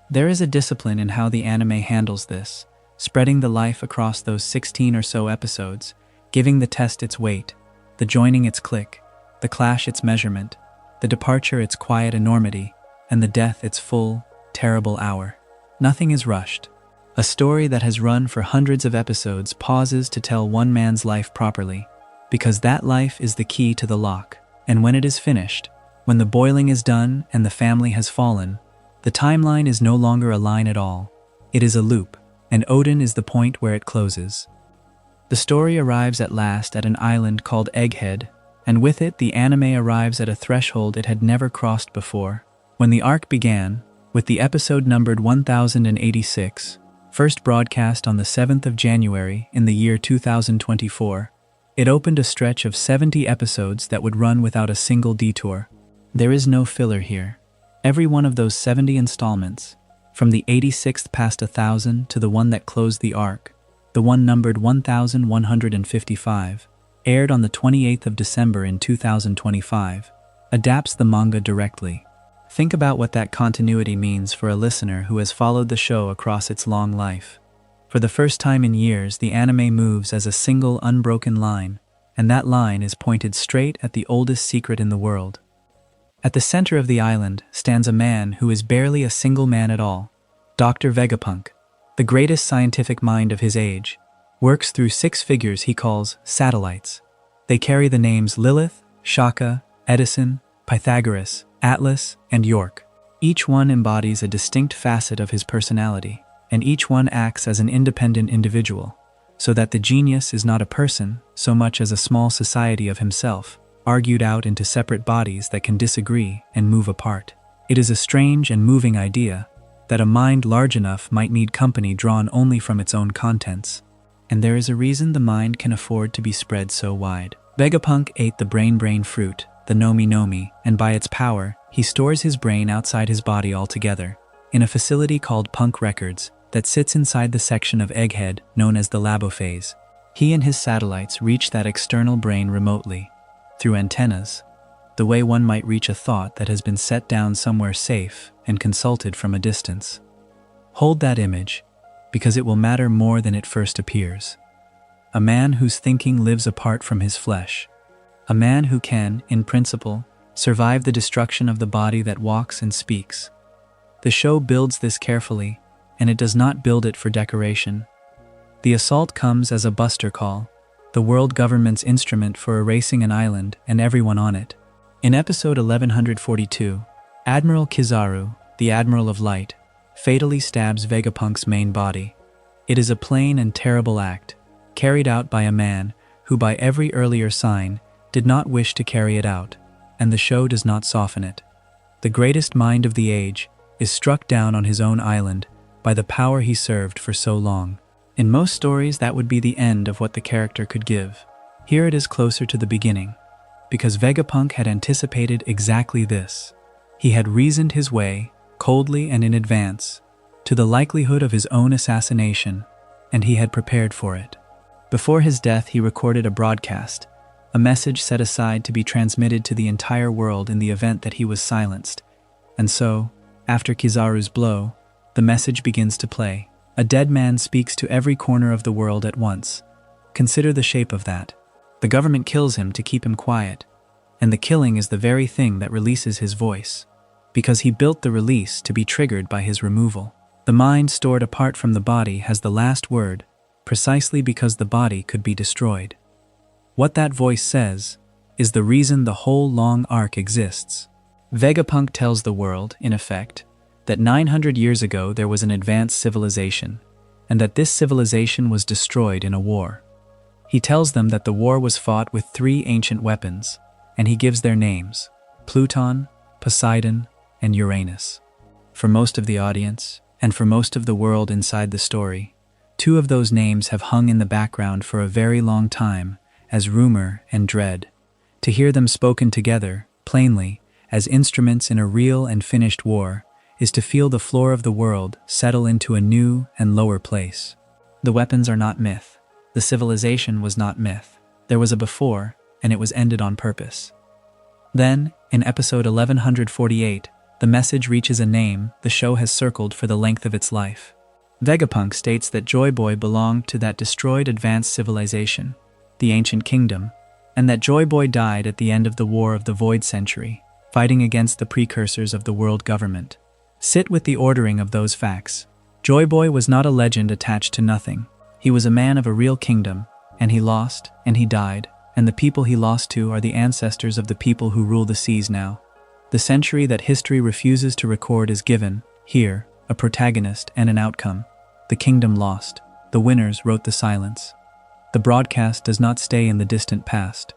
There is a discipline in how the anime handles this, spreading the life across those 16 or so episodes, giving the test its weight, the joining its click, the clash its measurement, the departure its quiet enormity, and the death its full, terrible hour. Nothing is rushed. A story that has run for hundreds of episodes pauses to tell one man's life properly, because that life is the key to the lock. And when it is finished, when the boiling is done and the family has fallen, the timeline is no longer a line at all. It is a loop, and Oden is the point where it closes. The story arrives at last at an island called Egghead, and with it the anime arrives at a threshold it had never crossed before. When the arc began, with the episode numbered 1086, first broadcast on the 7th of January in the year 2024, it opened a stretch of 70 episodes that would run without a single detour. There is no filler here. Every one of those 70 installments, from the 86th past 1000 to the one that closed the arc, the one numbered 1155, aired on the 28th of December in 2025, adapts the manga directly. Think about what that continuity means for a listener who has followed the show across its long life. For the first time in years, the anime moves as a single unbroken line, and that line is pointed straight at the oldest secret in the world. At the center of the island stands a man who is barely a single man at all. Dr. Vegapunk, the greatest scientific mind of his age, works through 6 figures he calls satellites. They carry the names Lilith, Shaka, Edison, Pythagoras, Atlas, and York. Each one embodies a distinct facet of his personality, and each one acts as an independent individual, so that the genius is not a person so much as a small society of himself, argued out into separate bodies that can disagree and move apart. It is a strange and moving idea that a mind large enough might need company drawn only from its own contents. And there is a reason the mind can afford to be spread so wide. Vegapunk ate the brain fruit, the Nomi, and by its power, he stores his brain outside his body altogether, in a facility called Punk Records that sits inside the section of Egghead known as the Labophase. He and his satellites reach that external brain remotely, through antennas, the way one might reach a thought that has been set down somewhere safe and consulted from a distance. Hold that image, because it will matter more than it first appears. A man whose thinking lives apart from his flesh. A man who can, in principle, survive the destruction of the body that walks and speaks. The show builds this carefully, and it does not build it for decoration. The assault comes as a buster call, the world government's instrument for erasing an island and everyone on it. In episode 1142, Admiral Kizaru, the Admiral of Light, fatally stabs Vegapunk's main body. It is a plain and terrible act, carried out by a man who by every earlier sign did not wish to carry it out, and the show does not soften it. The greatest mind of the age is struck down on his own island by the power he served for so long. In most stories, that would be the end of what the character could give. Here it is closer to the beginning, because Vegapunk had anticipated exactly this. He had reasoned his way, coldly and in advance, to the likelihood of his own assassination, and he had prepared for it. Before his death, he recorded a broadcast, a message set aside to be transmitted to the entire world in the event that he was silenced. And so, after Kizaru's blow, the message begins to play. A dead man speaks to every corner of the world at once. Consider the shape of that. The government kills him to keep him quiet, and the killing is the very thing that releases his voice, because he built the release to be triggered by his removal. The mind stored apart from the body has the last word, precisely because the body could be destroyed. What that voice says is the reason the whole long arc exists. Vegapunk tells the world, in effect, that 900 years ago there was an advanced civilization, and that this civilization was destroyed in a war. He tells them that the war was fought with 3 ancient weapons, and he gives their names: Pluton, Poseidon, and Uranus. For most of the audience, and for most of the world inside the story, 2 of those names have hung in the background for a very long time as rumor and dread. To hear them spoken together, plainly, as instruments in a real and finished war, is to feel the floor of the world settle into a new and lower place. The weapons are not myth. The civilization was not myth. There was a before, and it was ended on purpose. Then, in episode 1148, the message reaches a name the show has circled for the length of its life. Vegapunk states that Joy Boy belonged to that destroyed advanced civilization. the ancient kingdom, and that Joy Boy died at the end of the War of the Void Century, fighting against the precursors of the world government. Sit with the ordering of those facts. Joy Boy was not a legend attached to nothing. He was a man of a real kingdom, and he lost, and he died, and the people he lost to are the ancestors of the people who rule the seas now. The century that history refuses to record is given, here, a protagonist and an outcome. The kingdom lost. The winners wrote the silence. The broadcast does not stay in the distant past.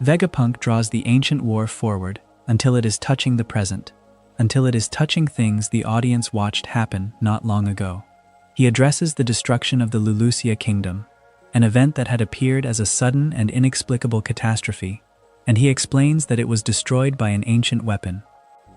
Vegapunk draws the ancient war forward until it is touching the present, until it is touching things the audience watched happen not long ago. He addresses the destruction of the Lulusia kingdom, an event that had appeared as a sudden and inexplicable catastrophe, and he explains that it was destroyed by an ancient weapon.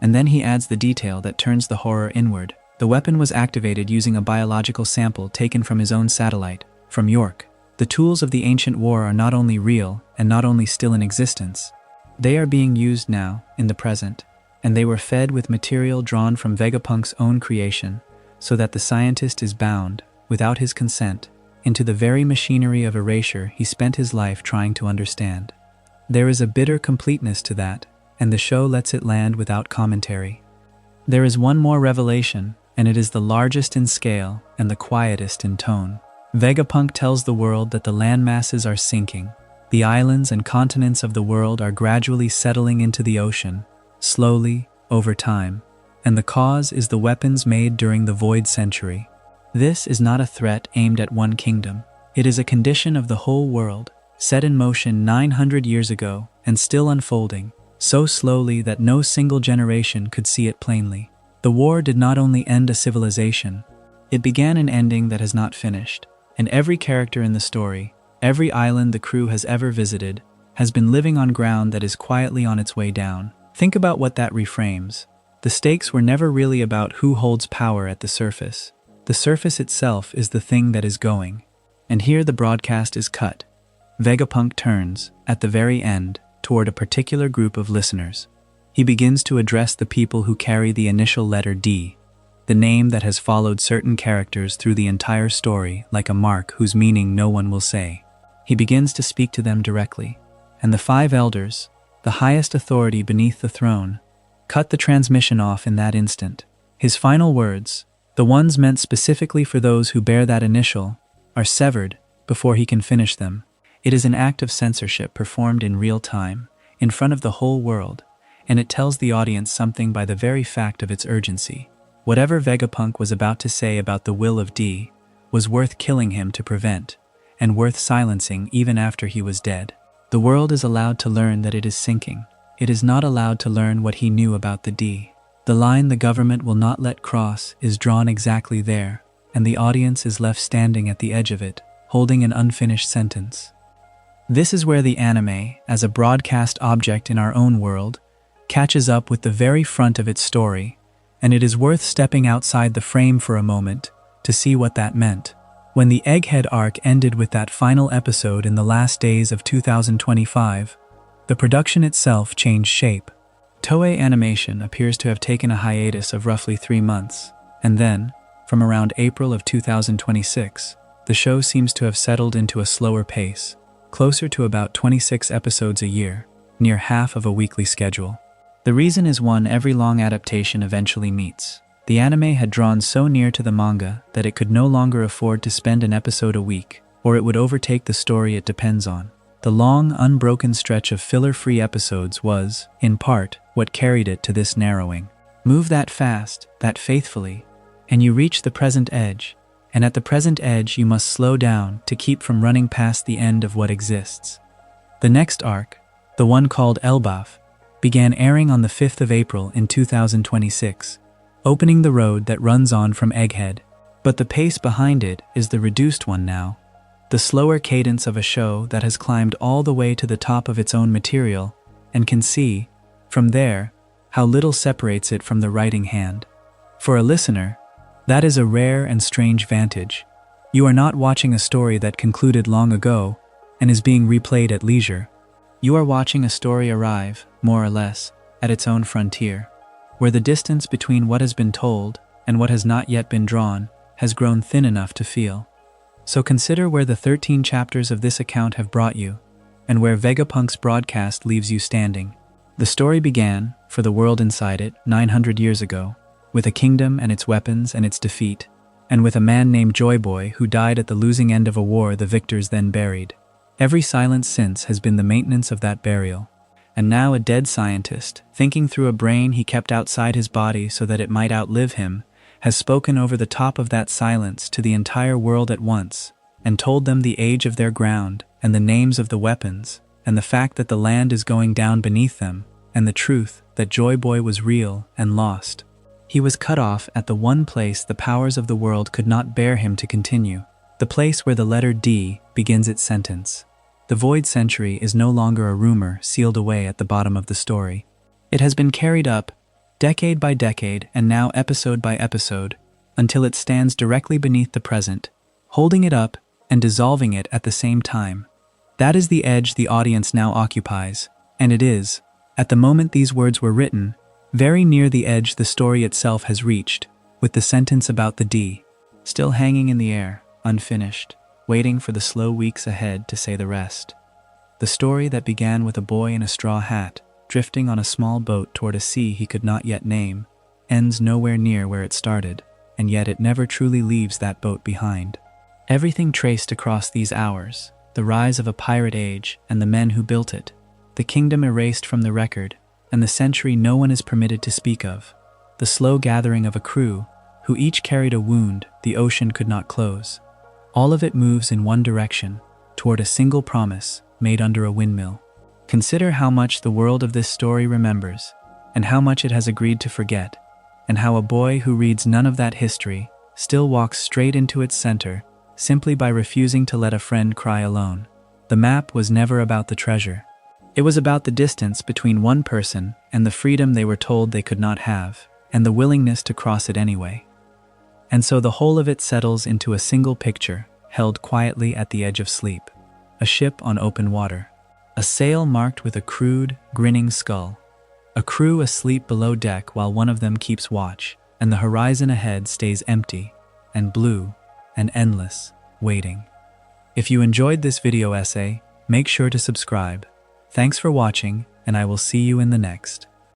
And then he adds the detail that turns the horror inward. The weapon was activated using a biological sample taken from his own satellite, from York. The tools of the ancient war are not only real and not only still in existence, they are being used now, in the present, and they were fed with material drawn from Vegapunk's own creation, so that the scientist is bound, without his consent, into the very machinery of erasure he spent his life trying to understand. There is a bitter completeness to that, and the show lets it land without commentary. There is one more revelation, and it is the largest in scale and the quietest in tone. Vegapunk tells the world that the land masses are sinking. The islands and continents of the world are gradually settling into the ocean, slowly, over time, and the cause is the weapons made during the Void Century. This is not a threat aimed at one kingdom. It is a condition of the whole world, set in motion 900 years ago and still unfolding, so slowly that no single generation could see it plainly. The war did not only end a civilization, it began an ending that has not finished, and every character in the story, every island the crew has ever visited, has been living on ground that is quietly on its way down. Think about what that reframes. The stakes were never really about who holds power at the surface. The surface itself is the thing that is going. And here the broadcast is cut. Vegapunk turns, at the very end, toward a particular group of listeners. He begins to address the people who carry the initial letter D, the name that has followed certain characters through the entire story like a mark whose meaning no one will say. He begins to speak to them directly, and the 5 elders, the highest authority beneath the throne, cut the transmission off in that instant. His final words, the ones meant specifically for those who bear that initial, are severed before he can finish them. It is an act of censorship performed in real time, in front of the whole world, and it tells the audience something by the very fact of its urgency. Whatever Vegapunk was about to say about the will of D was worth killing him to prevent, and worth silencing even after he was dead. The world is allowed to learn that it is sinking. It is not allowed to learn what he knew about the D. The line the government will not let cross is drawn exactly there, and the audience is left standing at the edge of it, holding an unfinished sentence. This is where the anime, as a broadcast object in our own world, catches up with the very front of its story, and it is worth stepping outside the frame for a moment to see what that meant. When the Egghead arc ended with that final episode in the last days of 2025, the production itself changed shape. Toei Animation appears to have taken a hiatus of roughly 3 months, and then, from around April of 2026, the show seems to have settled into a slower pace, closer to about 26 episodes a year, near half of a weekly schedule. The reason is one every long adaptation eventually meets. The anime had drawn so near to the manga that it could no longer afford to spend an episode a week, or it would overtake the story it depends on. The long, unbroken stretch of filler-free episodes was, in part, what carried it to this narrowing. Move that fast, that faithfully, and you reach the present edge, and at the present edge you must slow down to keep from running past the end of what exists. The next arc, the one called Elbaf, began airing on the 5th of April in 2026, opening the road that runs on from Egghead. But the pace behind it is the reduced one now, the slower cadence of a show that has climbed all the way to the top of its own material and can see, from there, how little separates it from the writing hand. For a listener, that is a rare and strange vantage. You are not watching a story that concluded long ago and is being replayed at leisure. You are watching a story arrive, more or less, at its own frontier, where the distance between what has been told and what has not yet been drawn has grown thin enough to feel. So consider where the 13 chapters of this account have brought you, and where Vegapunk's broadcast leaves you standing. The story began, for the world inside it, 900 years ago, with a kingdom and its weapons and its defeat, and with a man named Joy Boy who died at the losing end of a war the victors then buried. Every silence since has been the maintenance of that burial. And now a dead scientist, thinking through a brain he kept outside his body so that it might outlive him, has spoken over the top of that silence to the entire world at once, and told them the age of their ground, and the names of the weapons, and the fact that the land is going down beneath them, and the truth that Joy Boy was real and lost. He was cut off at the one place the powers of the world could not bear him to continue, the place where the letter D begins its sentence. The Void Century is no longer a rumor sealed away at the bottom of the story. It has been carried up, decade by decade and now episode by episode, until it stands directly beneath the present, holding it up and dissolving it at the same time. That is the edge the audience now occupies, and it is, at the moment these words were written, very near the edge the story itself has reached, with the sentence about the D still hanging in the air, unfinished, waiting for the slow weeks ahead to say the rest. The story that began with a boy in a straw hat, drifting on a small boat toward a sea he could not yet name, ends nowhere near where it started, and yet it never truly leaves that boat behind. Everything traced across these hours, the rise of a pirate age and the men who built it, the kingdom erased from the record, and the century no one is permitted to speak of, the slow gathering of a crew, who each carried a wound the ocean could not close. All of it moves in one direction, toward a single promise made under a windmill. Consider how much the world of this story remembers, and how much it has agreed to forget, and how a boy who reads none of that history still walks straight into its center simply by refusing to let a friend cry alone. The map was never about the treasure. It was about the distance between one person and the freedom they were told they could not have, and the willingness to cross it anyway. And so the whole of it settles into a single picture, held quietly at the edge of sleep. A ship on open water. A sail marked with a crude, grinning skull. A crew asleep below deck while one of them keeps watch, and the horizon ahead stays empty, and blue, and endless, waiting. If you enjoyed this video essay, make sure to subscribe. Thanks for watching, and I will see you in the next.